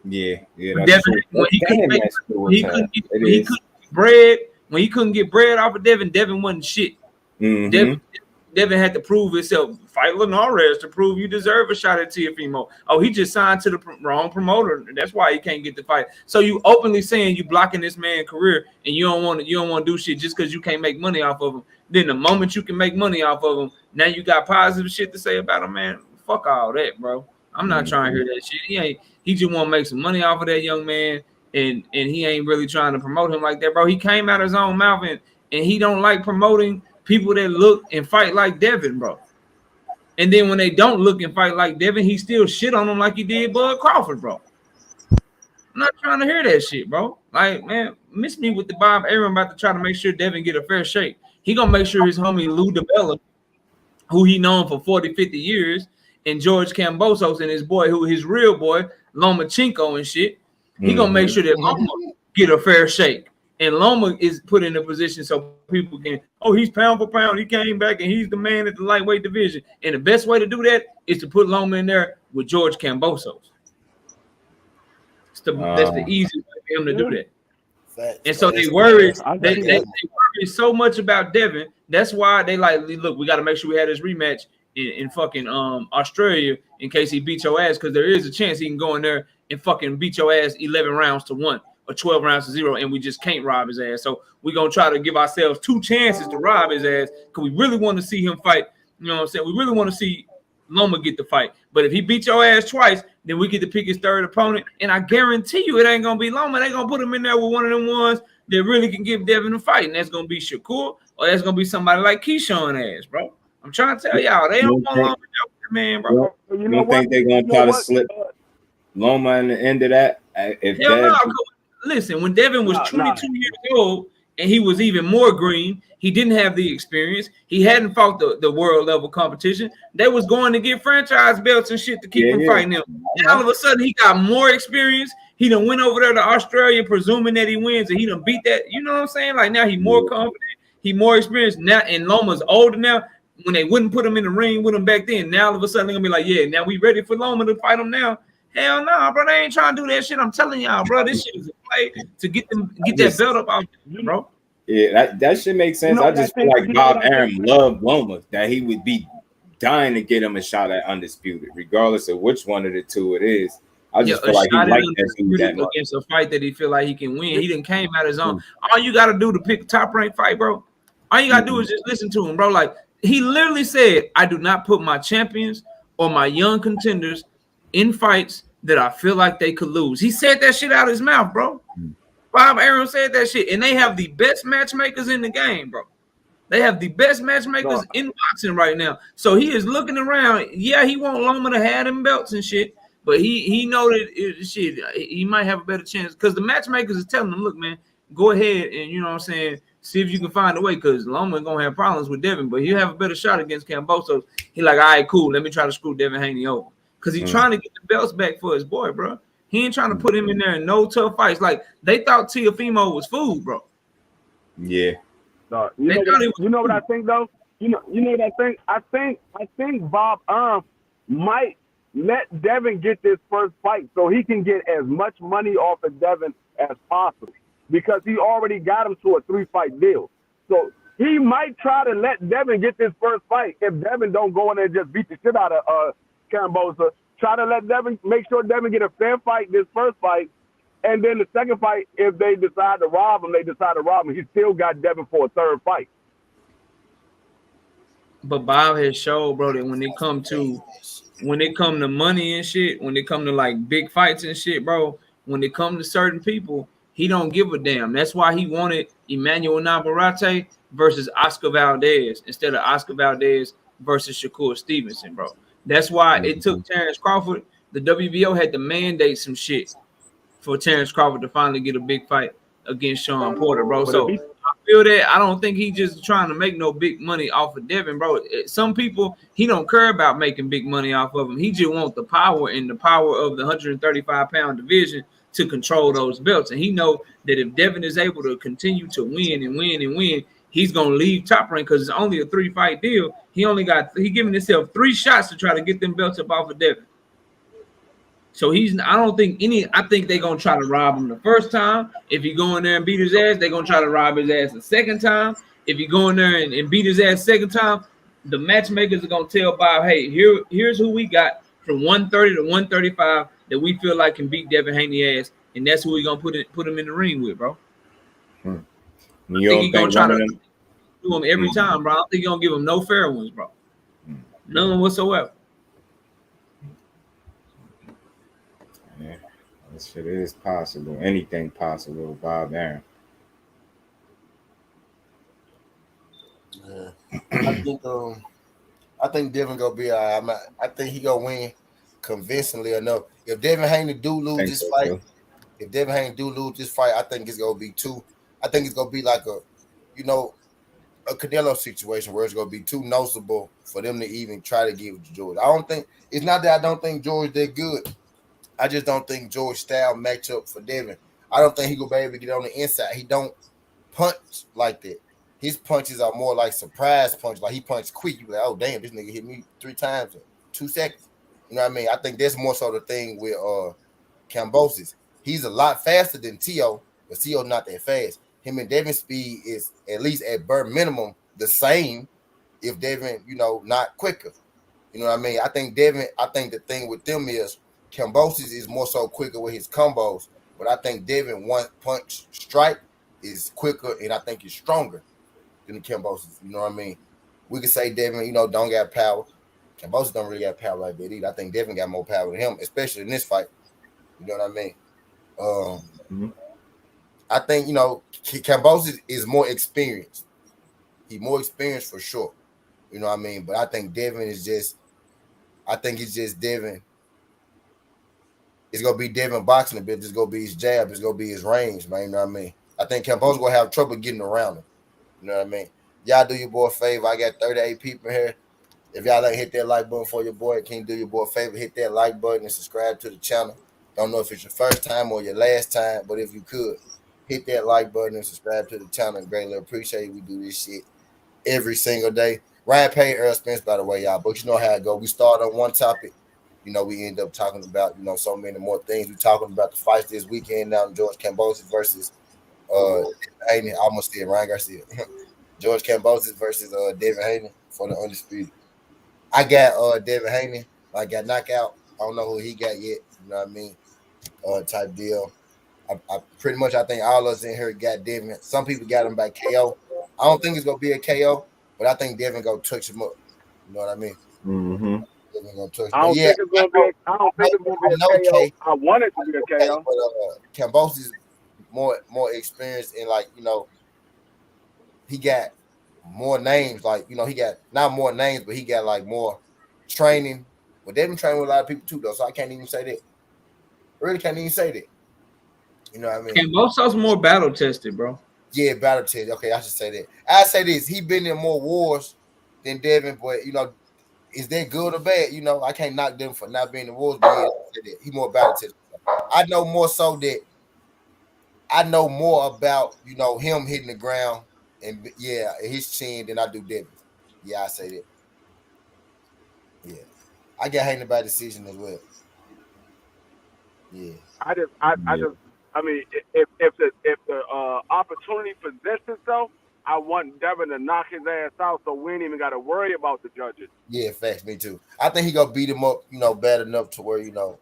Yeah, Devin, that's true. when he couldn't Damn, make, that's true. when he couldn't get, It when he is. couldn't get bread, when he couldn't get bread off of Devin wasn't shit. Devin had to prove himself. Fight Linares to prove you deserve a shot at Teofimo. Oh, he just signed to the wrong promoter. That's why he can't get the fight. So you openly saying you blocking this man's career, and you don't want to do shit just because you can't make money off of him. Then the moment you can make money off of him, now you got positive shit to say about him, man. Fuck all that, bro. I'm not trying to hear that shit. He just want to make some money off of that young man, and he ain't really trying to promote him like that, bro. He came out his own mouth and he don't like promoting people that look and fight like Devin, bro. And then when they don't look and fight like Devin, he still shit on them like he did Bud Crawford, bro. I'm not trying to hear that shit, bro. Like, man, miss me with the Bob Arum about to try to make sure Devin get a fair shake. He gonna make sure his homie Lou DiBella, who he known for 40, 50 years, and George Kambosos and his boy, who his real boy, Lomachenko and shit, he gonna make sure that Loma get a fair shake. And Loma is put in a position so people can, he's pound for pound. He came back and he's the man at the lightweight division. And the best way to do that is to put Loma in there with George Kambosos. That's the easiest way for him to do that. And so they worry so much about Devin. That's why they like, look, we got to make sure we have this rematch in fucking Australia in case he beats your ass, because there is a chance he can go in there and fucking beat your ass 11 rounds to 1 or 12 rounds to 0, and we just can't rob his ass. So we're gonna try to give ourselves 2 chances to rob his ass, because we really want to see him fight. You know what I'm saying? We really want to see Loma get the fight. But if he beats your ass twice, then we get to pick his third opponent. And I guarantee you it ain't gonna be Loma. They're gonna put him in there with one of them ones that really can give Devin a fight. And that's gonna be Shakur, or that's gonna be somebody like Keyshawn ass, bro. I'm trying to tell y'all, they don't want Loma, man, bro. You don't think they're gonna try to slip Loma in the end of that? If hell no. Listen, when Devin was 22 years old and he was even more green, he didn't have the experience. He hadn't fought the world level competition. They was going to get franchise belts and shit to keep him fighting them. And all of a sudden, he got more experience. He done went over there to Australia, presuming that he wins, and he done beat that. You know what I'm saying? Like, now he more confident. He more experienced now, and Loma's older now. When they wouldn't put him in the ring with him back then, now all of a sudden they're gonna be like, yeah, now we ready for Loma to fight him now. Hell no, bro. They ain't trying to do that shit. I'm telling y'all, bro. This shit is a play to get that belt up out there, bro. Yeah, that shit makes sense. I just feel like Bob Arum loved Loma, that he would be dying to get him a shot at Undisputed, regardless of which one of the two it is. I just feel like he liked that dude that much. Against a fight that he feel like he can win. He didn't came out his own. All you got to do to pick a top ranked fight, bro, all you got to do is just listen to him, bro. Like, he literally said, I do not put my champions or my young contenders in fights that I feel like they could lose. He said that shit out of his mouth, bro. Bob Arum said that shit, and they have the best matchmakers in the game, bro. They have the best matchmakers in boxing right now. So he is looking around. Yeah, he want Loma to have them belts and shit, but he know that shit, he might have a better chance, because the matchmakers is telling him, look, man, go ahead and, you know what I'm saying, see if you can find a way, because Loma gonna have problems with Devin, but he'll have a better shot against Kambosos. He like, all right, cool, let me try to screw Devin Haney over, because he's trying to get the belts back for his boy, bro. He ain't trying to put him in there in no tough fights. Like, they thought Teofimo was food, bro. Yeah. You know what I think though? You know what I think? I think Bob Arum might let Devin get this first fight so he can get as much money off of Devin as possible, because he already got him to a 3-fight deal. So he might try to let Devin get this first fight if Devin don't go in there and just beat the shit out of Kambosos. Try to let Devin, make sure Devin get a fair fight this first fight, and then the second fight, if they decide to rob him, they decide to rob him. He still got Devin for a third fight. But Bob has showed, bro, that when it come to money and shit, when it come to like big fights and shit, bro, when it come to certain people, he don't give a damn. That's why he wanted Emmanuel Navarrete versus Oscar Valdez instead of Oscar Valdez versus Shakur Stevenson, bro. That's why it took Terrence Crawford. The WBO had to mandate some shit for Terrence Crawford to finally get a big fight against Sean Porter, bro. So I feel that I don't think he's just trying to make no big money off of Devin, bro. Some people, he don't care about making big money off of him. He just wants the power and the power of the 135-pound division to control those belts. And he know that if Devin is able to continue to win and win and win, he's gonna leave Top Rank because it's only a 3-fight deal. He giving himself 3 shots to try to get them belts up off of Devin. So I think they're gonna try to rob him the first time. If he go in there and beat his ass, they're gonna try to rob his ass the second time. If he go in there and beat his ass second time, the matchmakers are gonna tell Bob, hey, here's who we got from 130 to 135 that we feel like can beat Devin Haney ass, and that's who we gonna put him in the ring with, bro. You I think he's gonna try to do him every Mm. time, bro. I don't think he's gonna give him no fair ones, bro. None whatsoever. Yeah, this shit is possible. Anything possible with Bob Arum. Yeah. I think Devin gonna be all right. I think he gonna win convincingly enough. If Devin Haney do lose this fight, I think it's gonna be 2. I think it's gonna be like a Canelo situation where it's gonna be too noticeable for them to even try to give it to George. It's not that I don't think George that good. I just don't think George's style match up for Devin. I don't think he gonna be able to get on the inside. He don't punch like that. His punches are more like surprise punch. Like he punched quick. You be like, oh damn, this nigga hit me 3 times in 2 seconds. You know what I mean? I think that's more so the thing with Kambosos. He's a lot faster than Tio, but Tio's not that fast. Him and Devin's speed is at least at bare minimum the same. If Devin, not quicker. You know what I mean? I think the thing with them is Kambosos is more so quicker with his combos, but I think Devin one punch strike is quicker and I think he's stronger than the Kambosos. You know what I mean? We could say Devin, don't got power. Kambosos don't really got power like that either. I think Devin got more power than him, especially in this fight. You know what I mean? I think Kambosos is more experienced. He's more experienced for sure. You know what I mean? But I think Devin is just. I think it's just Devin. It's gonna be Devin boxing a bit. It's gonna be his jab. It's gonna be his range, man. You know what I mean? I think Kambosos gonna have trouble getting around him. You know what I mean? Y'all do your boy a favor. I got 38 people here. If y'all ain't hit that like button for your boy, can you do your boy a favor? Hit that like button and subscribe to the channel. Don't know if it's your first time or your last time, but if you could, hit that like button and subscribe to the channel. Greatly appreciate it. We do this shit every single day. Ryan paid Earl Spence, by the way, y'all. But you know how it go. We start on one topic. We end up talking about, so many more things. We're talking about the fights this weekend now. George Kambosos versus Haney. I almost said Ryan Garcia. George Kambosos versus Devin Haney for the undisputed. I got Devin Haney. I got knockout. I don't know who he got yet. You know what I mean? Type deal. I pretty much, I think all of us in here got Devin. Some people got him by KO. I don't think it's gonna be a KO, but I think Devin gonna touch him up. You know what I mean? Mm-hmm. Devin gonna touch him. I don't think it's gonna be a KO. I want it to be a KO. But Kambosos is more experienced in he got more names. He got not more names, but he got more training. But they've been training with a lot of people too, though. So I can't even say that. I really can't even say that. You know what I mean? Kambosos more battle tested, bro. Yeah, battle tested. Okay, I should say that. I say this: he been in more wars than Devin, but is that good or bad? I can't knock them for not being in wars, but yeah, he more battle tested. I know more so that I know more about him hitting the ground and his chin than I do Devin. Yeah, I say that. Yeah, I got Haney by decision as well. Yeah. I mean, if the opportunity presents itself, I want Devin to knock his ass out, so we ain't even got to worry about the judges. Yeah, facts. Me too. I think he gonna beat him up, bad enough to where But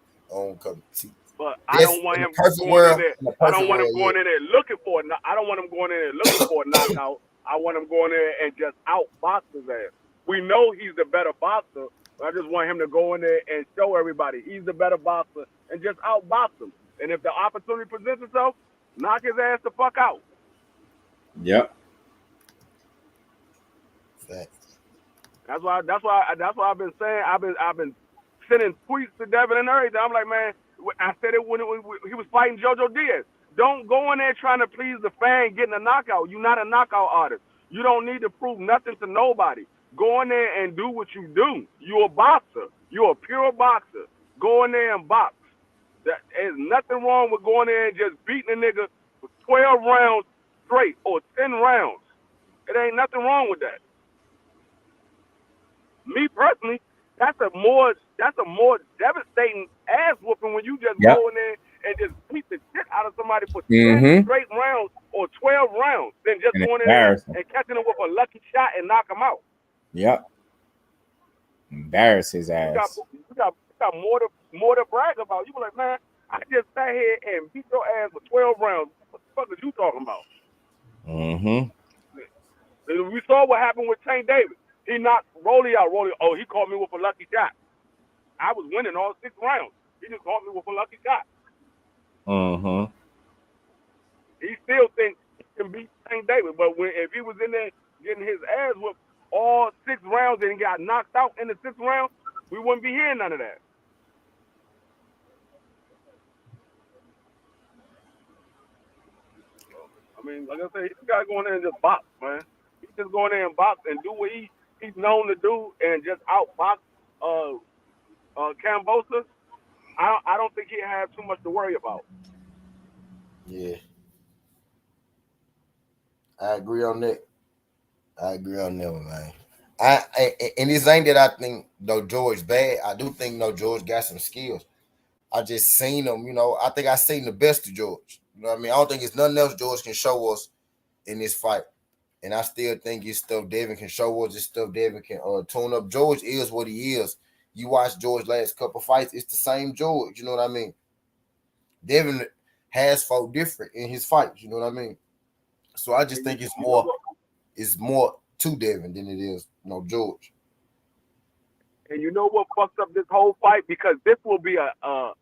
I don't want him going in there. I don't want him going in there looking for. I don't want him going in there looking for a knockout. I want him going in there and just outbox his ass. We know he's the better boxer. But I just want him to go in there and show everybody he's the better boxer and just outbox him. And if the opportunity presents itself, knock his ass the fuck out. Yep. Facts. That's why I've been saying. I've been sending tweets to Devin and everything. I'm like, man, I said it when he was fighting JoJo Diaz. Don't go in there trying to please the fan getting a knockout. You're not a knockout artist. You don't need to prove nothing to nobody. Go in there and do what you do. You're a boxer. You're a pure boxer. Go in there and box. There's nothing wrong with going in and just beating a nigga for 12 rounds straight or 10 rounds. It ain't nothing wrong with that. Me personally, that's a more devastating ass whooping when you just go in there and just beat the shit out of somebody for 10 straight rounds or 12 rounds than just going in there and catching him with a lucky shot and knock him out. Yep. Embarrass his ass. You got more to brag about. You be like, man, I just sat here and beat your ass for 12 rounds. What the fuck is you talking about? Mm-hmm. We saw what happened with Tank Davis. He knocked Rolly out. Rolly, oh, he caught me with a lucky shot. I was winning all 6 rounds. He just caught me with a lucky shot. Mm-hmm. He still thinks he can beat Tank Davis, but if he was in there getting his ass whooped all 6 rounds and he got knocked out in the 6th round, we wouldn't be hearing none of that. I mean, like I said, he just got to go in there and just box, man. He just go in there and box and do what he's known to do and just outbox Kambosos. I don't think he has too much to worry about. Yeah. I agree on that. Man. And this ain't that I think no George bad. I do think no George got some skills. I just seen him, I think I seen the best of George. You know what I mean? I don't think it's nothing else George can show us in this fight. And I still think it's stuff Devin can show us, it's stuff Devin can tune up. George is what he is. You watch George's last couple fights, it's the same George. You know what I mean? Devin has fought different in his fights. You know what I mean? So I just think it's more to Devin than it is, George. And you know what fucked up this whole fight? Because this will be a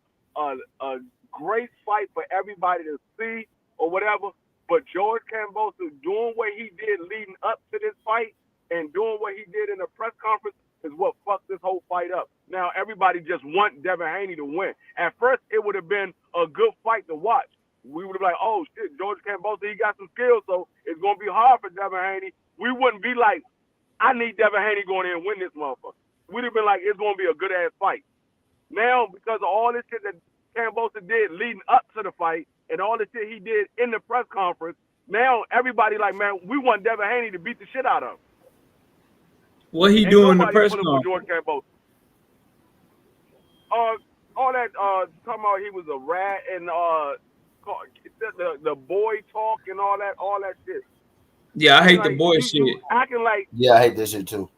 great fight for everybody to see or whatever. But George Kambosos doing what he did leading up to this fight and doing what he did in the press conference is what fucked this whole fight up. Now, everybody just want Devin Haney to win. At first, it would have been a good fight to watch. We would have been like, oh, shit, George Kambosos, he got some skills, so it's going to be hard for Devin Haney. We wouldn't be like, I need Devin Haney going in and win this motherfucker. We'd have been like, it's going to be a good-ass fight. Now, because of all this shit that Kambosos did leading up to the fight and all the shit he did in the press conference, now everybody like, man, we want Devin Haney to beat the shit out of him. What he doing in the press conference? George Kambosos. All that talking about he was a rat and the boy talk and all that shit. Yeah, I hate the boy shit. Acting like, yeah, I hate that shit too.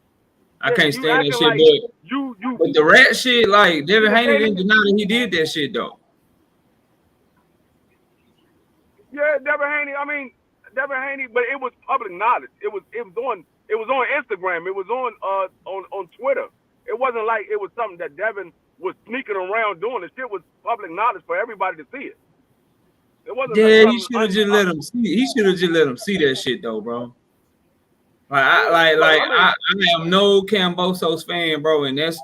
I can't stand that shit, but the rat shit, like Devin Haney didn't deny that he did that shit though. Yeah, Devin Haney, but it was public knowledge. It was on Instagram. It was on Twitter. It wasn't like it was something that Devin was sneaking around doing. The shit was public knowledge for everybody to see it. It wasn't. Yeah, he should have just let him see. He should have just let him see that shit though, bro. I am no Kambosos fan, bro, and that's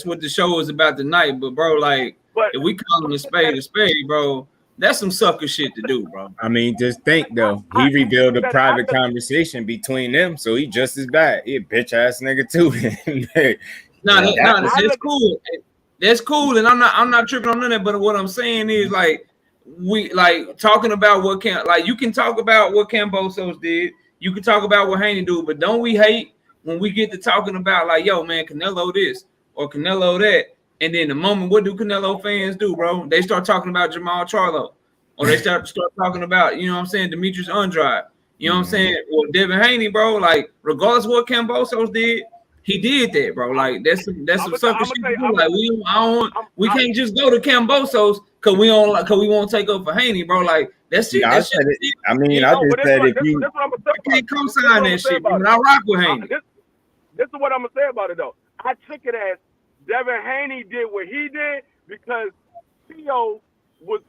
what the show is about tonight. But bro, if we call him a spade, bro, that's some sucker shit to do, bro. I mean, just think though, he revealed a private conversation between them, so he just as bad. He a bitch ass nigga too. That's cool. That's cool, and I'm not tripping on that. But what I'm saying is, we talking about what you can talk about what Kambosos did. You can talk about what Haney do, but don't we hate when we get to talking about yo, man, Canelo this or Canelo that, and then the moment, what do Canelo fans do, bro? They start talking about Jamal Charlo, or they start talking about, you know what I'm saying, Demetrius Andrade. You know what I'm saying? Well, Devin Haney, bro, regardless of what Kambosos did, he did that, bro. That's some sucker shit to do. We can't just go to Kambosos because we won't take up for Haney, bro. That's shit. Yeah, I just said if you can't co-sign that shit, but I rock with Haney. This is what I'm gonna say about it though. I took it as Devin Haney did what he did because Theo was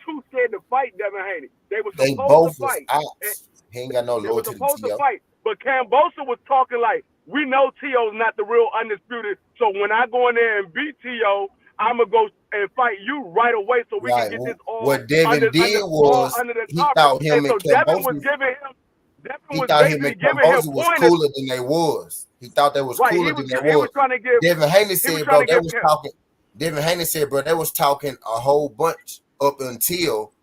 too scared to fight Devin Haney. They both to fight. He ain't got no loyalty to supposed to to fight, but Kambosos was talking like, we know T.O.'s not the real undisputed, so when I go in there and beat T.O., I'm going to go and fight you right away so we can get this all what Devin did was he thought him and Kambosos was cooler than they was. He thought that was cooler than they was. Devin Haney said, bro, Devin Haney said, bro, they was talking a whole bunch up until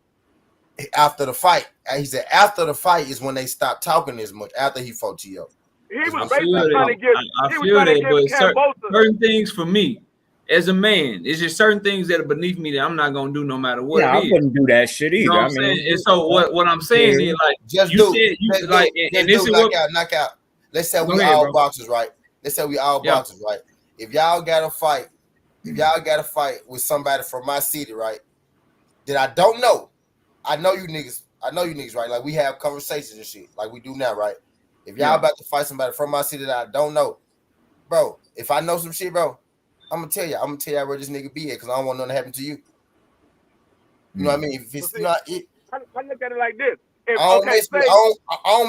after the fight. And he said after the fight is when they stopped talking as much. After he fought T.O. He was I basically feel trying to give. I He was feel trying to that, give but Kambosos. certain things for me as a man, it's just certain things that are beneath me that I'm not gonna do no matter what Yeah, it I is. wouldn't do that shit either. You know what I'm I mean, saying? And so what I'm saying is like Just you do, said you just like do, and just this do, is what knock out. Let's say Go we ahead, all bro. boxers, right? Let's say we all Yeah. boxers, right? If y'all got to fight, with somebody from my city, right? That I don't know. I know you niggas, right? Like we have conversations and shit, like we do now, right? If y'all about to fight somebody from my city that I don't know, bro, if I know some shit, bro, I'm gonna tell y'all where this nigga be at, because I don't want nothing to happen to you. You know what I mean? If it's not it, I look at it like this. If, I don't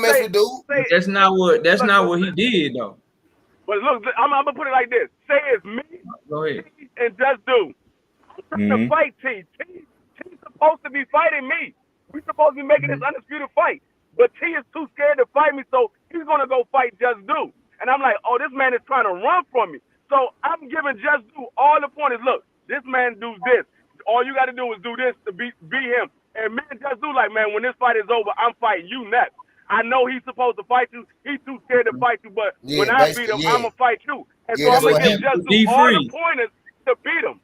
mess with dude. But that's not what he did though. But look, I'm gonna put it like this. Say it's me, Go ahead. T, and Just Do. I'm trying to fight T. T's supposed to be fighting me. We supposed to be making this undisputed fight. But T is too scared to fight me, so he's gonna go fight Just Do. And I'm like, oh, this man is trying to run from me. So I'm giving Just Do all the pointers. Look, this man do this. All you got to do is do this to beat him. And man, Just Do like, man, when this fight is over, I'm fighting you next. I know he's supposed to fight you. He's too scared to fight you, but when I beat him, I'm gonna fight you. And so I'm gonna give Just Do all the pointers to beat him.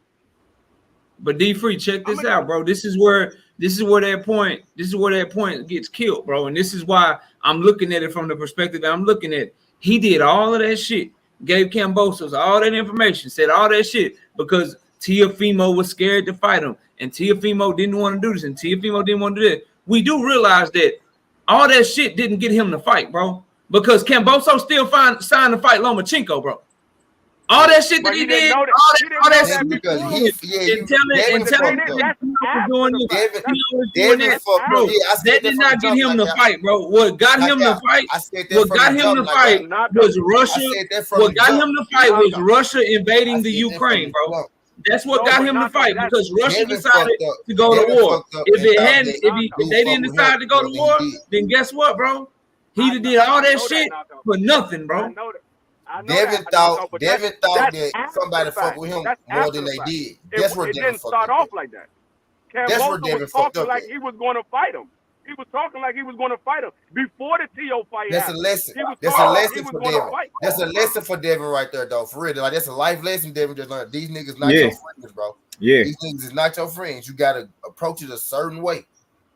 But D Free, check this out, bro. This is where that point gets killed, bro. And this is why I'm looking at it from the perspective that I'm looking at. He did all of that shit, gave Kambosos all that information, said all that shit because Teofimo was scared to fight him, and Teofimo didn't want to do this, and Teofimo didn't want to do that. We do realize that all that shit didn't get him to fight, bro, because Kambosos still signed to fight Lomachenko, bro. All that shit that he did, all that shit because that did not get him to fight, bro. What got him to fight? Was Russia. What got him to fight was Russia invading the Ukraine, bro. That's what got him to fight because Russia decided to go to war. If they didn't decide to go to war, then guess what, bro? He did all that shit for nothing, bro. Devin thought that somebody fucked with him more than they did. That's where Devin fucked up. Start off like that. That's where Devin fucked up. Like he was going to fight him. He was talking like he was going to fight him before the T.O. fight. That's a lesson. That's a lesson for Devin. That's a lesson for Devin right there, though. For real, like that's a life lesson Devin just learned. These niggas not your friends, bro. Yeah, these niggas is not your friends. You gotta approach it a certain way.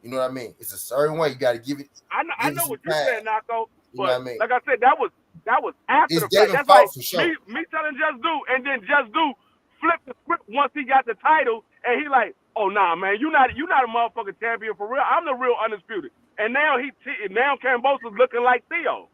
You know what I mean? It's a certain way. You gotta give it. I know what you said, Naco. You know what I mean? Like I said, that was after the fight. That's like me telling Just Do, and then Just Do flipped the script once he got the title, and he like, oh nah, man, you not a motherfucking champion for real. I'm the real undisputed. And now Kambosos looking like Theo.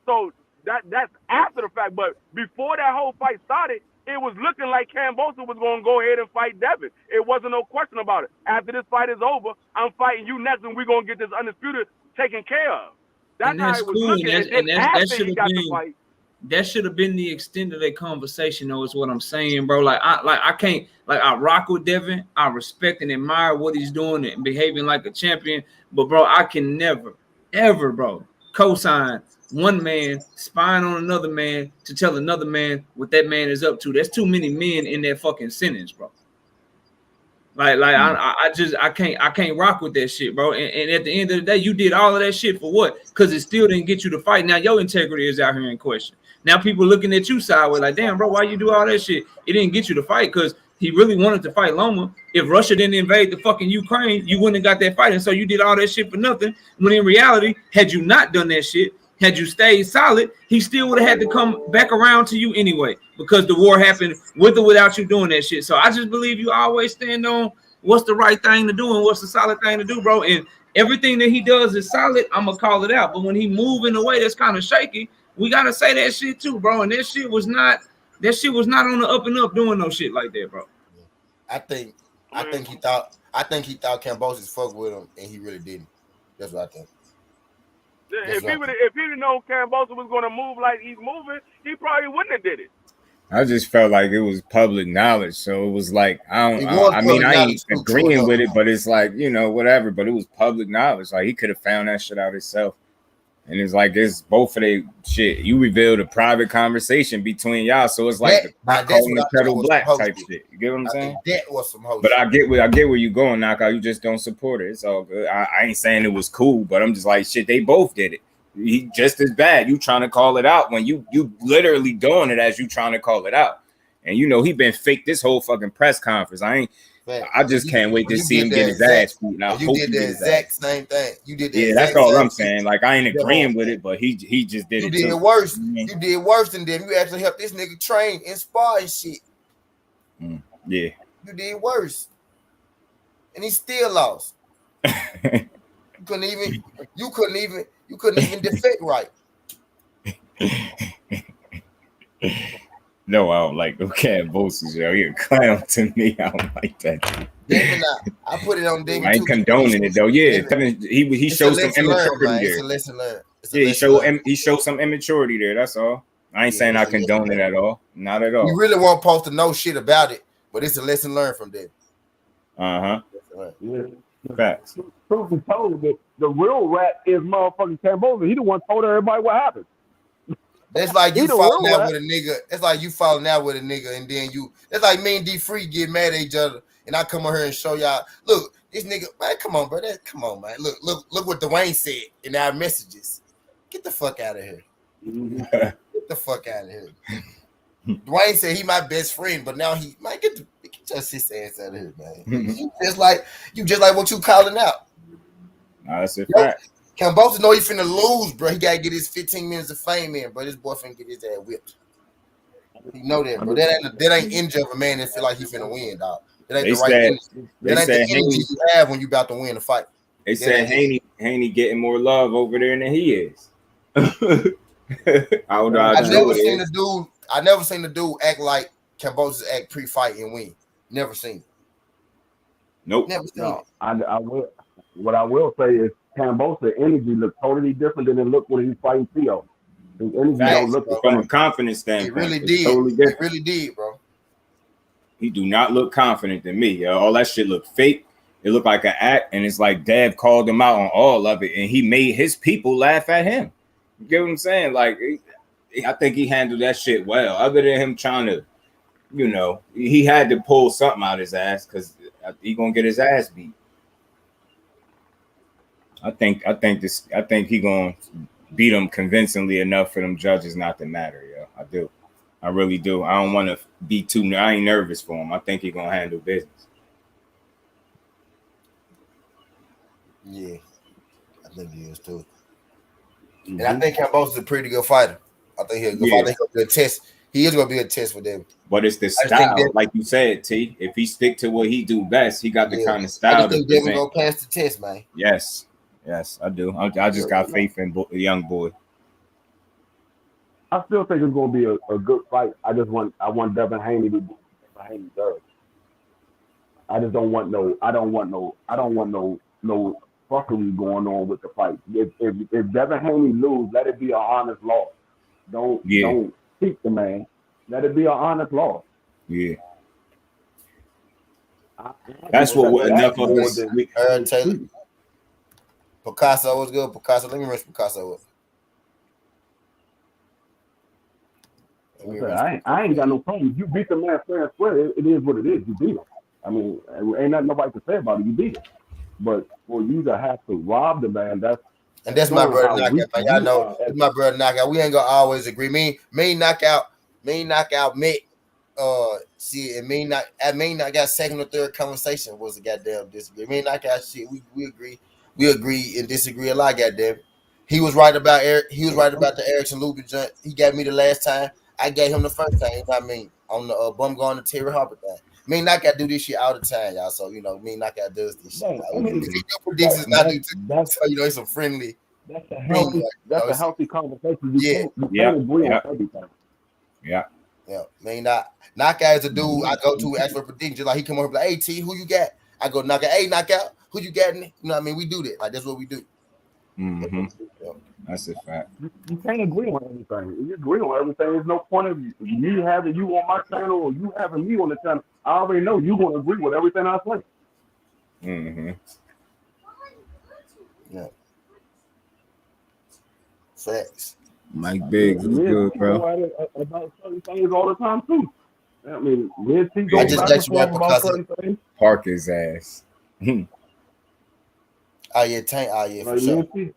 So that's after the fact. But before that whole fight started, it was looking like Kambosos was going to go ahead and fight Devin. It wasn't no question about it. After this fight is over, I'm fighting you next, and we're going to get this undisputed taken care of. That's how it was looking. That should have been the extent of that conversation, though, is what I'm saying, bro. I rock with Devin. I respect and admire what he's doing and behaving like a champion. But bro, I can never, ever, bro, co-sign one man spying on another man to tell another man what that man is up to. There's too many men in that fucking sentence, bro. I can't rock with that shit, bro. And at the end of the day, you did all of that shit for what? Because it still didn't get you to fight. Now your integrity is out here in question. Now people looking at you sideways like, damn, bro, why you do all that shit? It didn't get you to fight because he really wanted to fight Loma. If Russia didn't invade the fucking Ukraine, you wouldn't have got that fight. And so you did all that shit for nothing. When in reality, had you not done that shit, had you stayed solid, he still would have had to come back around to you anyway because the war happened with or without you doing that shit. So I just believe you always stand on what's the right thing to do and what's the solid thing to do, bro. And everything that he does is solid. I'm going to call it out. But when he move in a way that's kind of shaky, we got to say that shit too, bro. And that shit was not on the up and up doing no shit like that, bro. I think he thought Kambosos fucked with him and he really didn't. That's what I think. If he didn't know Kambosos was going to move like he's moving, he probably wouldn't have did it. I just felt like it was public knowledge, so it was like I ain't agreeing with it, but it's like, you know, whatever. But it was public knowledge. Like he could have found that shit out himself. And it's like it's both of they shit. You revealed a private conversation between y'all, so it's like calling the kettle black type shit. You get what I'm saying? That was some host. But I get where you going, Knockout. You just don't support it. It's all good. I ain't saying it was cool, but I'm just like shit. They both did it. He just as bad. You trying to call it out when you literally doing it as you trying to call it out. And you know he been fake this whole fucking press conference. I just can't wait to see him get his ass beat. You did the exact same thing. You did yeah, that's all I'm saying. Like I ain't agreeing with it, but he just did it. You did worse. You did worse than them. You actually helped this nigga train and spar and shit. Yeah. You did worse. And he still lost. You couldn't even defect right. No, I don't like no cat voices, yo. You're a clown to me. I don't like that. Damon, I put it on Damon. I ain't condoning it though. Yeah, he showed some immaturity there. It's a lesson learned. He showed some immaturity there. That's all. I ain't saying I condone it at all. Not at all. You really weren't supposed to know shit about it, but it's a lesson learned from them. Yeah. Facts. Truth be told, the real rat is motherfucking Cambodia. He the one told everybody what happened. That's like you falling out with a nigga. That's like you falling out with a nigga, and then that's like me and D Free get mad at each other, and I come on here and show y'all. Look, this nigga, man, come on, bro. Come on, man. Look what Dwayne said in our messages. Get the fuck out of here. Get the fuck out of here. Dwayne said he my best friend, but now he might get your sis ass out of here, man. You just like what you calling out. Nah, that's a fact. Cambosa know he finna lose, bro. He gotta get his 15 minutes of fame in, bro. This boy finna get his ass whipped. You know that, bro. That ain't energy of a man that feel like he finna win, dog. That ain't the right energy. That ain't the energy you have when you about to win a fight. They said Haney getting more love over there than he is. I don't know. I never seen the dude act like Cambosa act pre-fight and win. Never seen it. Nope. Never seen it. I will. What I will say is Cambosa energy looks totally different than it looked when he was fighting Theo. His energy don't look from a confidence standpoint. It really did. Totally it really did, bro. He do not look confident to me. Yo. All that shit look fake. It looked like an act, and it's like Dad called him out on all of it, and he made his people laugh at him. You get what I'm saying? Like, I think he handled that shit well. Other than him trying to, he had to pull something out his ass because he gonna get his ass beat. I think he gonna beat him convincingly enough for them judges not to matter, yo. I do. I really do. I don't want to be too. I ain't nervous for him. I think he gonna handle business. Yeah, I think he is too. And I think Cambosa's a pretty good fighter. I think he'll be a test. He is gonna be a test for them. But it's the style, like you said, T. If he stick to what he do best, he got the kind of style. I think Devin gonna pass the test, man. Yes, I do. I just got faith in the young boy. I still think it's gonna be a good fight. I want Devin Haney to do what Haney does. I just don't want no fuckery going on with the fight. If Devin Haney lose, let it be an honest loss. Don't keep the man. Let it be an honest loss. Yeah. That's what enough of us. Taylor. Picasso was good. Picasso, let me rinse Picasso up. I ain't got no problem. You beat the man fair and square. It is what it is. You beat him. I mean, ain't nothing nobody can say about it. You beat him. But for you to have to rob the man, that's my brother Knockout. Y'all know it's my brother Knockout. We ain't gonna always agree. Me knockout Mick. Me knockout second or third conversation was a goddamn disagree. Me knockout shit. We agree. We agree and disagree a lot. Goddamn. He was right about Eric. He was right about the Erickson Lubin joint. He got me the last time. I gave him the first time. You know what I mean? On the bum going to Terry Harper thing. Me knockout do this shit all the time, y'all. So me knockout does this shit. Predictions not do too. So it's a friendly. That's a healthy. That's a healthy conversation. You can't agree on everything. Yeah. Knockout is a dude I go to ask for predictions. Like he come over like, hey T, who you got? I go knockout. Hey knockout, who you got? You know what I mean? We do that. Like that's what we do. Mm-hmm. That's a fact. You can't agree on everything. If you agree on everything, there's no point of me having you on my channel or you having me on the channel. I already know you're gonna agree with everything I say. Mm-hmm. Yeah. Facts. Mike Biggs is good, bro. About certain things all the time too. I mean, me and T I go just back got and you right forth about because certain things. Park his ass. oh yeah, Tank. Oh yeah, for Like me sure. and T,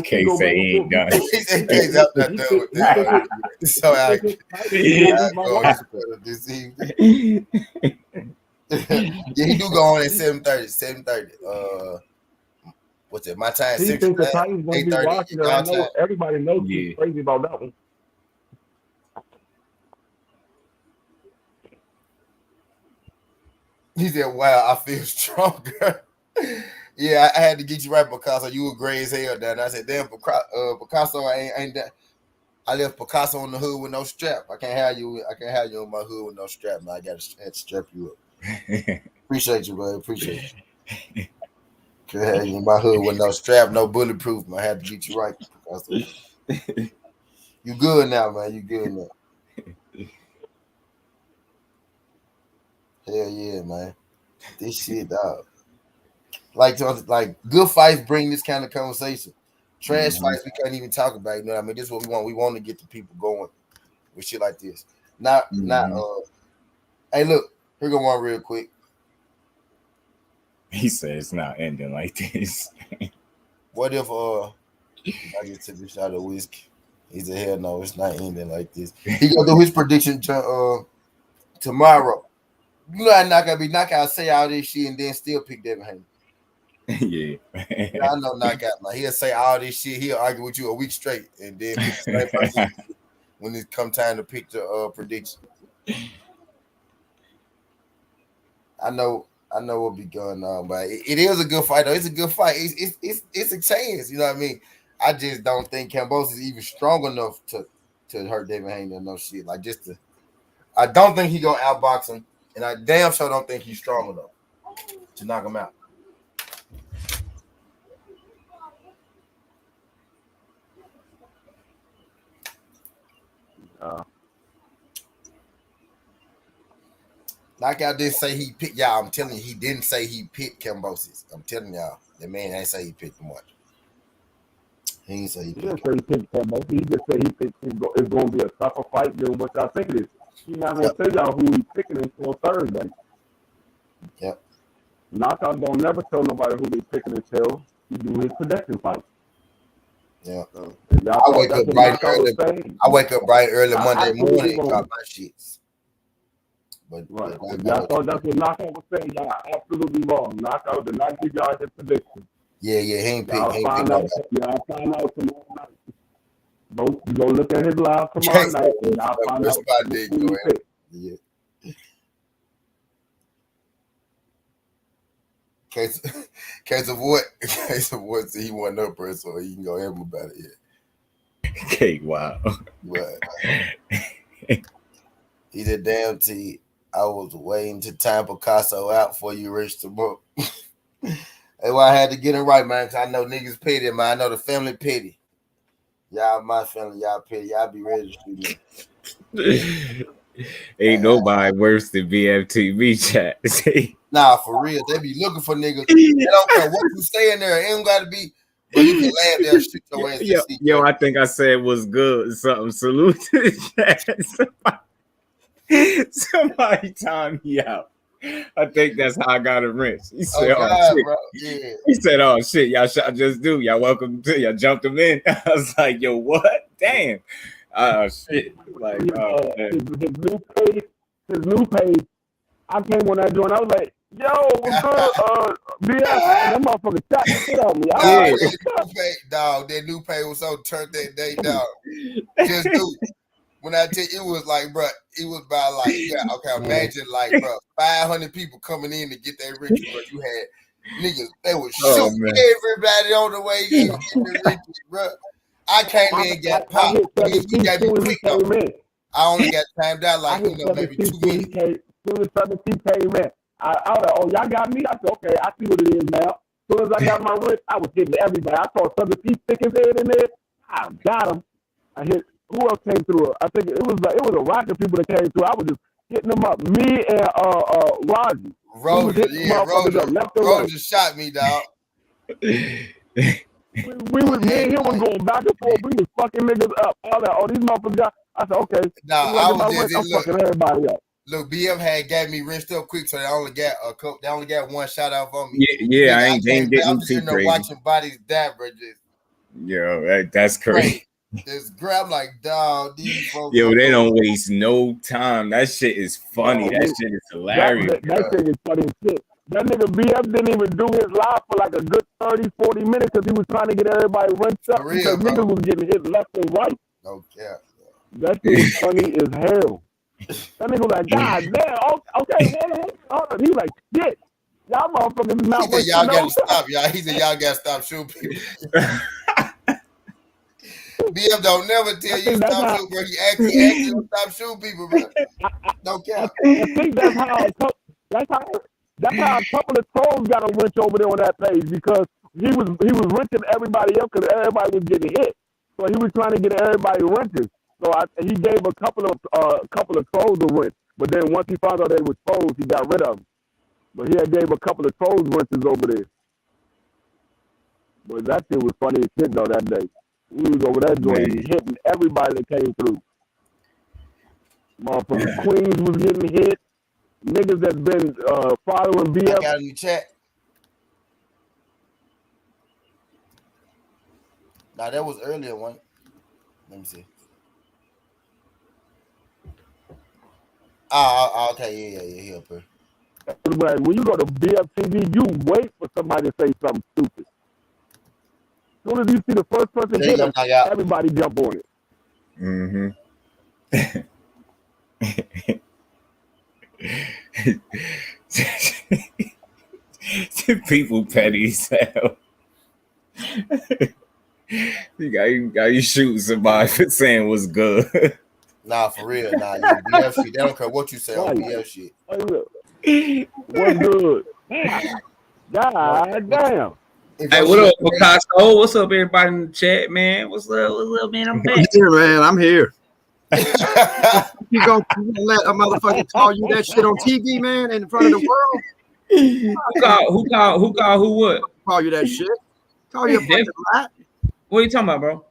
Can't say he ain't done. He said K's out there doing this. So I he go this evening. Yeah, he do go on at 7:30. 7:30. What's it? My time. He Central thinks the time. Titans gonna be 8:30. Washington. I Y'all know time. everybody knows Yeah. he's crazy about that one. He said, "Wow, I feel stronger." Yeah, I had to get you right, Picasso. You were gray as hell, down. I said, "Damn, Picasso, ain't that." I left Picasso on the hood with no strap. I can't have you. I can't have you on my hood with no strap. Man, I got to strap you up. Appreciate you, bro. Appreciate you. Can't have you in my hood with no strap, no bulletproof. Man. I had to get you right, Picasso. You good now, man. You good now. Hell yeah, man. This shit, dog. Like good fights bring this kind of conversation. Trash fights we can't even talk about. You know what I mean? This is what we want. We want to get the people going with shit like this. Not. Hey, look. Here go one real quick. He said it's not ending like this. What if I just took a shot of whiskey? He said, hell no, it's not ending like this. He gonna do his prediction tomorrow. You know, I'm not gonna be knockout, say all this shit, and then still pick Devin Haney. Yeah. I know knockout. Man. He'll say all this shit. He'll argue with you a week straight, and then pick the same person when it come time to pick the prediction. I know what'll be going on, but it is a good fight. Though. It's a good fight. It's a chance. You know what I mean? I just don't think Kambosos is even strong enough to hurt Devin Haney or no shit. Like I don't think he gonna outbox him, and I damn sure don't think he's strong enough to knock him out. Knockout didn't say he picked y'all. I'm telling you, he didn't say he picked Kambosos. I'm telling y'all, the man ain't say he picked him much. He didn't say he picked. He didn't say he picked Kambosos. He just said he thinks it's going to be a tougher fight than what y'all think it is. He's not going to tell y'all who he's picking until Thursday. Yep. Knockout don't never tell nobody who they picking until he do his prediction fight. Yeah. I wake up bright early Monday morning and drop my shits. But right. Y'all thought that's what Knockout was saying. Y'all absolutely wrong. Knockout did not give y'all his prediction. Yeah, he ain't picked. Y'all find out tomorrow night. Both you go look at his live tomorrow night and y'all find out who he picked. Yeah. Case of what? So he wasn't up there, so he can go ahead about it. Yeah. Okay, wow. But he said, damn T, I was waiting to time Picasso out before you reached the book. That's why I had to get him right, man, because I know niggas petty, man. I know the family petty. Y'all my family, y'all petty. Y'all be ready to shoot me. Ain't nobody worse than BFTV chat. Nah, for real. They be looking for niggas. They don't care what you say in there. It ain't got to be, but you can laugh there and shoot your ass. Yo, I think I said was good. Something. Salute to the chat. Somebody time me out. I think that's how I got a wrench. He said, shit. Bro. Yeah. He said, oh shit, y'all shot just do. Y'all welcome to y'all jumped him in. I was like, yo, what? Damn. Shit. Like his new page. I came on that joint. I was like, yo, what's good? BS. That motherfucker shot the shit out of me. That new page was so turned that day down. Just do. When I tell you, it was like, bro, it was about like, yeah, okay, imagine like, bro, 500 people coming in to get that ritual, but you had niggas, they would shoot everybody on the way in the ritual, bro. I came in and got popped. He got me quick though. I only got timed out like, maybe 2 minutes. Soon as 17 came in, I was like, oh, y'all got me? I said, okay, I see what it is now. Soon as I got my wrist, I was hitting everybody. I saw 17 stick his head in there. I got him. I hit. Who else came through? I think it was a rack of people that came through. I was just hitting them up. Me and Roger. Roger shot me, dog. We was me and him was going back and forth. We was fucking niggas up. All that. Oh, these motherfuckers got. I said, okay. Nah, Like, I if was went, I'm just look. fucking everybody up. Look, BM had got me rinsed up quick, so they only got a couple. They only got one shot off on me. Yeah, I ain't getting I'm too just in there crazy. watching bodies die, bro. Yo, that's crazy. Just grab like dog. These folks. Yo, they don't waste no time. That shit is funny. That shit is hilarious. That shit is funny as shit. That nigga BF didn't even do his live for like a good 30, 40 minutes because he was trying to get everybody rinsed up because niggas was getting hit left and right. No cap. That shit is funny as hell. That nigga was like, God damn, okay, hold on. He was like, shit. Y'all motherfuckers is not He said, y'all gotta stop, y'all. He said, y'all gotta stop shooting people. BF don't never tell you stop shooting, bro. He actually don't stop shooting people, bro. No cap. I think that's how a couple of trolls got a wrench over there on that page because he was wrenching everybody else because everybody was getting hit. So he was trying to get everybody wrenches. So he gave a couple of trolls a wrench. But then once he found out they were trolls, he got rid of them. But he had gave a couple of trolls wrenches over there. But that shit was funny as shit though that day. We was over that joint hitting everybody that came through. Motherfucking Queens was getting hit. Niggas that's been following BF. I got in the chat. Nah, that was earlier one. Let me see. Okay, yeah, he up here. When you go to BFTV, you wait for somebody to say something stupid. As soon as you see the first person hit him, everybody jump on it. People petty as hell. you got you shooting somebody for saying what's good. Nah, for real. Nah, you BF shit. They don't care what you say on BF shit. What's good? God damn. Hey, what up, Picasso? What's up, everybody in the chat, man? What's up, man? I'm back. Here, man. I'm here. You gonna let a motherfucker call you that shit on TV, man, in front of the world? Who called who what? Call you that shit? Call you a fucking rat? What are you talking about, bro?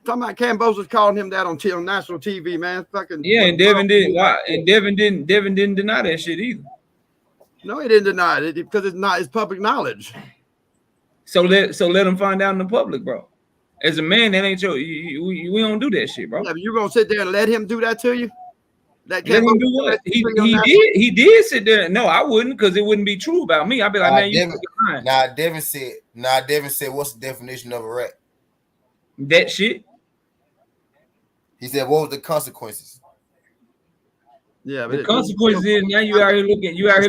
Talking about Cambosa's calling him that on national TV, man. Fucking yeah, and Devin didn't. Why? And Devin didn't deny that shit either. No, he didn't deny it because it's public knowledge. So let him find out in the public, bro. As a man, that ain't your. We don't do that shit, bro. Yeah, but you gonna sit there and let him do that to you? Let him do what? He did sit there. No, I wouldn't, because it wouldn't be true about me. I'd be like, man, you lying. Devin said, what's the definition of a rat? That shit. He said, what was the consequences? Yeah, but the consequences is now you out here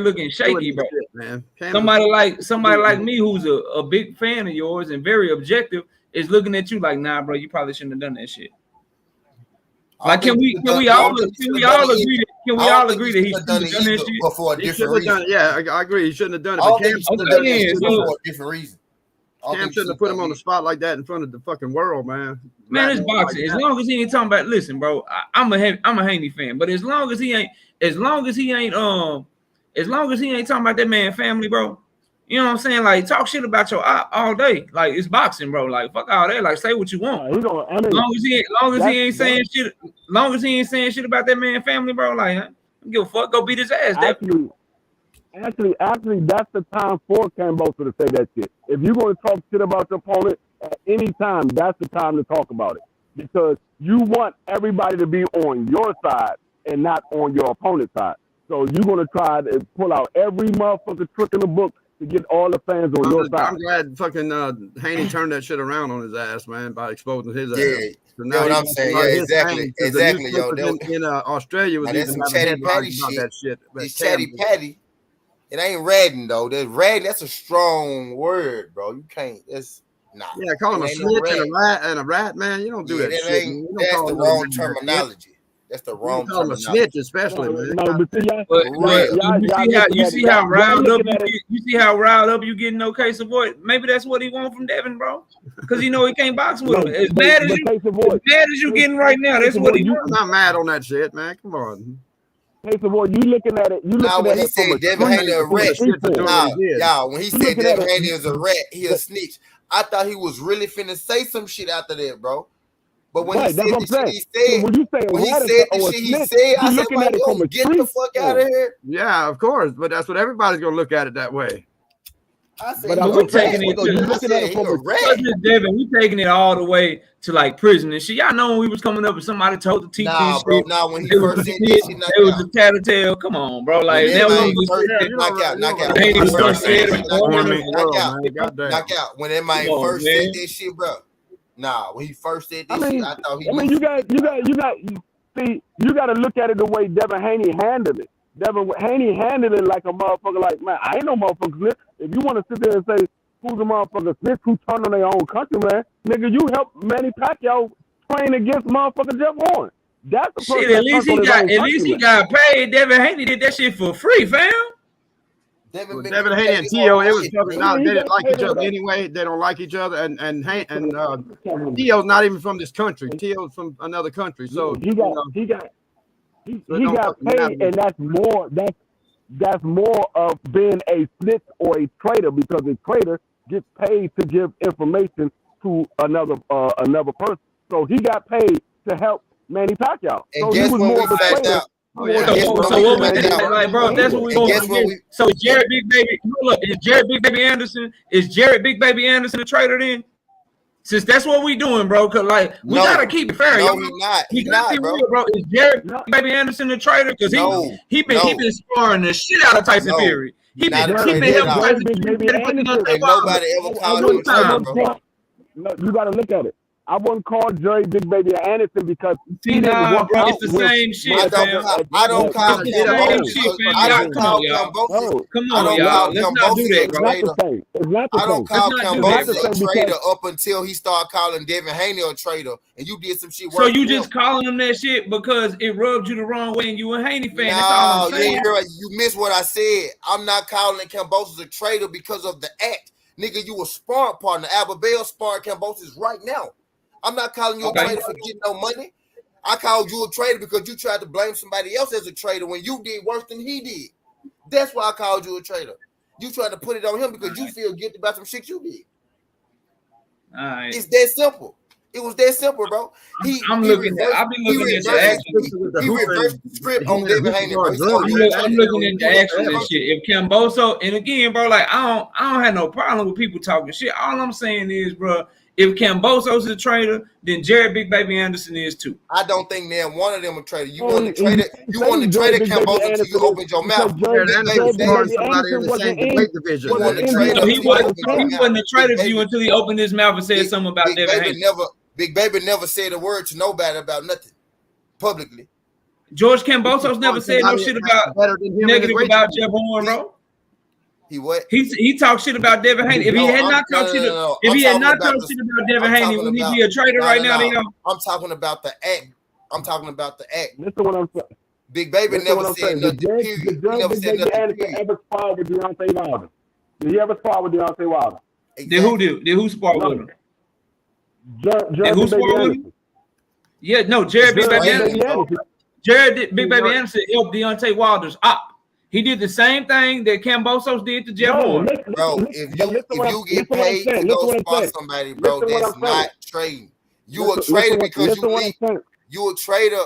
looking shaky, bro. Man. Somebody like me who's a big fan of yours and very objective is looking at you like, nah, bro, you probably shouldn't have done that shit. Like, can we all agree that he shouldn't have done that shit? But for a different reason. Yeah, I agree. He shouldn't have done it. But Cam shouldn't have done it for a different reason. Cam shouldn't have put him on the spot like that in front of the fucking world, man. Man, it's boxing. As long as he ain't talking about, listen, bro, I'm a Haney fan, but as long as he ain't talking about that man family, bro. You know what I'm saying? Like, talk shit about your all day. Like, it's boxing, bro. Like, fuck all that. Like, say what you want. As long as he ain't saying shit about that man family, bro. Like, I don't give a fuck. Go beat his ass. Actually, that's the time for Cambosa to say that shit. If you're going to talk shit about your opponent at any time, that's the time to talk about it. Because you want everybody to be on your side and not on your opponent's side. So you're going to try to pull out every motherfucker trick in the book to get all the fans on your side. I'm glad fucking Haney turned that shit around on his ass, man, by exposing his ass. So you know what I'm saying? Yeah, exactly. Yo, in Australia was even some chatty patty shit. That shit. This chatty patty. It ain't ratting though. That's a strong word, bro. You can't. That's not. Yeah, call him a snitch and a rat, man. You don't do that shit. That's the wrong terminology. That's the wrong terminology. Snitch, especially, man. You see how riled up you get in no case of void. Maybe that's what he want from Devin, bro. Because he know he can't box with him. As bad as you getting right now, that's what he wants. I'm not mad on that shit, man. Come on. Case of what you looking at it. When he said Devin Haney a rat, when he said Devin Haney is a rat, he a snitch. I thought he was really finna say some shit after that, bro. But when Right, he that's said what the I'm shit saying. he said, So when you say when he radical said the or shit he snitch, said, I you said, looking "Man, at it from yo, a get the street fuck out of here." Yeah, of course, but that's what everybody's gonna look at it that way. I said, But he that's a what I'm we saying. taking rat. it So to you the I looking at said, it he from a a rat. Just Devin, we taking it all the way to like prison and shit. Y'all know when we was coming up and somebody told to teach Nah, this bro. shit. Nah, when he It was first the said that shit. shit, knock It was out. the tattletale. Come on, bro. When Like that now man we just first Yeah, said, you knock out, don't knock out. let When he ain't nobody even first start said said that saying it shit, knock before. out, government knock world, out, man. Goddamn. knock out. When that man Come on, first said man. that shit, bro. Nah, when he first said I that shit, mean, I thought he I knew mean, some see, you got to look at it the way Devin Haney handled it. Devin Haney handled it like a motherfucker. Like, man, I ain't no motherfucker snitch. If you want to sit there and say who's a motherfucker snitch who turned on their own country, man, nigga, you helped Manny Pacquiao train against motherfucker Jeff Horn. That's the Shit, person that turned on his own he countryman. got paid. Devin Haney did that shit for free, fam. Devin Well, been Devin getting Haney paid and his whole Tio, it was life, talking bro. I about mean, they he didn't got like paid each or other whatever. anyway. They don't like each other, and Tio's not even from this country. Tio's from another country, so He got so it he don't got fucking matter. paid, and that's more of being a snitch or a traitor, because a traitor gets paid to give information to another person. So he got paid to help Manny Pacquiao. And So he guess was when more we of a found traitor. out? Oh yeah, And guess more when of So we a what we found traitor out? did, like, bro, than that's he what was. we And going guess when to we So is Jared Big Baby, hold up, is Jared Big Baby Anderson, a traitor then? Since that's what we doing, bro, because like we no, gotta keep it fair, no, y'all. he not. We He gotta be not, bro. real, bro. Is Jared No, Baby Anderson a traitor? Because No, he no, been sparring the shit out of Tyson no. Fury. He not a He traitor been at helping all. Jerry Tyson Big Fury Baby get up Anderson. Deontay And Wilder nobody ever I called him a wouldn't traitor, call. bro. No, you got to look at it. I wouldn't call Jerry Big Baby Anderson because See, he didn't nah, work bro, out it's the with same shit, fam. I don't It's call the Cambosis. same shit, fam. I Y'all, don't come on, call y'all. Cambosis. no. Come I on, don't y'all. call Let's not do Cambosis that, a It's bro. not the traitor. same. It's not the I don't same. Let's call not do It's not that, the Cambosis bro. a same traitor because up until he started calling Devin Haney a traitor, and you did some shit So worse you than him. just calling him that shit because it rubbed you the wrong way and you a Haney fan. That's all I'm No, you saying. ain't hear it. You missed what I said. I'm not calling Cambosis a traitor because of the act. Nigga, you a sparring partner. Albert Bell sparring Cambosis right now. I'm not calling you a Okay. traitor for getting no money. I called you a traitor because you tried to blame somebody else as a traitor when you did worse than he did. That's why I called you a traitor. You tried to put it on him because you feel guilty about some shit you did. All right. It's that simple. It was that simple, bro. I'll be looking at the action. He reversed the script on Devin Haney, bro. I'm looking at the action and shit. If Camboso, and again, bro, like I don't have no problem with people talking shit. All I'm saying is, bro, if Camboso's a traitor, then Jared Big Baby Anderson is too. I don't think they're one of them a traitor. You Oh, want to trade it. You want to trade it, Camboso, until you open your mouth. Jerry Big Big Baby Baby said, somebody in the same debate division. you want to in trade the- him He until you open your mouth. wasn't a traitor to you until he opened his mouth and said something about Devin Haney. Big Baby never said a word to nobody about nothing publicly. George Cambosos never said no shit about negative about Jeff Horn, bro. He what? He talked shit about Devin Haney. If he had not talked shit about Devin Haney, would he be a traitor right now? I'm talking about the act. I'm talking about the act. Listen what I'm saying. Big Baby never said nothing. Did He never Big said Baby nothing. Anderson ever spar with Deontay Wilder? Did he ever spar with Deontay Wilder? Did who do? Did who spar with him? Jared Big Baby Anderson. Yeah, no, Jared Big Baby Anderson. Jared Big Baby Anderson helped Deontay Wilder's op. He did the same thing that Cambosos did to Jeff Horn. Bro, if you get paid to go spar somebody, bro, that's not trading. You a trader because you leave. You a trader.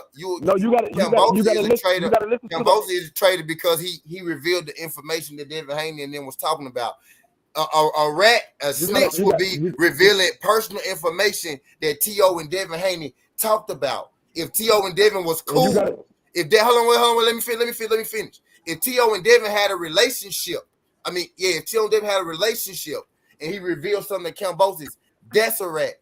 Cambosis is a trader. Cambosis is a trader because he revealed the information that Devin Haney and them was talking about. A rat, a snitch will be revealing personal information that T.O. and Devin Haney talked about. If T.O. and Devin was cool, if they hold on, let me finish. If T.O. and Devin had a relationship, if T.O. and Devin had a relationship and he revealed something to Cambosis, that's a rat.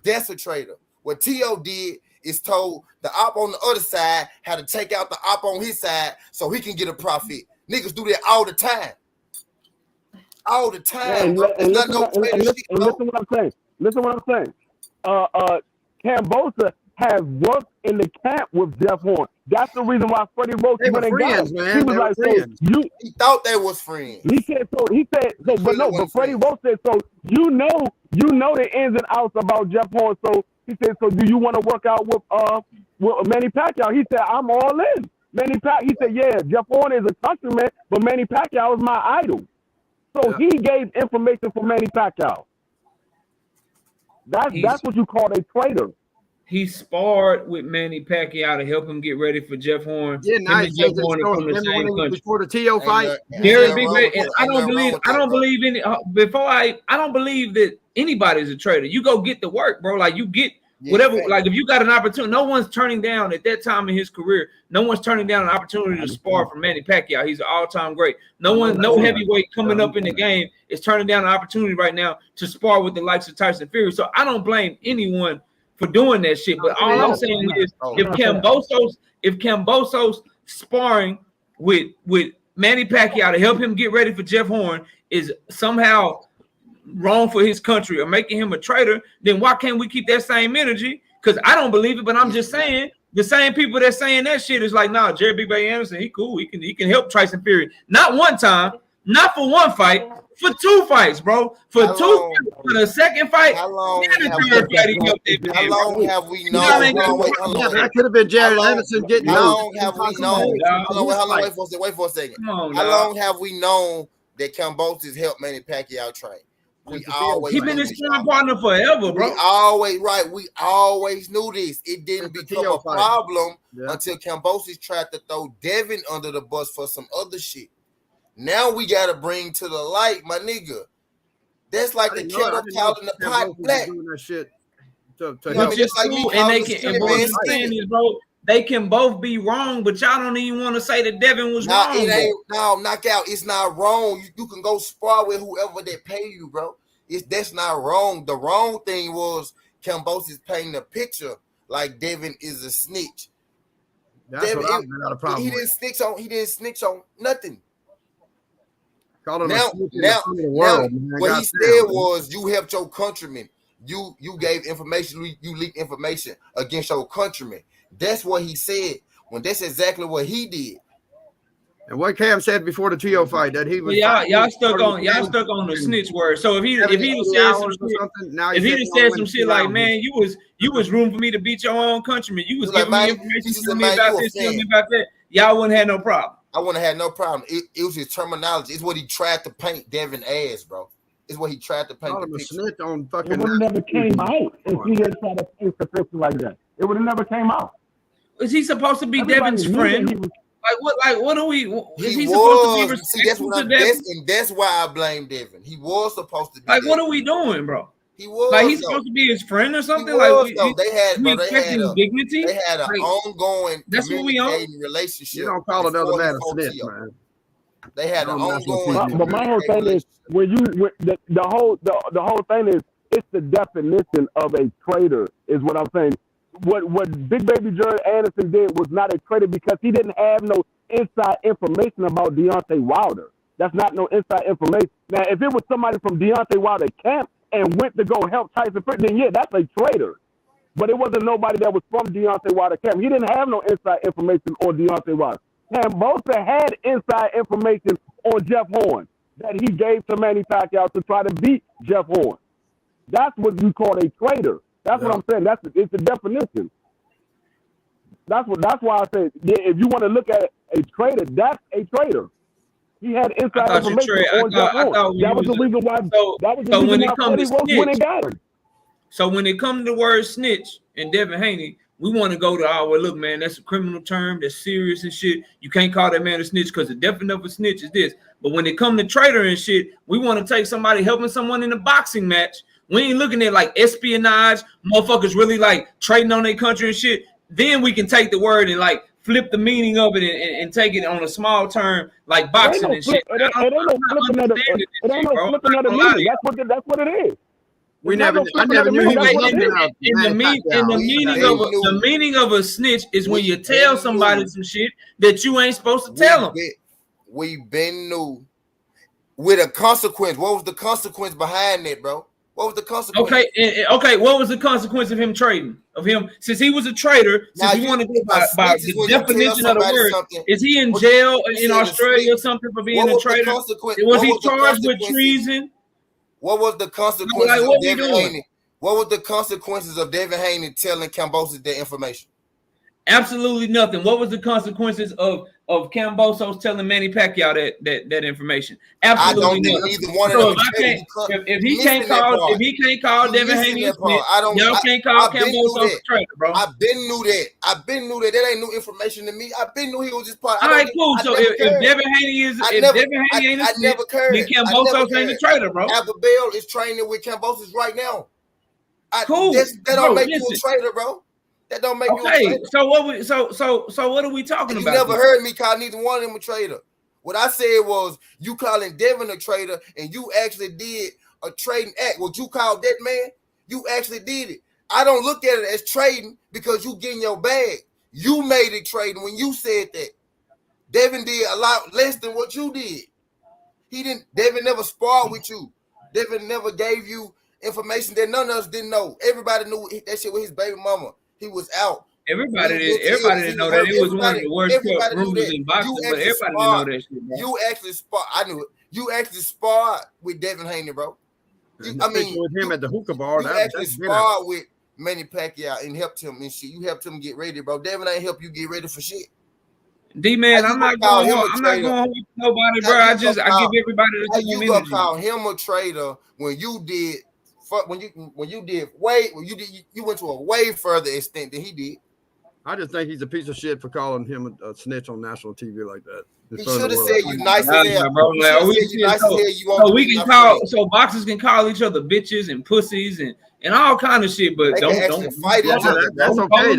That's a traitor. What T.O. did is told the op on the other side how to take out the op on his side so he can get a profit. Niggas do that all the time. All the time, bro. It's not no traitor shit, bro. Listen what I'm saying. Cambosa has worked in the camp with Jeff Horn. That's the reason why Freddie Roach went and got him. Man. He was like, so he thought they was friends. He said, but Freddie Roach said, so you know the ins and outs about Jeff Horn. So he said, so do you want to work out with Manny Pacquiao? He said, I'm all in. He said, yeah, Jeff Horn is a countryman, but Manny Pacquiao is my idol. So he gave information for Manny Pacquiao. That's what you call a traitor. He sparred with Manny Pacquiao to help him get ready for Jeff Horn. Yeah, Him and Jeff Horn are from the same country. Before the TO fight. Very big, and I don't believe any. I don't believe that anybody's a traitor. You go get the work, bro. Like you get whatever. Like if you got an opportunity, no one's turning down at that time in his career. No one's turning down an opportunity to spar from Manny Pacquiao. He's an all-time great. No heavyweight coming up in the game is turning down an opportunity right now to spar with the likes of Tyson Fury. So I don't blame anyone for doing that shit. But all I'm saying is if Kambosos sparring with Manny Pacquiao to help him get ready for Jeff Horn is somehow wrong for his country or making him a traitor, then why can't we keep that same energy? Because I don't believe it, but I'm just saying the same people that's saying that shit is like, nah, Jerry Big Bay Anderson, he cool. He can help Tyson Fury. Not one time, not for one fight, for 2 fights, bro. For the second fight, how long have we known? That could have been Jerry Anderson getting. How long have we known? Wait for a second. How long have we known that Kambosos helped Manny Pacquiao train? He been his sparring partner forever, bro. We always knew this. It didn't become a problem until Kambosos tried to throw Devin under the bus for some other shit. Now we gotta bring to the light, my nigga. That's like the kettle calling the pot black. They can both be wrong, but y'all don't even want to say that Devin was wrong. Knockout. It's not wrong. You can go spar with whoever they pay you, bro. That's not wrong. The wrong thing was Kambosos painting a picture like Devin is a snitch. Devin, he didn't snitch on nothing. Now, what he said was you helped your countrymen. You gave information, you leaked information against your countrymen. That's what he said. When that's exactly what he did. And what Cam said before the TO fight that he was y'all stuck on the snitch word. So if he said some shit like, man, you was room for me to beat your own countrymen. You was giving me information telling me about this, telling me about that. Y'all wouldn't have no problem. I wouldn't have had no problem. It was his terminology. It's what he tried to paint Devin as, bro. It's what he tried to paint the picture. Snitch on fucking. It would have never came out if he had tried to paint the picture like that. It would have never came out. Is he supposed to be Devin's friend? What are we? Is he supposed to be respectful to Devin? And that's why I blame Devin. He was supposed to be. Like, what are we doing, bro? He was like he's supposed to be his friend or something. They had dignity. They had an ongoing relationship. You don't call another man a snitch, man. They had an ongoing. But my whole thing is the whole thing is it's the definition of a traitor is what I'm saying. What Big Baby Jerry Anderson did was not a traitor because he didn't have no inside information about Deontay Wilder. That's not no inside information. Now, if it was somebody from Deontay Wilder camp and went to go help Tyson Fury, then yeah, that's a traitor. But it wasn't nobody that was from Deontay Wilder camp. He didn't have no inside information on Deontay Wilder. Kambosos had inside information on Jeff Horn that he gave to Manny Pacquiao to try to beat Jeff Horn. That's what you call a traitor. That's what I'm saying. It's the definition. That's why I say if you want to look at a traitor, that's a traitor. He had inside information on Jeff Horn. That was the reason why. When it got him. So when it comes to the word snitch and Devin Haney, we want to go to look, man, that's a criminal term. That's serious and shit. You can't call that man a snitch because the definition of a snitch is this. But when it comes to traitor and shit, we want to take somebody helping someone in a boxing match. We ain't looking at like espionage, motherfuckers really like trading on their country and shit. Then we can take the word and like flip the meaning of it and take it on a small term like boxing and shit. It ain't no flipping of the meaning. That's what it is. I never knew he was the meaning of a snitch is when you tell somebody some shit that you ain't supposed to tell them. We've been new with a consequence. What was the consequence behind that, bro? What was the consequence? Okay. What was the consequence of him trading? Of him, since he was a traitor, since we want to go by the definition of the word, is he in jail in Australia or something for being a traitor? Was he charged with treason? What was the consequences of Devin Haney? What was the consequences of Devin Haney telling Kambosos that information? Absolutely nothing. What was the consequences of Kambosos telling Manny Pacquiao that information? I Absolutely don't think nothing. neither one of So them if I traded. can't, if he Missing can't that call, part. if he can't call You Devin missing Haney a that snitch, part. y'all can't call I been knew Kambosos a that. traitor, bro. I been knew that. I been knew that. That ain't new information to me. I been knew he was just part. All right, cool. So if Devin Haney ain't a I snitch, never cared. then Kambosos ain't a traitor, bro. Abigail is training with Kambosos right now. Cool. That don't Bro, make listen. you a traitor, bro. That don't make you a Okay, traitor. so what are we talking You about? never heard me call neither one of them a traitor. What I said was you calling Devin a traitor, and you actually did a trading act. What you called that man, you actually did it. I don't look at it as trading because you getting your bag. You made it trading when you said that. Devin did a lot less than what you did. He didn't. Devin never sparred with you. Devin never gave you information that none of us didn't know. Everybody knew that shit with his baby mama. He was out. Everybody didn't know that. It was one of the worst cut rumors in boxing, but everybody didn't know that shit, bro. You actually sparred. I knew it. You actually sparred with Devin Haney, bro. I mean, with him at the hookah bar. You actually sparred with Manny Pacquiao and helped him and shit. You helped him get ready, bro. Devin ain't help you get ready for shit. D-Man, I'm not going home with nobody, bro. I give everybody the same energy. You gonna call him a traitor when you did you went to a way further extent than he did. I just think he's a piece of shit for calling him a snitch on national TV like that. He should have said you nice as hell, bro. So boxers can call each other bitches and pussies and all kind of shit, but don't fight each other. That's okay.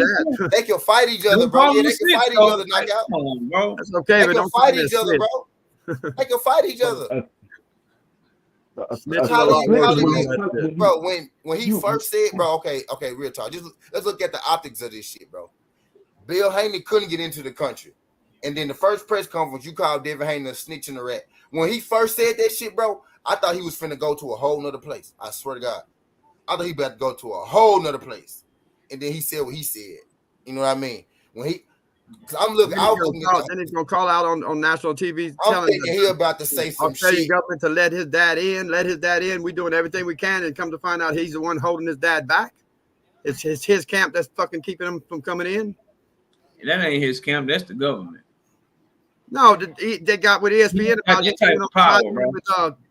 They can fight each other, bro. Yeah, they can fight each other, knockout. Bro. That's okay, but don't fight each other, bro. They can fight each other. Bro, when he first said, bro, okay, real talk. Just let's look at the optics of this shit, bro. Bill Haney couldn't get into the country. And then the first press conference, you called Devin Haney a snitch and a rat. When he first said that shit, bro, I thought he was finna go to a whole nother place. I swear to God. I thought he about to go to a whole nother place. And then he said what he said. You know what I mean? When he, cause I'm looking, then he's gonna call out on national TV. I'm thinking he about to say some shit. Government to let his dad in. We doing everything we can, and come to find out he's the one holding his dad back. It's his camp that's fucking keeping him from coming in. That ain't his camp. That's the government. No, they got with ESPN about that type of power, bro.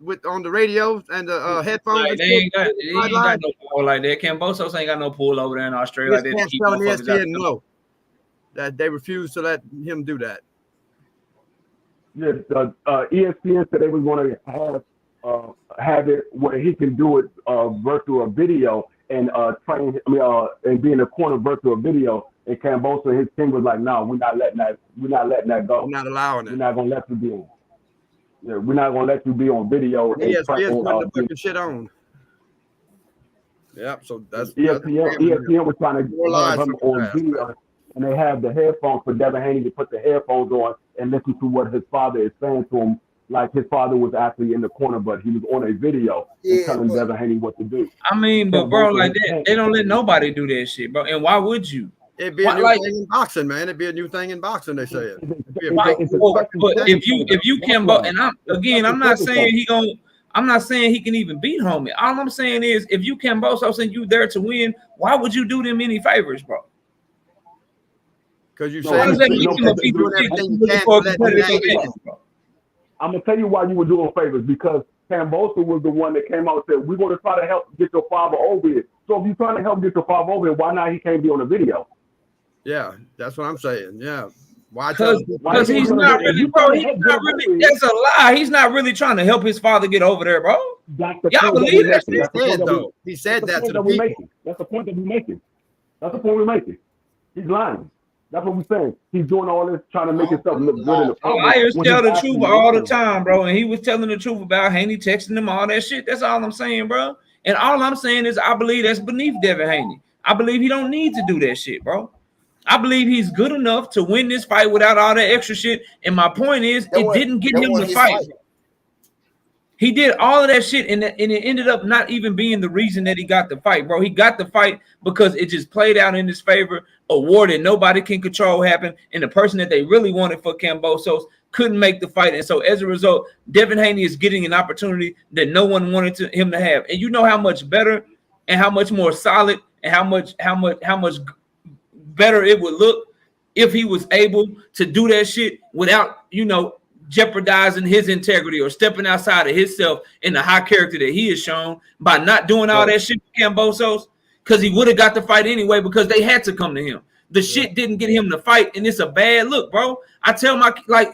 With on the radio and the headphones. Like, they ain't got no power like that. Kambosos ain't got no pull over there in Australia like that. Telling ESPN no, that they refuse to let him do that. Yeah, ESPN said they was going to have it where he can do it virtual video and train. And be in the corner virtual video. And Kambosos and his team was like, "No, we're not letting that go. We're not allowing it. We're not gonna let you be on. Yeah, we're not gonna let you be on video." ESPN's putting the fucking shit on. Yep. So that's ESPN was trying to get him on video, and they have the headphones for Devin Haney to put the headphones on and listen to what his father is saying to him. Like his father was actually in the corner, but he was on a video and telling Devin Haney what to do. I mean, but bro, like that, they don't let nobody do that shit, bro. And why would you? It'd be a new thing in boxing, man. It'd be a new thing in boxing. They say it. But if you can, and I'm not saying he can even beat homie. All I'm saying is, if you Kambosos and you there to win, why would you do them any favors, bro? Because you say I'm gonna tell you why you were doing favors, because Kambosos was the one that came out and said, "We're gonna try to help get your father over here." So if you're trying to help get your father over here, why not he can't be on the video? Yeah, that's what I'm saying. Yeah. Why? Because he's not really, bro. That's a lie. He's not really trying to help his father get over there, bro. Y'all believe that shit? He said that to the people. That's the point that we're making. That's the point we're making. He's lying. That's what we're saying. He's doing all this, trying to make himself look good in the public. Liars tell the truth all the time, bro. And he was telling the truth about Haney texting him all that shit. That's all I'm saying, bro. And all I'm saying is I believe that's beneath Devin Haney. I believe he don't need to do that shit, bro. I believe he's good enough to win this fight without all that extra shit. And my point is, it didn't get him to fight. He did all of that shit, and it ended up not even being the reason that he got the fight, bro. He got the fight because it just played out in his favor. A war that nobody can control happened, and the person that they really wanted for Kambosos couldn't make the fight. And so as a result, Devin Haney is getting an opportunity that no one wanted him to have. And you know how much better and how much more solid and how much better it would look if he was able to do that shit without, jeopardizing his integrity or stepping outside of himself in the high character that he has shown by not doing all that shit with Kambosos, because he would have got the fight anyway because they had to come to him. The shit didn't get him to fight, and it's a bad look, bro. I tell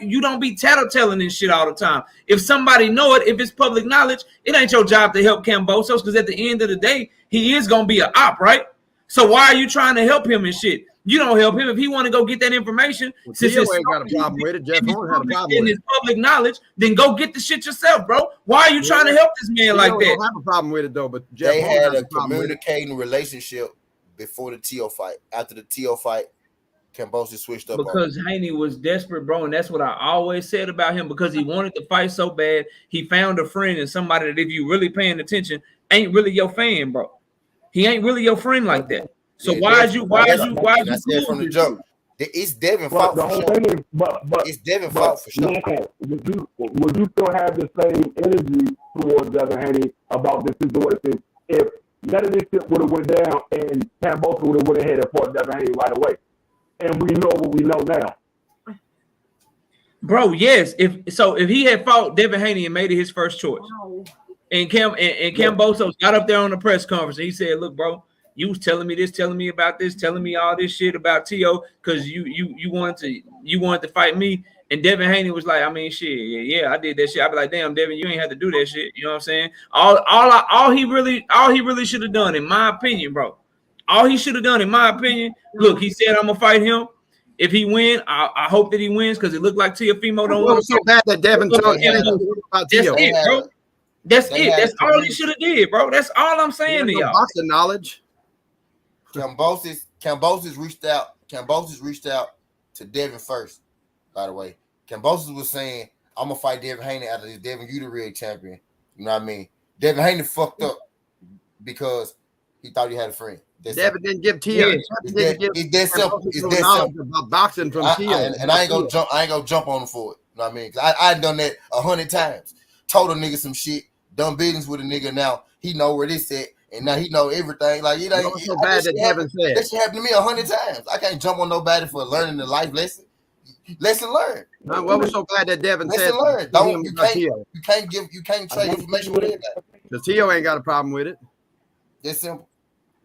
you don't be tattletelling and shit all the time. If somebody know it, if it's public knowledge, it ain't your job to help Kambosos, because at the end of the day, he is going to be an op, right? So why are you trying to help him and shit? You don't help him if he want to go get that information. Well, since Theo ain't got a problem with it. Jeff Horn had a problem with it. It's public knowledge, then go get the shit yourself, bro. Why are you trying to help this man like that? Don't have a problem with it though, but Jeff They Horn had has a problem with it. communicating relationship before the Tio fight. After the Tio fight, Kambosos switched up because Haney was desperate, bro, and that's what I always said about him. Because he wanted to fight so bad, he found a friend and somebody that, if you really paying attention, ain't really your fan, bro. He ain't really your friend like that. So why is you cool from the jump? It's Devin fault for sure. It's Devin fault for sure. Would you still have the same energy towards Devin Haney about this situation if none of this shit would have went down and Kambosos would have went ahead and fought Devin Haney right away? And we know what we know now. Bro, yes. If he had fought Devin Haney and made it his first choice, and Kambosos got up there on the press conference and he said, "Look, bro, you was telling me this, telling me about this, telling me all this shit about Tio because you wanted to fight me." And Devin Haney was like, "I mean, shit, yeah, I did that shit." I'd be like, "Damn, Devin, you ain't had to do that shit." You know what I'm saying? All he really should have done, in my opinion, bro. All he should have done, in my opinion, look, he said, "I'm gonna fight him. If he win, I hope that he wins because it looked like Teofimo don't want to." So bad that Devin told him about Tio. That's it, bro. That's it. That's all he should have did, bro. That's all I'm saying to y'all. Boxing knowledge. Kambosos reached out. Kambosos reached out to Devin first. By the way, Kambosos was saying, "I'm gonna fight Devin Haney after this. Devin, you the real champion." You know what I mean? Devin Haney fucked up because he thought he had a friend. Devin didn't give Tio. It's that simple. It's that simple about boxing from Tio. And I ain't gonna jump on him for it. You know what I mean? I done that 100 times. Told a nigga some shit. Done business with a nigga. Now he know where this at. And now he know everything. Like, it ain't so bad that Devin said. That shit happened to me 100 times. I can't jump on nobody for learning the life lesson. Lesson learned. What was so bad that Devin said? Lesson learned. You can't trade information with anybody. The Tio ain't got a problem with it. It's simple.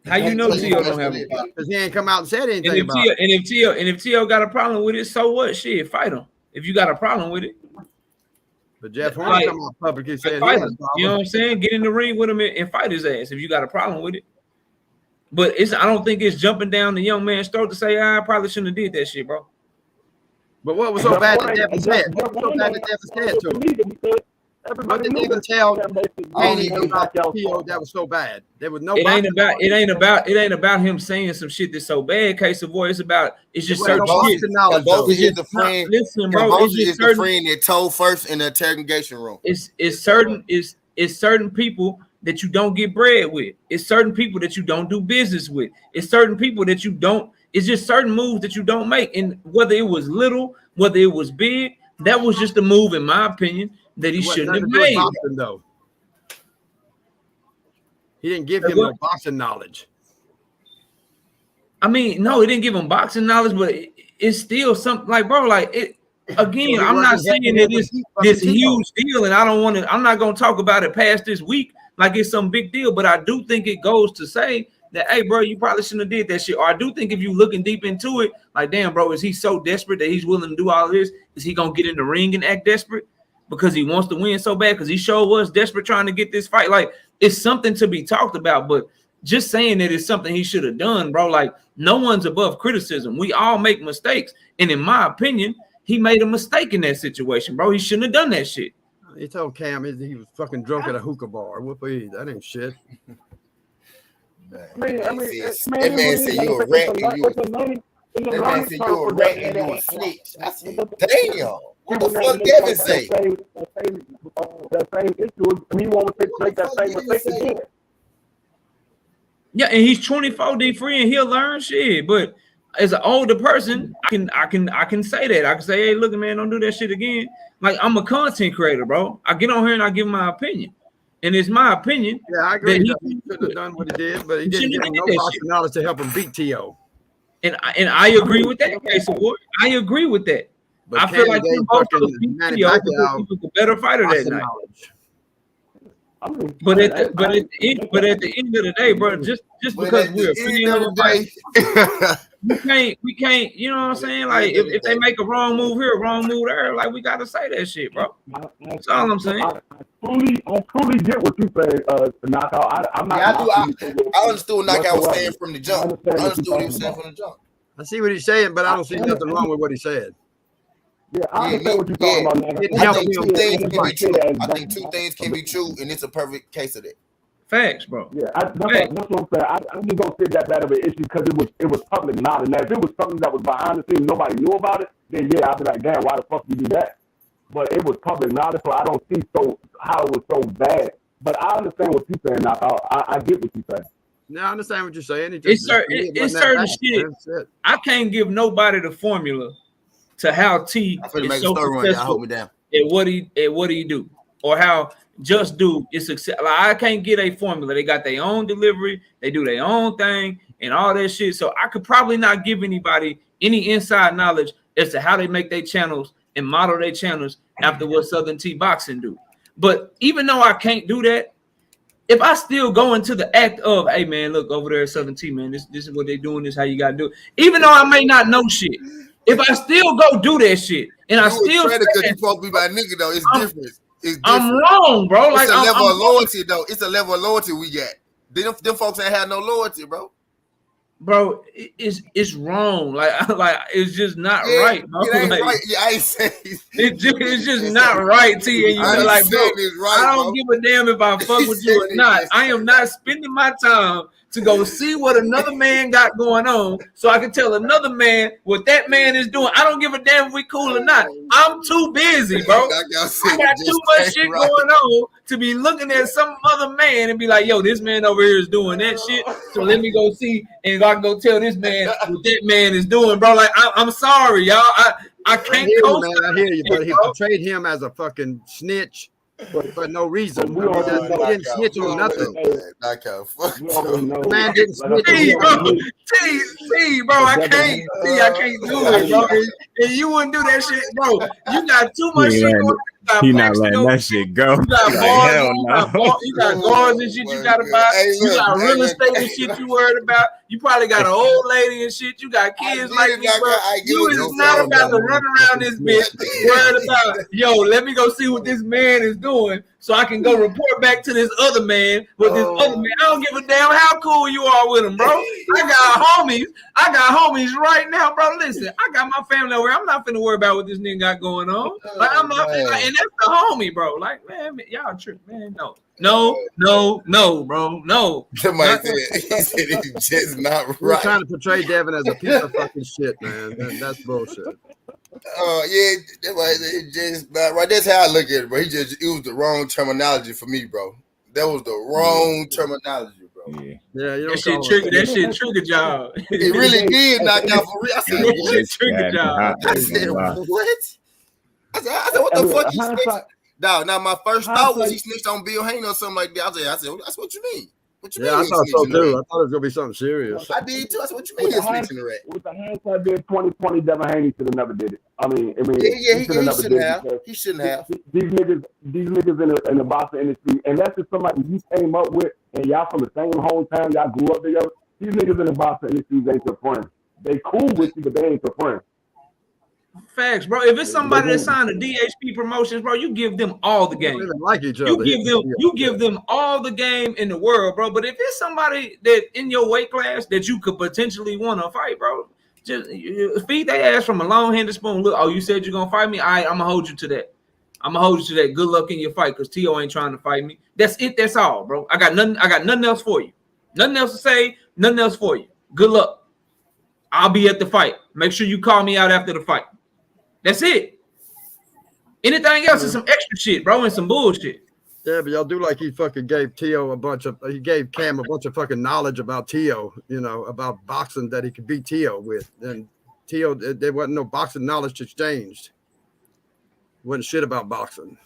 How you know Tio don't have a problem? Because he ain't come out and said anything about it. And if Tio got a problem with it, so what? Shit, fight him. If you got a problem with it. But Jeff Horn come out publicly said, you know what I'm saying? Get in the ring with him and fight his ass if you got a problem with it. But I don't think it's jumping down the young man's throat to say, I probably shouldn't have did that shit, bro. But what was so bad that Devin said? What was so bad that Devin said to him? What did Devin tell Haney about Tio that was so bad? There was no. It ain't about him saying some shit that's so bad. Case of voice, it's just certain shit. Kambosos is the friend. Listen, bro. Kambosos is the friend that told first in the interrogation room. It's certain people that you don't get bread with. It's certain people that you don't do business with. It's certain people that you don't. It's just certain moves that you don't make. And whether it was little, whether it was big, that was just a move, in my opinion, that he shouldn't have made. Boxing, though. He didn't give him no boxing knowledge. I mean, no, he didn't give him boxing knowledge, but it's still something like, bro, like it. Again, I'm not saying that it's this huge deal, and I'm not gonna talk about it past this week like it's some big deal, but I do think it goes to say that, hey, bro, you probably shouldn't have did that shit. Or I do think if you looking deep into it, like, damn, bro, is he so desperate that he's willing to do all this? Is he gonna get in the ring and act desperate because he wants to win so bad? Because he sure was desperate trying to get this fight. Like, it's something to be talked about, but just saying that it's something he should have done, bro. Like, no one's above criticism. We all make mistakes, and in my opinion, he made a mistake in that situation, bro. He shouldn't have done that shit. He told Cam he was fucking drunk at a hookah bar. That ain't shit. That man said you a rat and you a snitch. I said, damn. What the fuck Devin say? That same issue, we want to make that same mistake again. Yeah, and he's 24, D3, and he'll learn shit. But as an older person, I can say that. I can say, hey, look, man, don't do that shit again. Like, I'm a content creator, bro. I get on here and I give my opinion. And it's my opinion. Yeah, I agree. He should have done what he did, but he didn't give him no boxing knowledge to help him beat Tio. And I agree with that, Casey Boy. I agree with that. But I feel Cannon like gave them both fucking beat Manny Theo because Pacquiao he was the better fighter that boxing night. knowledge. But at the end of the day, bro, just But because at we're the a end fan of of the a fight, day, we can't, you know what I'm saying? Like end of the if they day. make a wrong move here, a wrong move there, like we gotta say that shit, bro. That's all I'm saying. I truly get what you say, Knockout. I'm not. Yeah, I I understood what Knockout was saying from the jump. I understood what he was saying from the jump. I see what he's saying, but I don't see nothing wrong with what he said. Yeah, I understand what you're talking about. I think two things can be true. I think two things can be true, and it's a perfect case of that. Facts, bro. Yeah, that's what I'm saying. I just don't see that bad of an issue because it was public knowledge. Now, if it was something that was behind the scenes, nobody knew about it, then yeah, I'd be like, damn, why the fuck you do that? But it was public knowledge, so I don't see how it was so bad. But I understand what you're saying. I get what you're saying. No, I understand what you're saying. It's certain shit. I can't give nobody the formula to how T I'm finna is make so a story run. Y'all hold successful me down. at what he do, or how Just Do is success. Like, I can't get a formula. They got their own delivery, they do their own thing, and all that shit. So I could probably not give anybody any inside knowledge as to how they make their channels and model their channels after what Southern T Boxing do. But even though I can't do that, if I still go into the act of, hey man, look over there at Southern T, man, this is what they doing, this is how you gotta do it. Even though I may not know shit, if I still go do that shit, and I still because you supposed to be my nigga though, it's different. It's different. I'm wrong, bro. Like it's a level I'm of loyalty though. It's a level of loyalty we got. Them folks ain't had no loyalty, bro. Bro, it's wrong. Like it's just not right, bro. It ain't like, right. Yeah, I ain't saying it's just not right, T. And you I know, ain't like, bro, saying it's right, I don't give a damn if I fuck with you or not. I am not spending my time to go see what another man got going on so I can tell another man what that man is doing. I don't give a damn if we cool or not. I'm too busy, bro. I got too much shit going on to be looking at some other man and be like, yo, this man over here is doing that shit. So let me go see and I can go tell this man what that man is doing, bro. Like, I'm sorry, y'all. I can't I hear you, but he portrayed him as a fucking snitch for no reason. He didn't snitch on nothing. Man didn't snitch. T, bro, I can't do it, bro. And you wouldn't do that shit, bro. You got too much shit going on. He not letting that shit go. You got bars, you got guards and shit you gotta buy. You got real estate and shit you worried about. You probably got an old lady and shit. You got kids like me, bro. You is not about to run around this bitch worried about, yo, let me go see what this man is doing so I can go report back to this other man with this other man. I don't give a damn how cool you are with him, bro. I got homies right now, bro. Listen, I got my family over here. I'm not finna worry about what this nigga got going on. Like, I'm not finna, and that's the homie, bro. Like, man, y'all trip, man. No, bro. No. Somebody said it's just not right. We're trying to portray Devin as a piece of fucking shit, man. That's bullshit. Yeah, it's just not right. That's how I look at it, bro. It was the wrong terminology for me, bro. That was the wrong terminology, bro. Yeah, you that shit trigger job. It really did knock out for real. I said, what? Trigger job. I said, what? I said, what the fuck he snitched? Now my first thought was he snitched on Bill Haney or something like that. I said, that's what you mean. What you mean? I thought so too. I thought it was gonna be something serious. I did too. I said, what you mean? He's snitching the rat? With the hindsight being 2020, Devin Haney should have never did it. I mean, he shouldn't have. He shouldn't have. These niggas in the boxing industry, and that's just somebody you came up with, and y'all from the same hometown, y'all grew up together. These niggas in the boxing industry ain't your friends. They cool with you, but they ain't your friends. Facts, bro. If it's somebody that signed a DHP Promotions, bro, you give them all the game. They don't like each other. You give them all the game in the world, bro. But if it's somebody that in your weight class that you could potentially want to fight, bro, just feed their ass from a long-handed spoon. Look, you said you're gonna fight me. All right, I'm gonna hold you to that. Good luck in your fight, because T.O. ain't trying to fight me. That's it. That's all, bro. I got nothing else for you. Nothing else to say. Nothing else for you. Good luck. I'll be at the fight. Make sure you call me out after the fight. That's it. Anything else is some extra shit, bro, and some bullshit. Yeah, but y'all do like he fucking gave he gave Cam a bunch of fucking knowledge about T.O., about boxing that he could beat T.O. with. And T.O., there wasn't no boxing knowledge exchanged. Wasn't shit about boxing.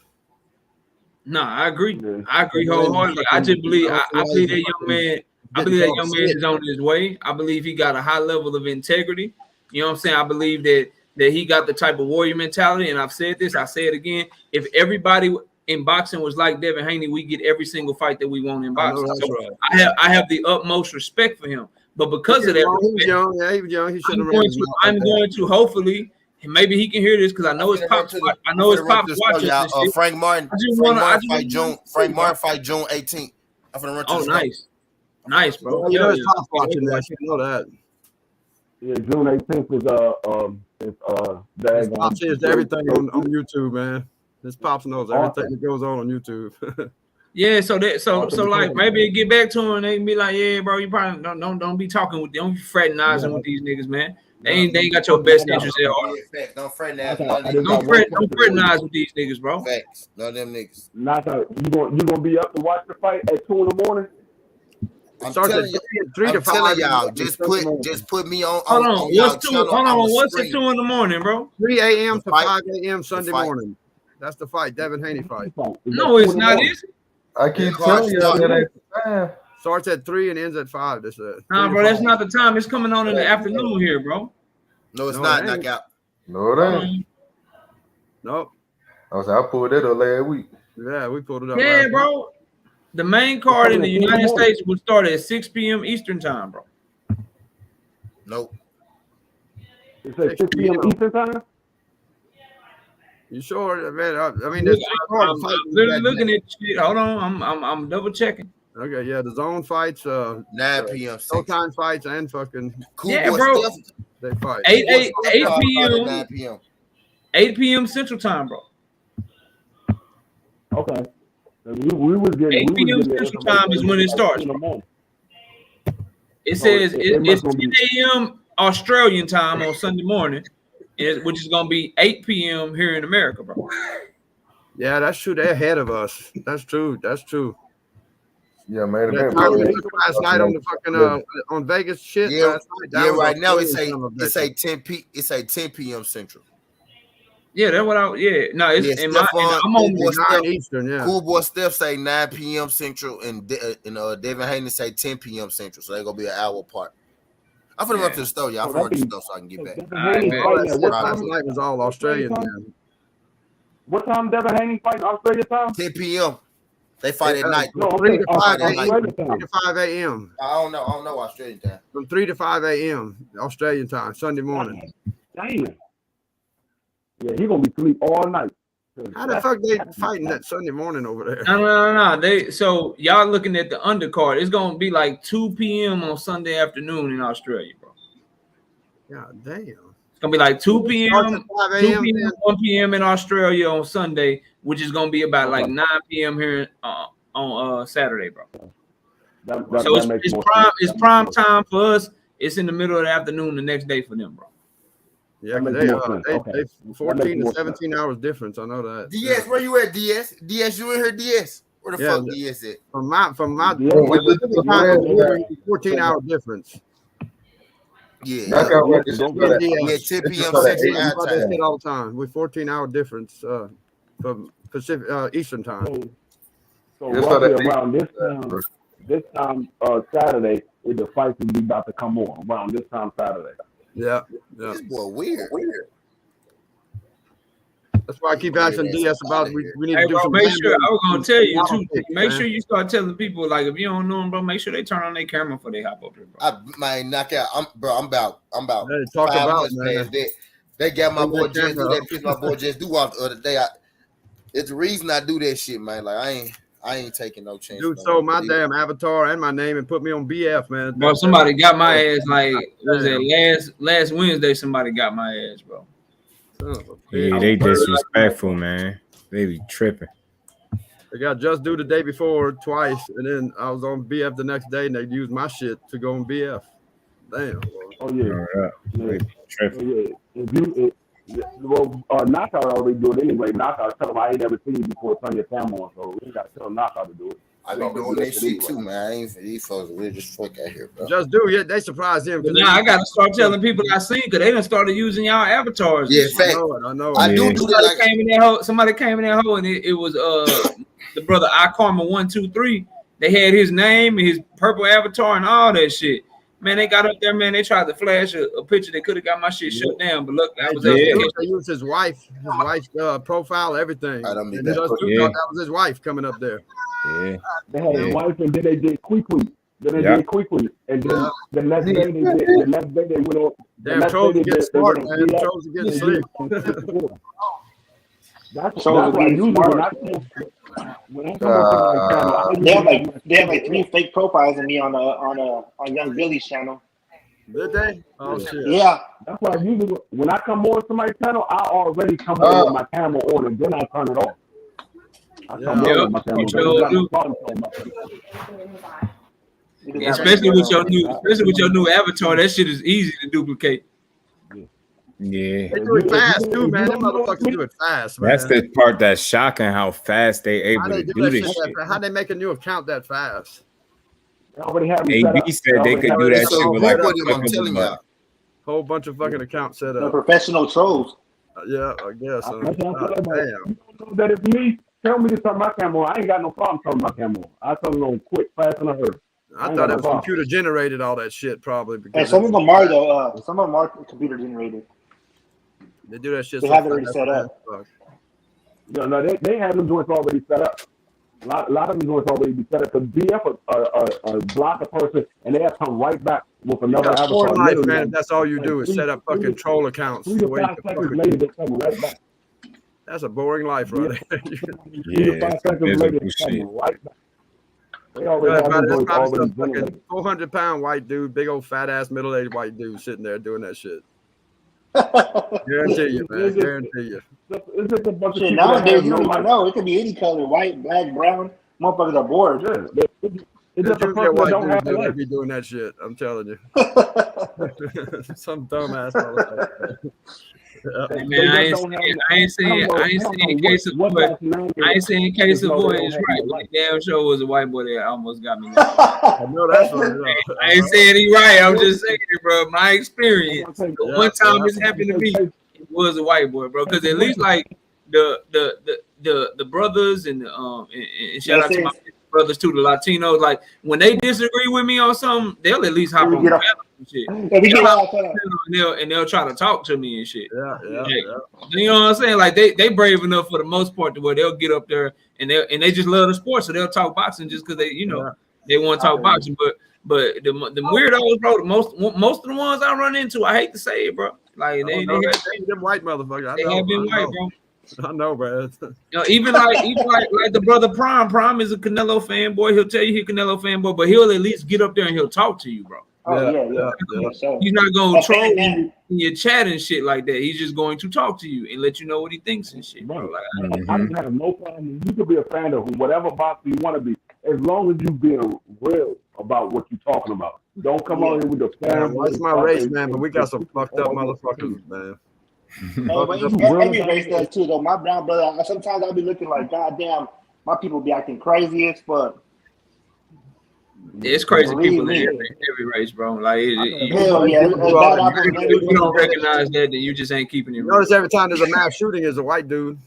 No, I agree. I agree wholeheartedly. I just believe I believe that young man I believe that young man is on his way. I believe he got a high level of integrity. You know what I'm saying? I believe that he got the type of warrior mentality. And I've said this, I say it again. If everybody in boxing was like Devin Haney, we get every single fight that we want in boxing. So right. I have the utmost respect for him. But because of that, he was young. He I'm going to hopefully, and maybe he can hear this because I know his pop. I know his pop watches this shit. Frank Martin fight June 18th. I'm gonna run to the nice. Nice, bro. You know his pop watching that. You know that. Yeah, June 18th is his pop sees everything on YouTube, man. His pops knows everything that goes on YouTube. Yeah, so like maybe get back to him and they can be like, yeah, bro, you probably don't be talking with them, don't be fraternizing with these niggas, man. They ain't got your best interest at heart. Don't fraternize. Don't fraternize with these niggas, bro. Facts. None of them niggas. You gonna be up to watch the fight at 2 in the morning? I'm telling y'all, just put me on. Hold on, what's at 2 in the morning, bro? 3 a.m. to 5 a.m. Sunday morning. That's the fight, Devin Haney fight. No, it's not easy. I keep telling you that ain't the time. Starts at 3 and ends at 5. Nah, bro, that's not the time. It's coming on in the afternoon here, bro. No, it's not. Knockout. No, it ain't. Nope. I pulled it up last week. Yeah, we pulled it up. Yeah, bro. The main card in the United States will start at 6 p.m. Eastern time, bro. Nope. It's at 6 p.m. Eastern time? You sure, man? I mean, there's I'm literally looking at shit. Hold on, I'm double checking. Okay, yeah, the zone fights, 9 p.m. Showtime fights, and fucking bro. They fight 8 p.m. 9 p.m. 8 p.m. Central Time, bro. Okay. We was getting 8 p.m. Central Time is when it starts. It says it's 10 a.m. Australian time on Sunday morning, which is gonna be 8 p.m. here in America, bro. Yeah, that's true. They're ahead of us. That's true. Yeah, man. Last night on the fucking on Vegas shit. Yeah, right now it's a 10 p.m. Central. Yeah, that's what I'm on 9 Eastern. Yeah, Cool Boy Steph say 9 p.m. Central, and Devin Haney say 10 p.m. Central. So they're gonna be an hour apart. I'm finna run to the store, y'all. I'm finna run to the store so I can get back. Last night was all Australian. Man. What time Devin Haney fighting Australia time? 10 p.m. They fight at night. No, 3 to 5 a.m. 3 to 5 a.m. I don't know Australian time. From 3 to 5 a.m. Australian time, Sunday morning. Damn. Yeah, he gonna be asleep all night. How the fuck they fighting that Sunday morning over there? No. So y'all looking at the undercard. It's gonna be like 2 p.m. on Sunday afternoon in Australia, bro. God damn. It's gonna be like 2 p.m. 1 p.m. in Australia on Sunday, which is gonna be about like 9 p.m. here on Saturday, bro. So it's prime time for us. It's in the middle of the afternoon the next day for them, bro. Yeah, they 14 to 17 hours difference. I know that. DS, where you at, DS? DS, you in here, DS? Where the fuck DS at? From my 14-hour difference. Yeah, 10 p.m. Central time. All the time. We're 14-hour difference from Pacific Eastern time. So roughly around this time Saturday, the fight will be about to come on around this time Saturday. Yeah. This boy weird. That's why I keep asking DS about we need to do some. Make sure I was gonna tell you too. Make sure you start telling people, like, if you don't know them, bro, make sure they turn on their camera before they hop up here, bro. I knock out. I'm about. Talk about man. They got my boy Just do that piece. My boy Just do off the other day. It's the reason I do that shit, man. Like I ain't taking no chance. Dude stole my damn avatar and my name and put me on BF, man. Bro, somebody got my ass. Like, was it last Wednesday? Somebody got my ass, bro. Yeah, they disrespectful, man. They be tripping. They got Just Do the day before twice, and then I was on BF the next day, and they used my shit to go on BF. Damn. Oh yeah. They tripping. Knockout already do it anyway. Knockout tell them I ain't never seen you before. Turn your camera on, so we got to tell Knockout to do it. I been doing that shit too, man. I ain't these folks are really just fuck out here, bro. Just Do, yeah, they surprised him. Now I gotta start telling people I seen because they done started using y'all avatars. Yeah, fact. I know. I do that. Somebody came in that hole, and it was the brother I Karma 123 They had his name and his purple avatar and all that shit. Man, they got up there, man. They tried to flash a picture. They could have got my shit shut down, but look, I was able to catch They used his wife's profile, everything. I don't be And back. us two thought that was his wife coming up there. Yeah. They had his wife, and then they did quickly. Then they did quickly, and then the next day they did. The next day they went on. Damn, trolls are getting smart, man. Trolls are getting slick. That's why usually when I come up to my channel, they have like 3 fake profiles of me on Young Billy's channel. Did they? Oh shit. Yeah. That's why usually when I come on to my channel, I already come on with my camera on, and then I turn it off. I come on with my camera. Especially with your new avatar, that shit is easy to duplicate. Yeah. They do it fast too, man. Them motherfuckers do it fast, man. That's the part that's shocking, how fast they able to do this shit. How they make a new account that fast? They already have AB said they could do that shit with like I'm telling y'all. Whole bunch of fucking accounts set The up. professional trolls. Yeah, I guess. Damn. Damn. That is me. Tell me to turn my camera on. I ain't got no problem turning my camera on. I turn it on quick, fast, and I heard. I thought that was computer generated, all that shit, probably. And some of them are though. Some of them are computer generated. They do that shit. They have it already set up. Yeah, no, they have them joints already set up. A lot of them joints already be set up. Because BF block a person, and they have to come right back with another avatar. Life, man. That's all you do is set up fucking troll accounts. 3 to 5 seconds later, they come right back. That's a boring life, right? Yeah, 3 to 5 seconds later, they come right back. They already have them joints already generated. 400-pound white dude, big old fat ass middle-aged white dude sitting there doing that shit. Guarantee you, man. Guarantee you. It's just a bunch of Shit, nowadays, you don't even know. It could be any color, white, black, brown. Motherfuckers are bored. Yeah, it's just a person that don't have a life. Be doing that shit. I'm telling you. Some dumbass motherfucker. Hey, man, I ain't saying case of boy is right, but the damn show was a white boy that almost got me. I know that's right. I ain't saying he right. I'm just saying it, bro. My experience. One time this happened to me, it was a white boy, bro. Because at least like the brothers and shout out to my brothers too, the Latinos. Like when they disagree with me on something, they'll at least hop on the panel and shit. And they'll try to talk to me and shit. Yeah. You know what I'm saying? Like they brave enough for the most part to where they'll get up there and they just love the sport, so they'll talk boxing just because they they want to talk boxing. But the weirdos, bro, most of the ones I run into, I hate to say it, bro. Like they have them white motherfuckers. They have been white, bro. I know, bro. Even like the brother Prime. Prime is a Canelo fanboy. He'll tell you he's a Canelo fanboy, but he'll at least get up there and he'll talk to you, bro. Yeah. He's not going to troll you in your chat and shit like that. He's just going to talk to you and let you know what he thinks and shit, bro. Like, I just have no problem. You could be a fan of whatever boxer you want to be, as long as you being real about what you're talking about. Don't come on here with the fan. That's my race, man. But we got some fucked up motherfuckers, man. No, but every race does too, though. My brown brother, sometimes I'll be looking like, God damn, my people be acting crazy as fuck. It's crazy people in every race, bro. Like, hell yeah. If you don't recognize that, then you just ain't keeping it. Notice every time there's a mass shooting, is a white dude.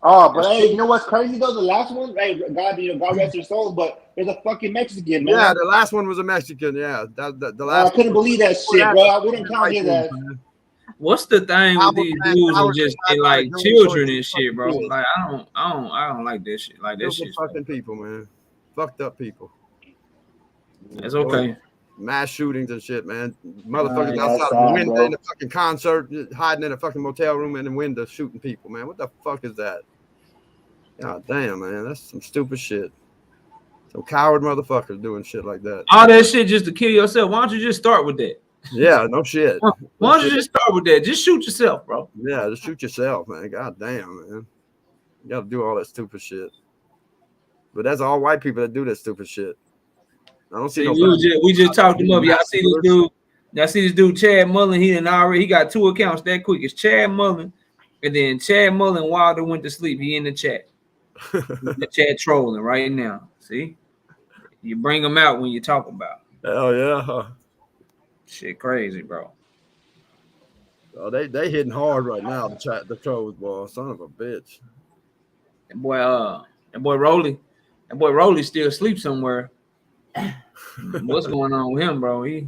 Oh, but hey, you know what's crazy though? The last one, hey, God rest your soul, but there's a fucking Mexican, man. Yeah, the last one was a Mexican. Yeah, the last. I couldn't believe that shit, bro. I wouldn't count his ass. What's the thing with these dudes and just like children and shit, bro? Like I don't like this shit. Like this shit. Fucking people, man. Fucked up people. That's okay. Mass shootings and shit, man. Motherfuckers outside the window in a fucking concert, hiding in a fucking motel room in the window, shooting people, man. What the fuck is that? God damn, man. That's some stupid shit. Some coward motherfuckers doing shit like that. All that shit just to kill yourself. Why don't you just start with that? Yeah, no shit. Why don't you just start with that? Just shoot yourself, bro. Yeah, just shoot yourself, man. God damn, man. You gotta do all that stupid shit. But that's all white people that do that stupid shit. I don't see we just talked him up. Y'all see this dude? Y'all see this dude, Chad Mullen? He got 2 accounts that quick. It's Chad Mullen, and then Chad Mullen Wilder went to sleep. He in the chat. The chat trolling right now. See, you bring him out when you talk about. Hell yeah. Shit crazy, bro. Oh, they hitting hard right now. The trolls, boy. Son of a bitch. That boy Rolly still asleep somewhere. What's going on with him, bro? He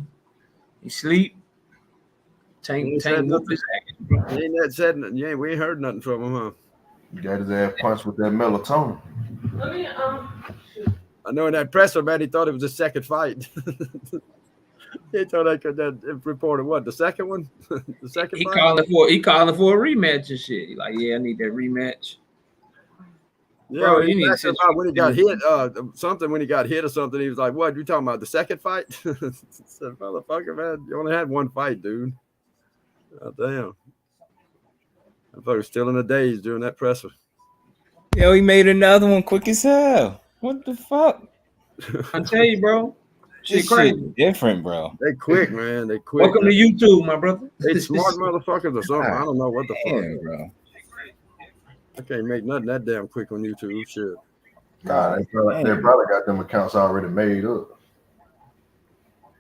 sleep. Tank whoop his ass, bro. He ain't that said. Yeah, we ain't heard nothing from him, huh? You got his ass punched with that melatonin. I know in that presser, man, he thought it was a second fight. He told that reporter what the second one, the second. He fight? calling for a rematch and shit. He like, yeah, I need that rematch. Yeah, bro, you need to about when he got hit, something when he got hit or something. He was like, "What you talking about? The second fight?" Said, "Motherfucker, man, you only had one fight, dude." Oh, damn. I thought he was still in the days during that presser. Yo, he made another one quick as hell. What the fuck? I tell you, bro. Shit crazy. Different, bro. They quick, man. They quick. Welcome to YouTube, my brother. They smart motherfuckers or something. I don't know what the fuck, bro. I can't make nothing that damn quick on YouTube. Shit. Nah, they probably got them accounts already made up.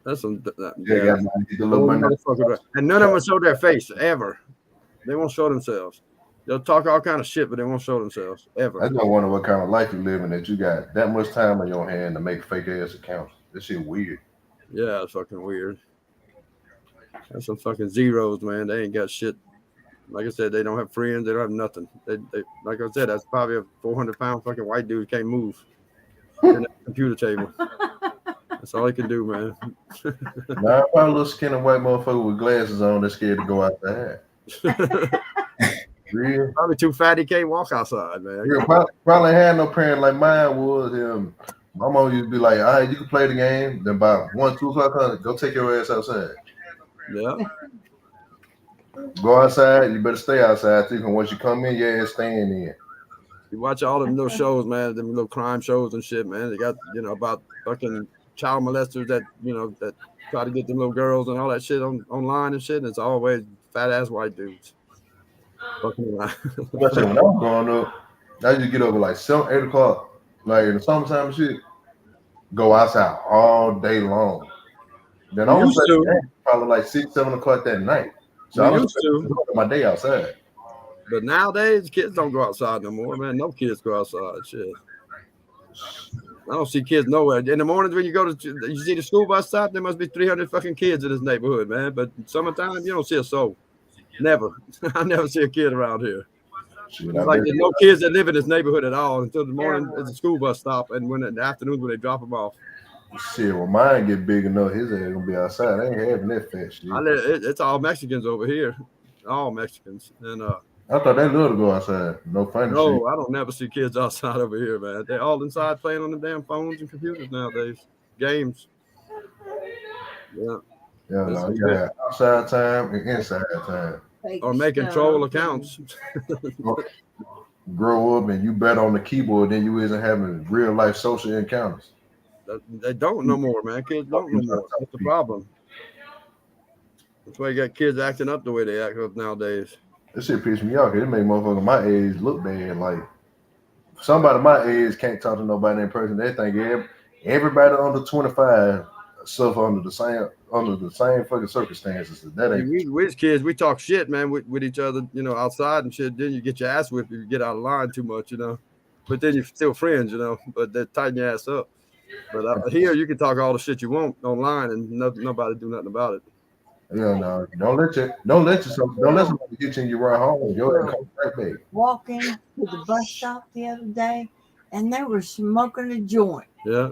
That's some. Yeah, motherfucker. And none of them will show their face ever. They won't show themselves. They'll talk all kind of shit, but they won't show themselves ever. I just wonder what kind of life you living that you got that much time on your hand to make fake ass accounts. This shit weird. Yeah, it's fucking weird. That's some fucking zeros, man. They ain't got shit. Like I said, they don't have friends. They don't have nothing. They like I said, that's probably a 400-pound fucking white dude can't move in that computer table. That's all he can do, man. Nah, probably a little skinny white motherfucker with glasses on that's scared to go outside. Real? Probably too fat he can't walk outside, man. Yeah, probably had no parent like mine was. My mom used to be like, all right, you can play the game. Then by 1, 2 o'clock, go take your ass outside. Yeah. Go outside. You better stay outside too. And once you come in, your ass staying in. You watch all them little shows, man. Them little crime shows and shit, man. They got about fucking child molesters that that try to get them little girls and all that shit online and shit. And it's always fat ass white dudes. Fucking around. Especially when I was growing up, I used to get up at like 7, 8 o'clock, like in the summertime and shit. Go outside all day long. Then I was probably like 6, 7 o'clock that night. So I was to my day outside. But nowadays, kids don't go outside no more, man. No kids go outside. Shit. I don't see kids nowhere. In the mornings when you see the school bus stop, there must be 300 fucking kids in this neighborhood, man. But summertime, you don't see a soul. Never. I never see a kid around here. Like there's no kids that live in this neighborhood at all until the morning at the school bus stop and when in the afternoon when they drop them off. Shit, when mine get big enough, his ass gonna be outside. I ain't having that fat shit. It's all Mexicans over here. All Mexicans. And I thought they love to go outside. No funny shit. No, I don't never see kids outside over here, man. They're all inside playing on the damn phones and computers nowadays. Games. Yeah. Yeah, no, you got outside time and inside time. Or making troll accounts. Grow up and you bet on the keyboard, then you isn't having real life social encounters. They don't no more, man. Kids don't no more. That's the problem. That's why you got kids acting up the way they act up nowadays. This shit pisses me off. It make motherfuckers my age look bad. Like somebody my age can't talk to nobody in person. They think everybody under 25 suffer under the same fucking circumstances. That ain't. We as kids, we talk shit, man, with each other, outside and shit. Then you get your ass whipped if you get out of line too much, But then you're still friends, But they tighten your ass up. But here you can talk all the shit you want online and nobody do nothing about it. Yeah, no, don't let somebody get you in your right home. You'll come right back. Walking to the bus stop the other day, and they were smoking a joint. Yeah.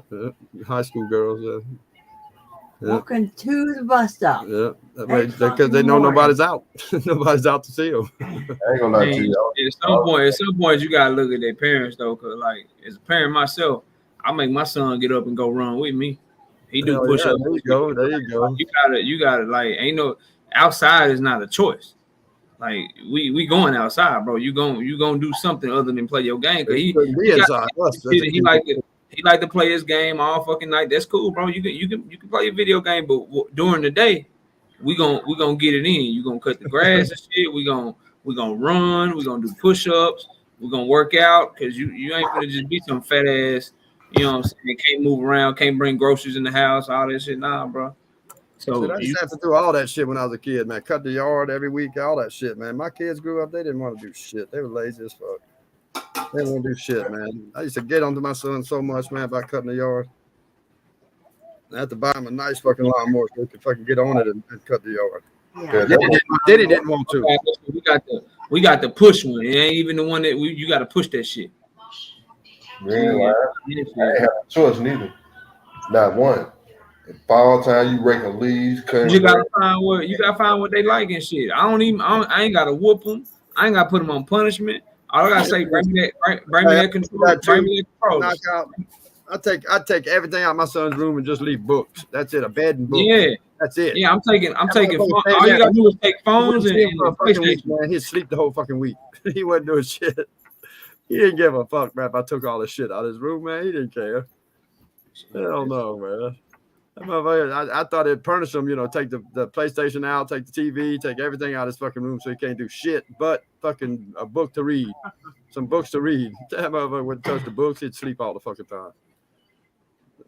High school girls. Yeah. Walking to the bus stop. Yeah, because they know nobody's out. Nobody's out to see them. I ain't gonna lie to you. At some point, you gotta look at their parents though, cause like as a parent myself, I make my son get up and go run with me. He do push ups. There you go. You gotta like ain't no outside is not a choice. Like we going outside, bro. You gonna do something other than play your game. Cause he like to play his game all fucking night. That's cool, bro. You can play your video game, but during the day, we gonna get it in. You gonna cut the grass and shit. We gonna run. We gonna do push ups. We gonna work out because you ain't gonna just be some fat ass. You know what I'm saying? Can't move around, can't bring groceries in the house, all that shit. Nah, bro. So I used to have to do all that shit when I was a kid, man. Cut the yard every week, all that shit, man. My kids grew up, they didn't want to do shit. They were lazy as fuck. They didn't want to do shit, man. I used to get onto my son so much, man, about cutting the yard. I had to buy him a nice fucking lawnmower so he could fucking get on it and cut the yard. Yeah. Diddy didn't want to. We got the push one. It ain't even the one that you got to push that shit. Man, like, I ain't have a choice neither. Not one. In fall time, you raking leaves, cutting. You gotta find what they like and shit. I ain't gotta whoop them. I ain't gotta put them on punishment. All I gotta say, bring me that control. Bring me that control. Knock out. I take everything out my son's room and just leave books. That's it. A bed and books. Yeah, that's it. Yeah, I'm taking. All you gotta do is take phones and week, man. He'd sleep the whole fucking week. He wasn't doing shit. He didn't give a fuck, man. If I took all the shit out of his room, man, he didn't care. Hell no, man. I thought it'd punish him, take the PlayStation out, take the TV, take everything out of his fucking room so he can't do shit but fucking a book to read. Some books to read. That motherfucker wouldn't touch the books, he'd sleep all the fucking time.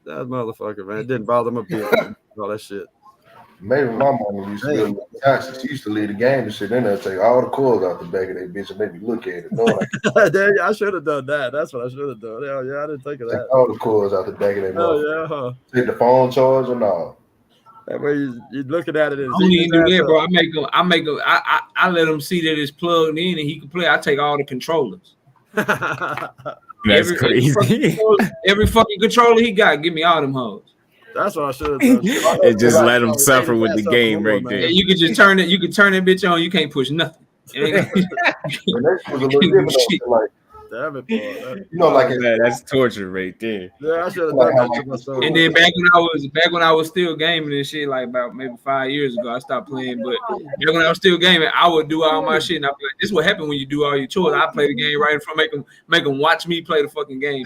That motherfucker, man, it didn't bother him a bit. All that shit. Maybe my mama used to be taxes. She used to leave the game and shit in there, take all the cords out the back of that bitch and make me look at it. I should have done that. That's what I should have done. Hell yeah, I didn't think of that. Take all the cords out the back of that. Oh yeah. Take the phone charge and all. That way you're looking at it. I don't even do that, bro. I let him see that it's plugged in and he can play. I take all the controllers. That's crazy. Every fucking controller he got, give me all them hoes. That's what I should have done. It just let him suffer with the game right there. Yeah, you can just turn it. You can turn that bitch on. You can't push nothing. Damn it, boy. That's torture right there. Yeah, I should have done that. And then back when I was still gaming and shit, like about maybe 5 years ago, I stopped playing. But back when I was still gaming, I would do all my shit, and I'd be like, "This is what happened when you do all your chores." I play the game right in front, make them watch me play the fucking game.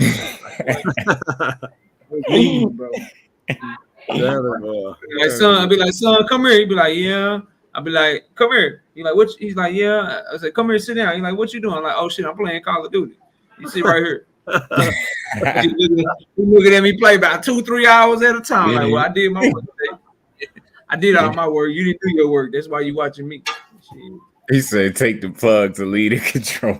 Like, bro. Like, son, I'd be like, son, come here. He'd be like, yeah. I'd be like, come here. He's like, what? He's like, yeah. I said, come here, sit down. He's like, what you doing? I'm like, oh shit, I'm playing Call of Duty. You sit right here. He looking at me play about 2-3 hours at a time. Like, well, I did my work today. I did all my work. You didn't do your work. That's why you watching me. Shit. He said, take the plug to lead the controller.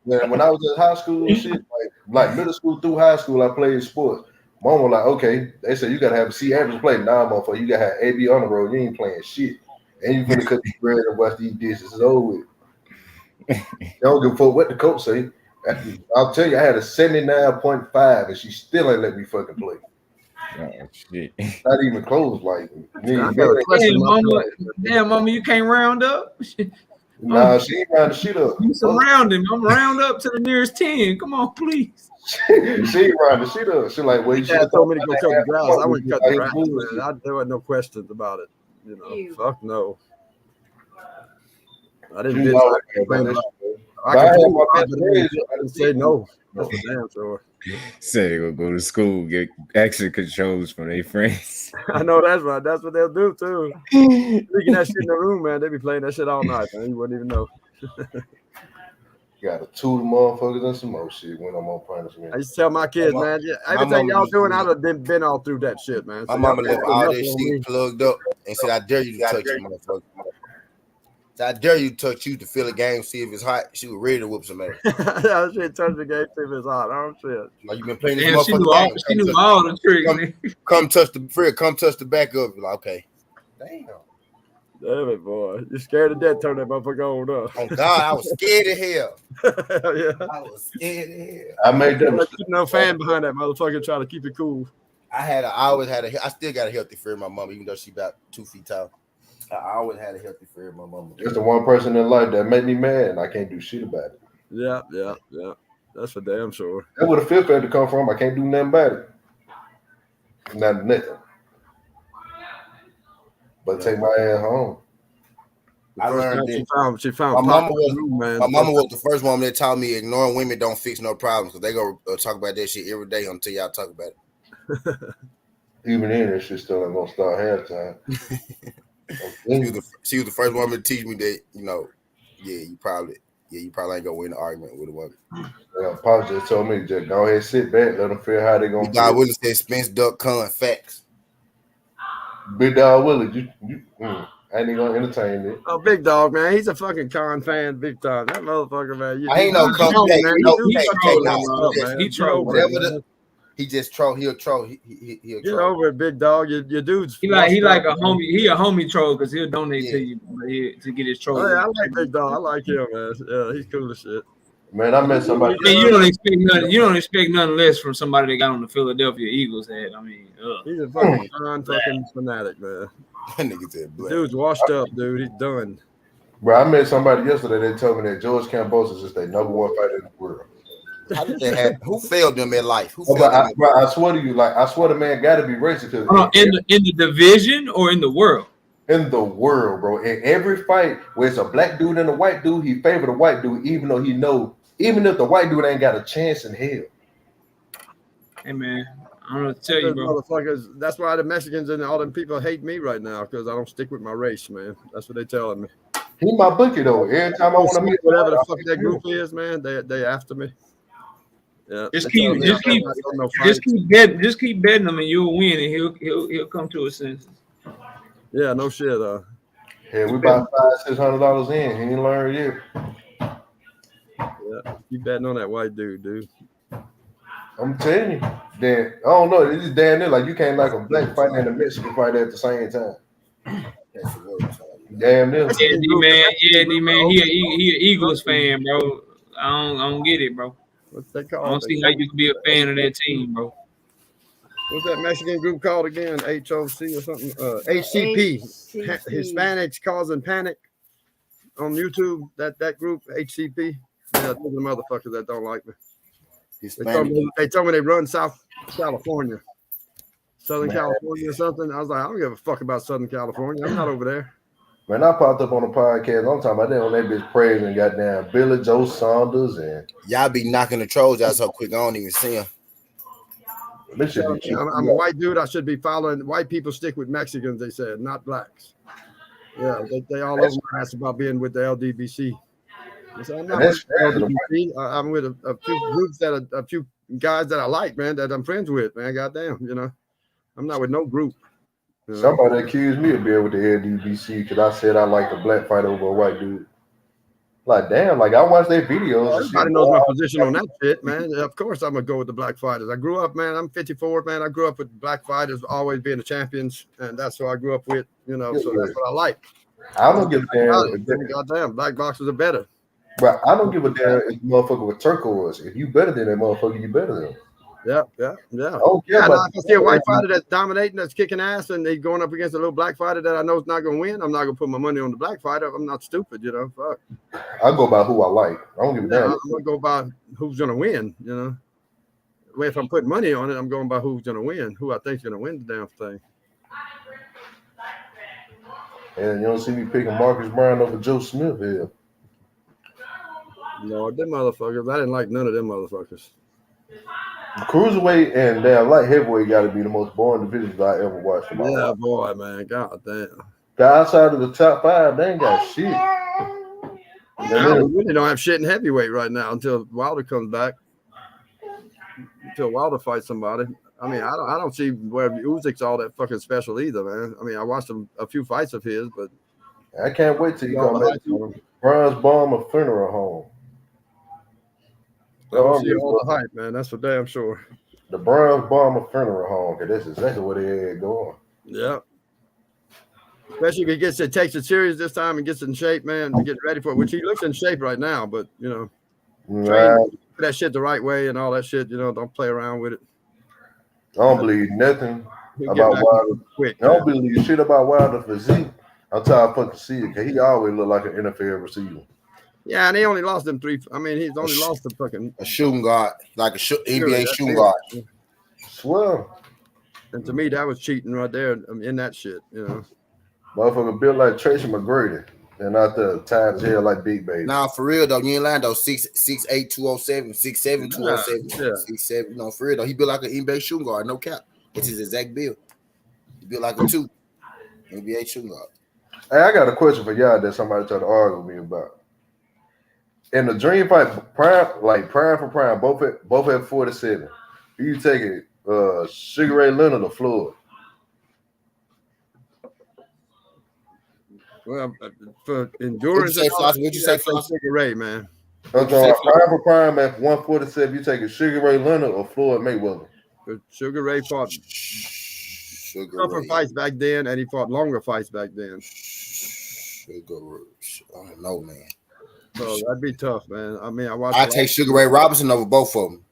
Yeah, when I was in high school and shit, like middle school through high school, I played sports. Mom was like, okay, they said you gotta have a C average play. Nah, motherfucker, you gotta have AB on the road. You ain't playing shit. And you finna cut the bread and wash these dishes. It's over with. You don't give a fuck what the coach say. I'll tell you, I had a 79.5 and she still ain't let me fucking play. Oh, shit. Not even close. Like, damn, mama, you can't round up. Nah, she ain't round the shit up. You surround him. I'm round up to the nearest 10. Come on, please. She ain't round the shit up. She like, well, you should have told me to go cut the grass. I wouldn't cut the grass. There were no questions about it. Fuck no. I didn't. I didn't say no. That's for damn sure. Say they're gonna go to school, get extra controls from their friends. I know that's right. That's what they'll do too. Speaking that shit in the room, man, they be playing that shit all night, man. You wouldn't even know. Got to two motherfuckers and some more shit when I'm on punishment. I used to tell my kids, man, everything y'all doing, I would have been all through that shit, man. My mama left all this shit plugged up and said, I dare you to touch it, motherfucker. So I dare you to touch you to feel the game, see if it's hot. She was ready to whoop somebody. Yeah, she touch the game, see if it's hot. Oh shit. Like, you been playing this motherfucker. She knew all the tricks. Come touch the back of it. Like, okay. Damn it, boy. You scared to death, turn that motherfucker on up. Oh God, I was scared of hell. Yeah. I was scared of hell. I made them keep no fan behind that motherfucker trying to keep it cool. I still got a healthy fear of my mom, even though she about 2 feet tall. I always had a healthy fear of my mama. It's the one person in life that made me mad, and I can't do shit about it. Yeah. That's for damn sure. That's where the fifth had to come from. I can't do nothing about it. Nothing. But take my ass home. I learned that. She found my mama was the first woman that taught me ignoring women don't fix no problems, because they go talk about that shit every day until y'all talk about it. Even then, that shit still ain't gonna start halftime. She was the first woman to teach me that, you probably ain't gonna win an argument with a woman. Yeah, Pop just told me, just go ahead, sit back, let them feel how they gonna. God Willie said, Spence, duck, con, facts. Big Dog Willie, I ain't even gonna entertain it. Oh, Big Dog, man, he's a fucking con fan, big time. That motherfucker, man. I ain't no con, man. He trolling. He just troll. He'll troll. He'll Get troll. over it, big dog. Your dude's He like washed a up, man. homie. He a homie troll because he'll donate Yeah. to you to get his troll. Oh, yeah, I like Big Dog. I like him, man. Yeah, he's cool as shit. Man, I met somebody. I mean, you don't expect nothing. You don't expect nothing less from somebody that got on the Philadelphia Eagles hat. I mean, he's a fucking fucking fanatic, man. That nigga said black. Dude's washed up, dude. He's done. Bro, I met somebody yesterday. They told me that George Kambosos is their number one fighter in the world. How did they have? Who failed them in life? Who failed But them? I swear to you, like I swear the man got to be racist because in the division or in the world. In the world, bro. In every fight where it's a black dude and a white dude, he favor the white dude, even though he know, even if the white dude ain't got a chance in hell. Hey man, I don't know what to tell you, bro. Motherfuckers, that's why the Mexicans and all them people hate me right now because I don't stick with my race, man. That's what they telling me. He my bookie though. Every time I want to meet whatever the fuck that group is, man, they after me. Yeah, just keep betting him and you'll win and he'll come to his senses. Yeah, no shit. Yeah, we about $500-600 in. He ain't learned yet. Yeah, you betting on that white dude. I'm telling you. Then I don't know. It's just damn near like you can't like a black fight and a Mexican fight at the same time. Damn near. Yeah, D man. He an Eagles fan, bro. I don't get it, bro. What's that called? I don't see how you can be a fan of that team, bro. What's that Mexican group called again? HOC or something? HCP. Hispanics Causing Panic on YouTube. That group, HCP. Yeah, those are the motherfuckers that don't like me. They told me they run South California. Southern California or something. I was like, I don't give a fuck about Southern California. I'm not over there. Man, I popped up on a podcast long time. I didn't on that bitch praising goddamn Billy Joe Saunders and y'all be knocking the trolls out so quick. I don't even see them. I'm a white dude. I should be following. White people stick with Mexicans, they said, not blacks. Yeah, they all over my ass about being with the LDBC. So I'm not with LDBC. I'm with a few groups a few guys that I like, man, that I'm friends with, man. Goddamn, I'm not with no group. Somebody accused me of being with the LDBC because I said I like a black fight over a white dude. Like, damn, like I watch their videos. Everybody knows my position on that shit, man. Of course, I'm gonna go with the black fighters. I grew up, man. I'm 54, man. I grew up with black fighters always being the champions, and that's who I grew up with. So that's what I like. I don't give a damn. Goddamn, black boxers are better. But I don't give a damn if the motherfucker with turquoise. If you better than that motherfucker, you better than him. Yeah. I don't care if I see a white fighter that's dominating, that's kicking ass, and he's going up against a little black fighter that I know is not going to win, I'm not going to put my money on the black fighter. I'm not stupid, Fuck. I go by who I like. I don't give a damn. I'm going to go by who's going to win, If I'm putting money on it, I'm going by who's going to win, who I think's going to win the damn thing. And you don't see me picking Marcus Brown over Joe Smith here. Lord, them motherfuckers. I didn't like none of them motherfuckers. Cruiserweight and damn light heavyweight got to be the most boring divisions I ever watched. Yeah, boy, man. God damn. Outside of the top 5, they ain't got shit. We really don't have shit in heavyweight right now until Wilder comes back. Until Wilder fights somebody. I mean, I don't see where Usyk's all that fucking special either, man. I mean, I watched a few fights of his, but I can't wait till you come back to Bronze Bomber Funeral Home. I don't see all the hype, man. That's for damn sure. The Bronze Bomber Funeral Home, because that's exactly what they had going. Yeah. Especially if he takes it serious this time and gets in shape, man, to get ready for it, which he looks in shape right now, but, train that shit the right way and all that shit, don't play around with it. I don't believe nothing about Wilder. I don't believe shit about Wilder physique. I'm tired of fucking see it, because he always look like an NFL receiver. Yeah, and he only lost them 3. I mean, he's only lost the fucking a shooting guard, like a NBA shooting guard. Swear. And to me, that was cheating right there in that shit, Motherfucker built like Tracy McGrady and out there tied jail like Big Baby. Nah, for real though, you ain't lying though. 6'8", 207, 6'7", 207, 6'7". For real though, he built like an NBA shooting guard, no cap. It's his exact build. He built like a 2 NBA shooting guard. Hey, I got a question for y'all that somebody tried to argue with me about. In the dream fight, prime for prime, both at 47. You take it, Sugar Ray Leonard or Floyd? Well, for endurance, what'd you say, Sugar Ray, man. Okay, prime for prime at 147. You take it, Sugar Ray Leonard or Floyd Mayweather? But Sugar Ray fought Sugar tougher Ray. fights back then, and he fought longer fights back then. Sugar Ray. I don't know, man. So that'd be tough, man. I mean, I watched. I take Sugar Ray Robinson over both of them.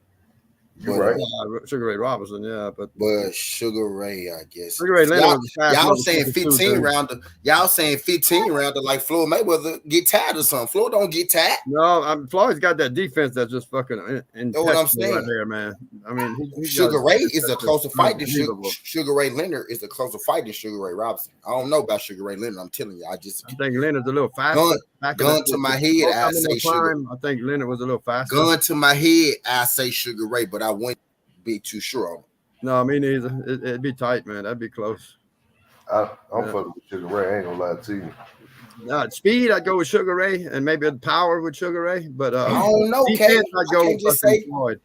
You're right. Sugar Ray Robinson, yeah, but Sugar Ray, I guess. Sugar Ray Leonard was fast. Y'all saying 15 rounder. Y'all saying 15 rounder like Floyd Mayweather get tired or something. Floyd don't get tired. No, Floyd's got that defense that's just fucking That's what I'm saying right there, man. I mean, Sugar Ray is a closer fight than Sugar Ray Leonard is a closer fight than Sugar Ray Robinson. I don't know about Sugar Ray Leonard. I'm telling you, I think Leonard's a little faster. Gun to my head, I say Sugar. I think Leonard was a little faster. Gun to my head, I say Sugar Ray, but I wouldn't be too sure on it. No, me neither. It'd be tight, man. That'd be close. I'm fucking with Sugar Ray. I ain't gonna lie to you. Speed, I'd go with Sugar Ray, and maybe power with Sugar Ray. But I don't know, defense, I'd go with Floyd.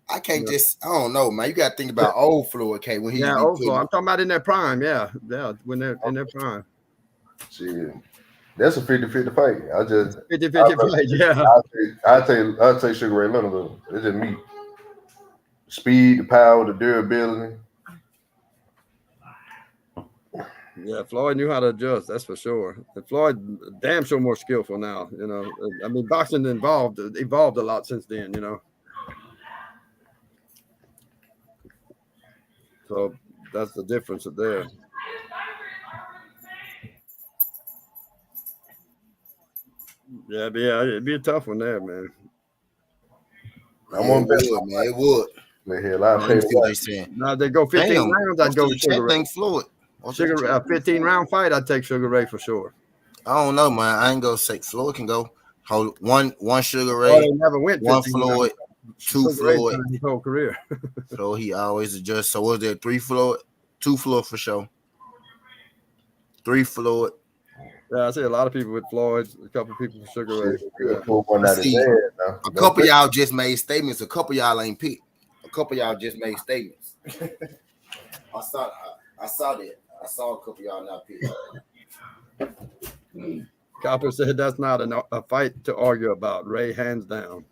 I can't just. I don't know, man. You got to think about old Floyd, K. When he old Floyd. I'm talking about in their prime. Yeah, when they're in their prime. Shit. That's a 50-50 fight. I just 50-50 fight. Yeah. I'll take Sugar Ray Leonard. It's just me. Speed, the power, the durability. Yeah, Floyd knew how to adjust. That's for sure. And Floyd, damn sure more skillful now. You know, I mean, boxing evolved a lot since then. You know, so that's the difference there. Yeah, it'd be a tough one there, man. I'm on bet, man. It would. Now they go 15 rounds. I'd go with Sugar Ray. Floyd. 15-round fight. I'd take Sugar Ray for sure. I don't know, man. I ain't gonna say Floyd can go. Hold one Sugar Ray. They never went. One Floyd. Two Floyd. His whole career. So he always adjusts. So was there 3 Floyd? 2 Floyd for sure. 3 Floyd. Yeah, I see a lot of people with Floyd. A couple of people with Sugar Ray. Yeah. A couple of y'all just made statements. A couple of y'all ain't picked. A couple of y'all just made statements. I saw that. I saw a couple of y'all not picked. Copper said that's not a fight to argue about. Ray, hands down.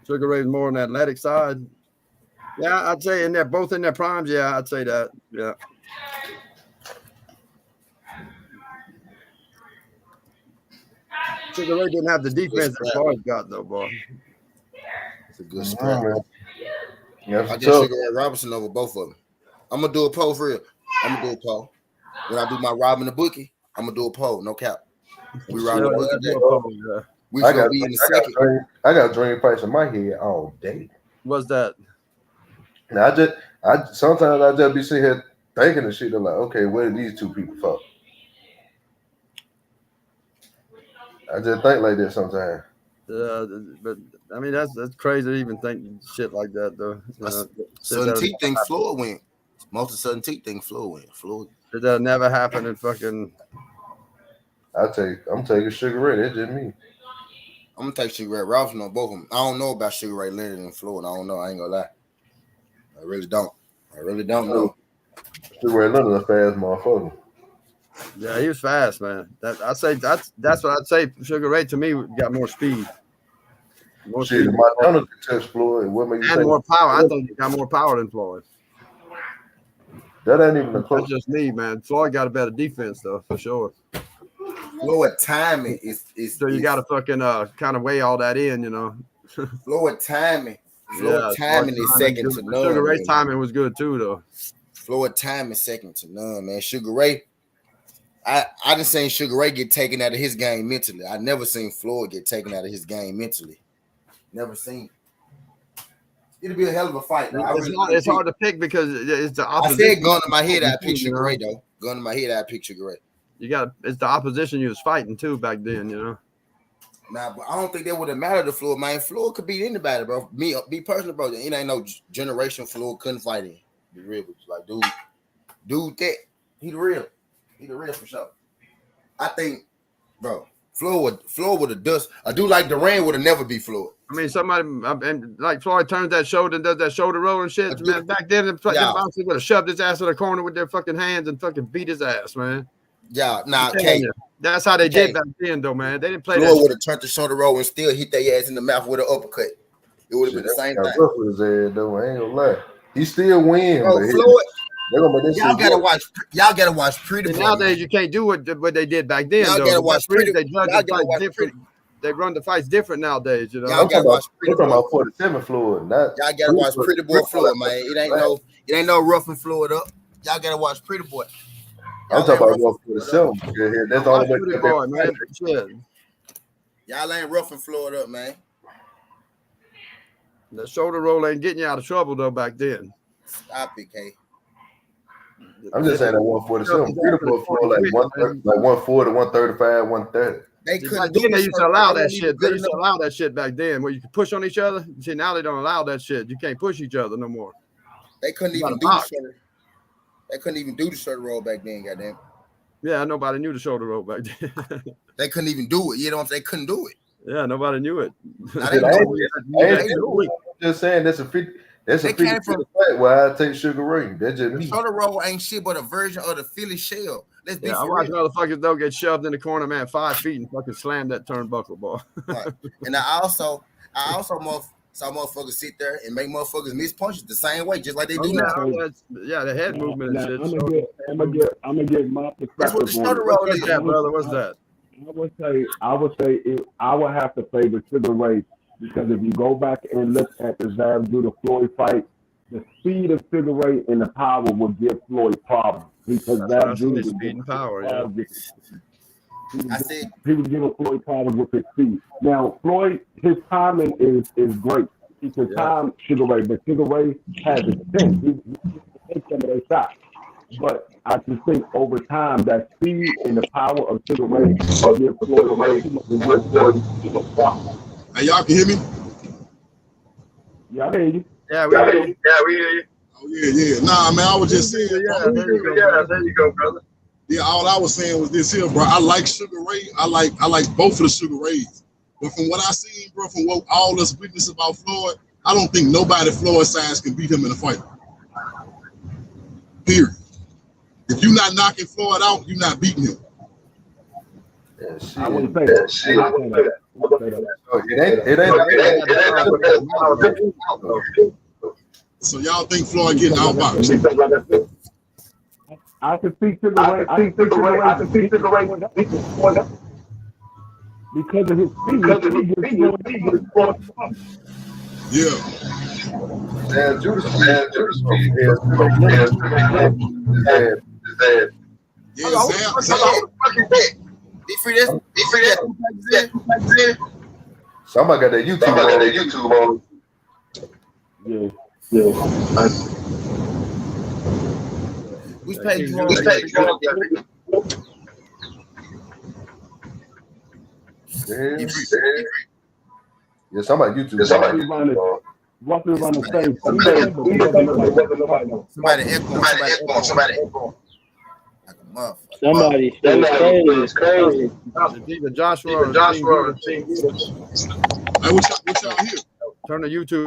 Sugar Ray's more on the athletic side. Yeah, I'd say both in their primes. Yeah, I'd say that. Yeah. Sugar Ray didn't have the defense that Floyd got, though, boy. It's a good scrap. Yeah, I just Sugar Ray Robinson over both of them. I'm gonna do a poll for real. I'm gonna do a poll. When I do my robbing the bookie, I'm gonna do a poll. No cap. We robbing the bookie. We gonna be in the second. I got dream fights in my head all day. What's that? Now sometimes I just be sitting here thinking of shit. They're like, okay, where did these two people fuck? I just think like that sometimes. But I mean that's crazy to even think shit like that though. Sudden T think Floyd went. Most of Sudden T think Floyd went. Floyd. That never happened in fucking. I'm taking Sugar Ray. That's just me. I'm gonna take Sugar Ray Robinson on both of them. I don't know about Sugar Ray Leonard and Floyd. I don't know. I ain't gonna lie. I really don't know. Sugar Ray Leonard a fast motherfucker. Yeah, he was fast, man. That's what I'd say. Sugar Ray to me got more speed. Shit, Montana could touch Floyd. What makes you and more power. I think he got more power than Floyd. That ain't even a close. That's just me, man. Floyd got a better defense though, for sure. Floyd timing is so you got to fucking kind of weigh all that in, you know. Floyd timing. Floyd timing is second to none. Sugar Ray's timing was good too, though. Floyd timing second to none, man. Sugar Ray. I just seen Sugar Ray get taken out of his game mentally. I never seen Floyd get taken out of his game mentally. Never seen. It'll be a hell of a fight. It's hard to pick because it's the opposition. I said gun to my head, I pick Sugar Ray though. Gun to my head, I pick Sugar Ray. It's the opposition you was fighting too back then, you know. Nah, but I don't think that would have mattered to Floyd, man. Floyd could beat anybody, bro. Me personally, bro. It ain't no generation Floyd couldn't fight in. Be real with you. Like, dude, that he the real. He the real for sure. I think, bro, Floyd would have dust. A dude like Durant would have never be Floyd. I mean, somebody like Floyd turns that shoulder and does that shoulder roll and shit. Man, back then, the boxers would have shoved his ass in the corner with their fucking hands and fucking beat his ass, man. Yeah, nah, okay. That's how they did back then, though, man. They didn't play Floyd would have turned the shoulder roll and still hit their ass in the mouth with an uppercut. it would have been the same thing. Rough with his ass, though. I ain't gonna lie. He still win, Bro, but Floyd, they're gonna make that y'all shit gotta work. watch. Y'all gotta watch Pretty And Boy. nowadays you can't do what they did back then. Y'all Though. gotta The watch referees, Pretty. they judge Y'all the gotta fights watch different. Pretty. They run the fights different nowadays. You know. Y'all gotta watch I'm Pretty talking Boy. about 47 Floyd. Not Y'all gotta watch Pretty Boy Floyd, man. It ain't no rough and Floyd up. Y'all gotta watch Pretty Boy. I'm Y'all talking ain't about rough and Floyd 47. up. That's the only way to get boy, man. Shit. Y'all ain't rough and Floyd up, man. The shoulder roll ain't getting you out of trouble though back then. Stop it, K. I'm just saying that 147. Pretty Boy Floyd like 140, 135, 130. They See, couldn't back do then they used to allow that shit. They They used to allow that shit back then where you could push on each other. See, now they don't allow that shit. You can't push each other no more. couldn't You even gotta do the box. shoulder. They couldn't even do the shoulder roll back then, goddamn. Yeah, nobody knew the shoulder roll back then. They couldn't even do it. You know what I'm saying? They couldn't do it. Yeah, nobody knew it. Now they know it. I'm just saying that's a 50. That's a They 50 came from- fight where I take Sugar Ray. That's just me. Shoulder roll ain't shit but a version of the Philly shell. Let's be Yeah, I for watch real. motherfuckers though get shoved in the corner, man, 5 feet and fucking slam that turnbuckle, boy. Right. And I also saw motherfuckers sit there and make motherfuckers miss punches the same way, just like they do now. Yeah, the head movement and shit. I'm gonna get my perspective. That's what the on shoulder it. roll What's is. that, brother? What's that? I would have to favor Sugar Ray because if you go back and look at the Zav Judah Floyd fight, the speed of Sugar Ray and the power will give Floyd problems because Zav Judah was speed and power. Yeah. I said he was giving Floyd problems with his speed. Now Floyd, his timing is great. He can time Sugar Ray, but Sugar Ray has a sense. He takes some of those shots. But I just think over time that speed and the power of Sugar Ray will give Floyd Ray. Hey, y'all can hear me? Yeah, I hear you. Yeah, we hear you. Oh yeah. Nah, man, I was just saying. Yeah, there you go, brother. Yeah, all I was saying was this here, bro. I like Sugar Ray. I like both of the Sugar Rays. But from what I seen, bro, from what all us witness about Floyd, I don't think nobody Floyd size can beat him in a fight. Period. If you're not knocking Floyd out, you're not beating him. Yeah, shit. I wouldn't say that. Shit. I wouldn't say that. It ain't. So y'all think Floyd getting outboxed? I can see Sugar Ray. I can see Sugar Ray because of his speed. Yeah. Man, Judas Yeah, Zab. be free this. Somebody got that YouTube on. Yeah. We paid you Yeah, somebody YouTube. Walking around the same. Somebody echo. Like a motherfucker. Somebody is crazy. Either Joshua or Hey, what y'all hear? Turn to YouTube.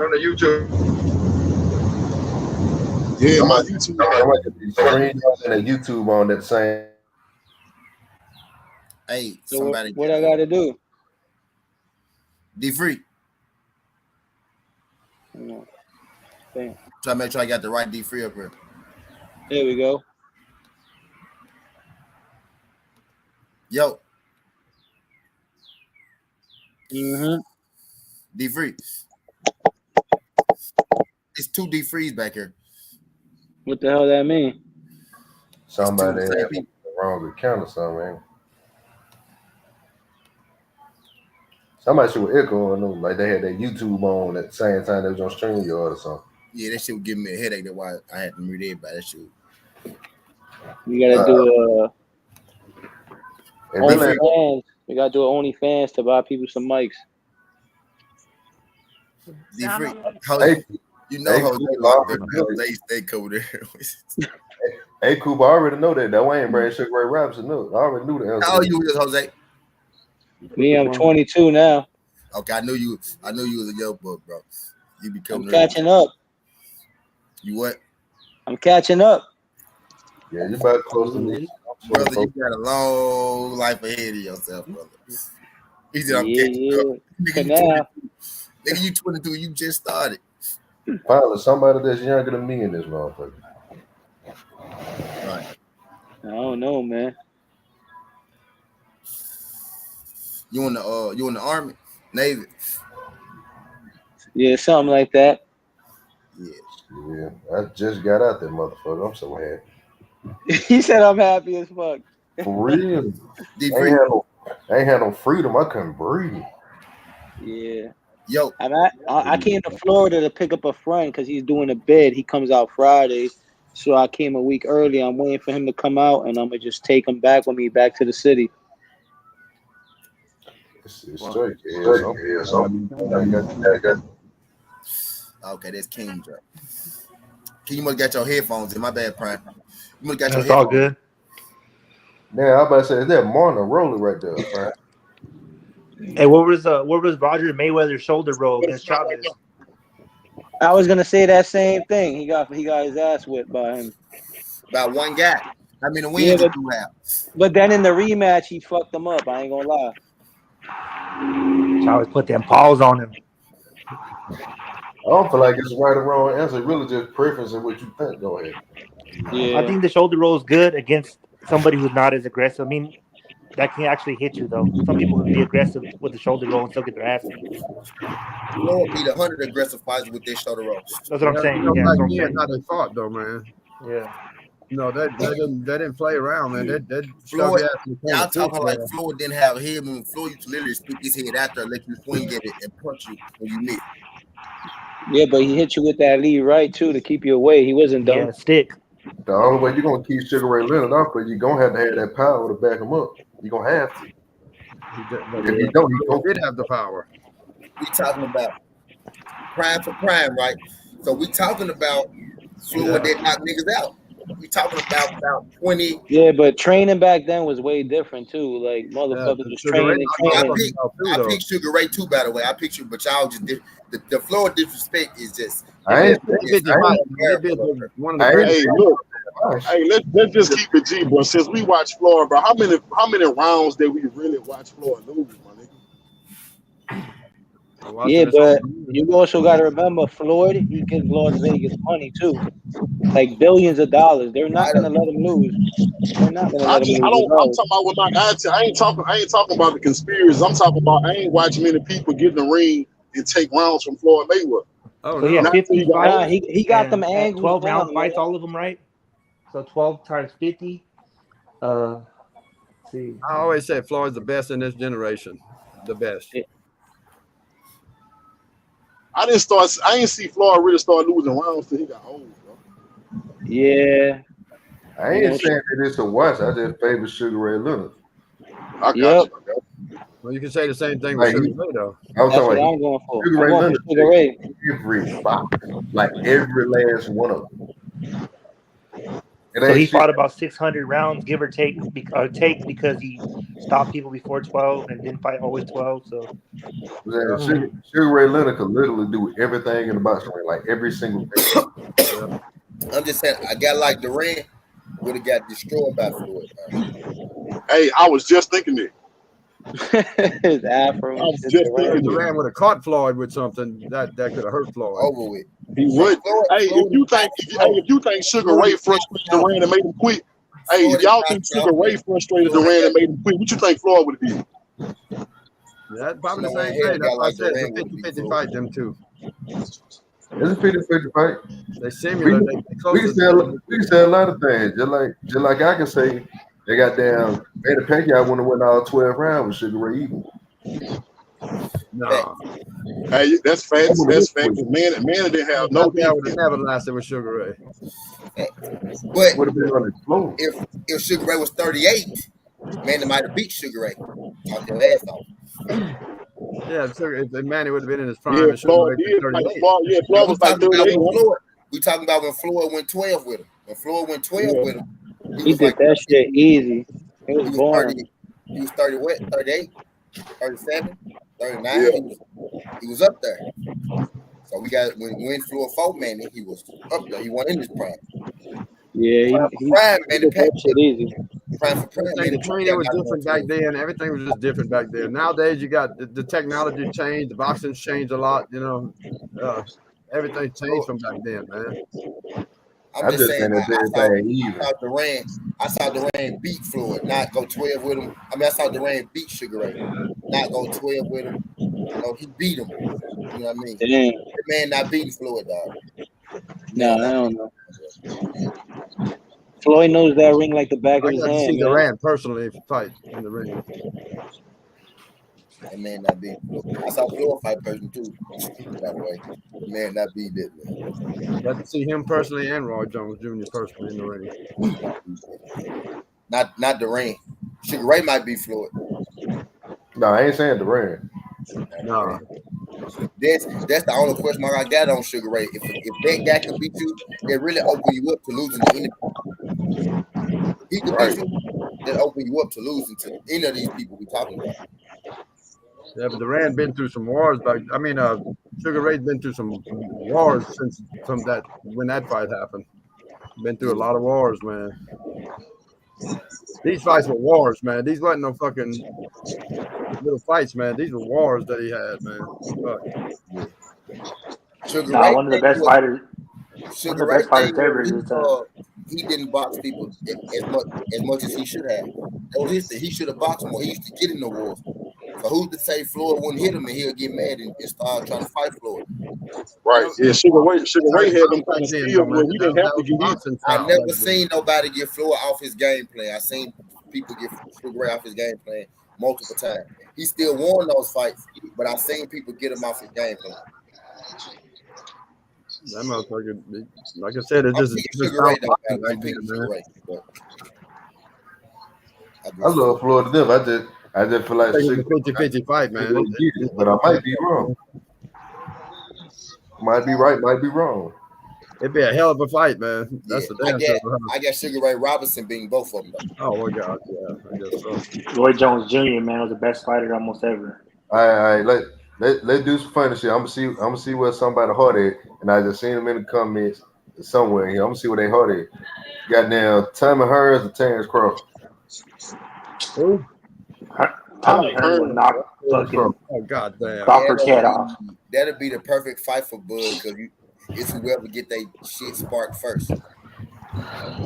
Yeah, my YouTube. And YouTube on that same. Hey, So somebody. what I gotta do? D free. No. Damn. Try to make sure I got the right D free up here. There we go. Yo, Mm-hmm. D3. It's 2 D3s back here. What the hell that mean? Somebody It's had two the wrong account or something, man. Somebody should echo on them, like they had that YouTube on at the same time they was on StreamYard or something. Yeah, that shit was giving me a headache. That's why I had to mute everybody. That shit. You gotta do And really, OnlyFans. We gotta do an OnlyFans to buy people some mics. D3. hey, You know, hey, Jose stay covered there. hey, Cooper, I already know that. That way ain't bring Sugar Ray Robinson. No, I already knew the answer. How old you was, Jose? Me, I'm 22 now. Okay, I knew you was a young boy, bro. You be coming. I'm catching up. You what? I'm catching up. Yeah, you about close to me. Brother, you got a long life ahead of yourself, brother. He said, I'm catching up. For now. Nigga, you 22, you just started. Finally, somebody that's younger than me in this motherfucker. Right. I don't know, man. You in the Army, Navy? Yeah, something like that. Yeah, I just got out there, motherfucker. I'm so happy. He said I'm happy as fuck. For real. I ain't had no freedom. I couldn't breathe. Yeah. Yo, I came to Florida to pick up a friend because he's doing a bid. He comes out Friday, so I came a week early. I'm waiting for him to come out, and I'm gonna just take him back with me back to the city. It's straight. Okay, that's King Drop. King, you must got your headphones in. My bad, Prime. You must got your That's all headphones. good. Man, I'm about to say, is that Marlon Roller right there, Prime? Hey, what was Roger Mayweather's shoulder roll against Chavez? I was gonna say that same thing. He got his ass whipped by him. About one guy. I mean, the wins that you have. But then in the rematch, he fucked him up. I ain't gonna lie. Chavez put them paws on him. I don't feel like it's right or wrong answer. Really just preference and what you think. Go ahead. Yeah. I think the shoulder roll is good against somebody who's not as aggressive. I mean, that can actually hit you, though. Some people can be aggressive with the shoulder roll and still get their ass beat. Floyd beat 100 aggressive fighters with their shoulder rolls. That's what I'm saying. You know, Yeah, back that's what I'm then, saying. how they fought, though, man. Yeah. No, they didn't play around, man. They Floyd, y'all y'all talking like Floyd didn't have a head movement. Floyd used to literally stick his head out there, let you swing at it, and punch you when you miss. Yeah, but he hit you with that lead right too to keep you away. He wasn't dumb. Yeah, stick. The only way you're gonna keep Sugar Ray Leonard off, but you're gonna have to have that power to back him up. You're gonna have to. If you don't, he did have the power. We talking about prime for prime, right? So we talking about Floyd that knocked niggas out. We talking about 20. Yeah, but training back then was way different too. Like motherfuckers was training. I picked Sugar Ray too, by the way. I picked you, but y'all just did the floor disrespect is just. Hey, look. Hey, let's just keep it G, bro. Since we watch Floyd, bro, how many rounds did we really watch Floyd lose, my nigga? Yeah, but you also got to remember, Floyd, he gives Las Vegas money too, like billions of dollars. They're not gonna let him lose. They're not gonna let him lose. I'm talking about with my attitude. I ain't talking about the conspiracies. I'm talking about I ain't watching many people get in the ring and take rounds from Floyd Mayweather. Oh, so he had 50 fights. He got them angles 12 round down, fights, man. all of them, right? So 12 times 50. See. I always say Floyd's the best in this generation. The best. I didn't see Floyd really start losing rounds till he got old, bro. Yeah. I ain't saying that it's a watch. I just favor Sugar Ray Leonard. I got you. Well, you can say the same thing with Sugar Ray, though. I'm That's talking what about I'm going for. Sugar I'm Ray going Leonard. for Sugar Ray. Every box, like every last one of them. So he fought about 600 rounds, give or take, because he stopped people before 12 and didn't fight always 12. So Sugar Ray Leonard could literally do everything in the boxing ring, like every single thing. I'm just saying, a guy like Durant would have got destroyed by Floyd. Hey, I was just thinking that. His afro. Durant would have caught Floyd with something that could have hurt Floyd. Over with. He would. Hey, if you think Sugar Ray frustrated Durant and made him quit, hey, if y'all think Sugar Ray frustrated Durant and made him quit, what you think Floyd would have did? That's probably the same thing. That's why I said it's a 50-50 fight, them two. It's a 50-50 fight. They similar. We can say a lot of things. Just like I can say, they got down. Manny Pacquiao wouldn't win all 12 rounds with Sugar Ray either. No. Hey, that's facts. That's facts. Man didn't have no defense. Would have never lasted with Sugar Ray. But would have been on the floor. If Sugar Ray was 38, Manny might have beat Sugar Ray. Talk your ass off. Yeah, if Manny would have been in his prime, Floyd was like 38. We talking about when Floyd went 12 with him. When Floyd went 12 with him, he did like, that shit easy. It was boring. He was 30 what? 38, 37, 39. He was up there. So we got when Floyd fought Manny, he was up there. He wasn't in his prime. Yeah, prime, man. That shit easy. prime for prime. The training was different back then. Everything was just different back then. Nowadays, you got the technology changed. The boxing's changed a lot. You know, everything changed from back then, man. I'm just saying, I saw Durant beat Floyd, not go 12 with him. I mean, I saw Durant beat Sugar Ray, not go 12 with him. No, he beat him. You know what I mean? Damn. The man not beating Floyd, dog. No, I don't know. Floyd knows that ring like the back of his hand. I see Durant personally fight in the ring. That man not beating Floyd. I saw Floyd fight person too. By the way, the man not beat that man. Got to see him personally and Roy Jones Jr. personally in the ring. Not Durant. Sugar Ray might beat Floyd. No, I ain't saying Durant. No. That's the only question mark I got on Sugar Ray. If that guy can beat you, it really open you up to losing to any. He can beat you, that open you up to losing to any of these people we talking about. Yeah, but Durant been through some wars. Sugar Ray's been through some wars since when that fight happened. Been through a lot of wars, man. These fights were wars, man. These wasn't no fucking little fights, man. These were wars that he had, man. Sugar Ray, one of the best fighters. Sugar Ray ever. He didn't box people as much as he should have. That was his thing. He should have boxed more. He used to get in the wars. So who's to say Floyd wouldn't hit him and he'll get mad and start trying to fight Floyd? Right. Yeah, Sugar Ray had them kind of skills where he didn't have to get in. I never seen nobody get Floyd off his game plan. I seen people get Sugar Ray off his game plan multiple times. He still won those fights, but I seen people get him off his game plan. That motherfucker, like I said, it's just Sugar Ray. I love Floyd to death. I just feel like it's a 50-50 fight, man. But I might be wrong. Might be right, might be wrong. It'd be a hell of a fight, man. That's the damn I got Sugar Ray Robinson beating both of them. Oh my God, yeah, I guess so. Roy Jones Jr. man was the best fighter almost ever. All right, let's do some funny shit. I'm gonna see where somebody heart at, and I just seen them in the comments somewhere here. I'm gonna see where they heart at. Goddamn, Tommy Hearns or Terrence Crawford. Who? Tommy Hearns would knock fucking Crawford's head off. That'll be the perfect fight for Bud because it's whoever get their shit sparked first.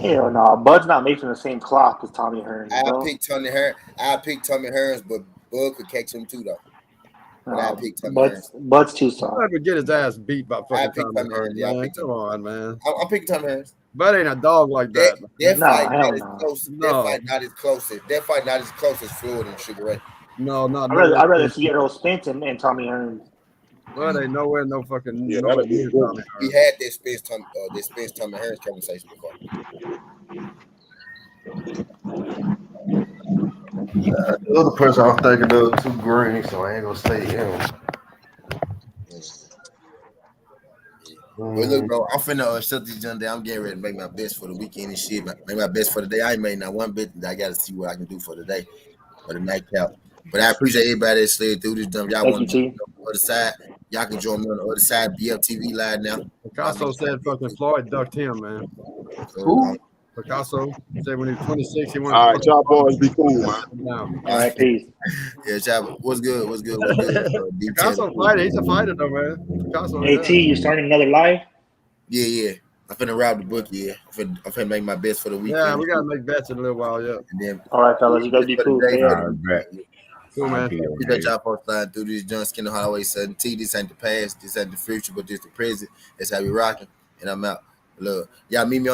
Hell no, Bud's not made from the same cloth as Tommy Hearns. I pick Tommy Hearns, but Bud could catch him too though. I pick Tommy Hearns. Bud's too soft. I'd get his ass beat by fucking Tommy Hearns. Yeah, come on, man. I'm picking Tommy Hearns. Bud ain't a dog like that. That fight not as close. That fight not as close. That fight not as close as Floyd and Sugar Ray. No. I'd rather see Errol Spence and Tommy Hearns. Well, they nowhere, no fucking. We had that Spence Tommy Hearns conversation before. The other person I'm thinking of too green, so I ain't gonna say him. Well, look, bro, I'm finna shut this done down. I'm getting ready to make my best for the weekend and shit. Make my best for the day. I ain't made not one bit. I got to see what I can do for the day, for the nightcap. But I appreciate everybody that slid through this dump. Y'all want to join me on the other side? Y'all can join me on the other side. BFTV live now. Picasso said fucking Floyd ducked him, man. Who? Picasso said when he was 26, he wanted. All right, y'all boys be cool, man. All right, peace. Yeah, Chopper. What's good? Picasso fighter. He's a fighter though, man. Picasso. Hey, T, you starting another live? Yeah. I'm finna rob the book. Yeah, I'm finna make my best for the weekend. Yeah, we gotta make bets in a little while. Yeah. And then, all right, fellas, you guys be cool. Cool, man. We got y'all folks flying through this John Skinner Highway 17. This ain't the past. This ain't the future, but this the present. That's how we rocking. And I'm out. Look, y'all meet me on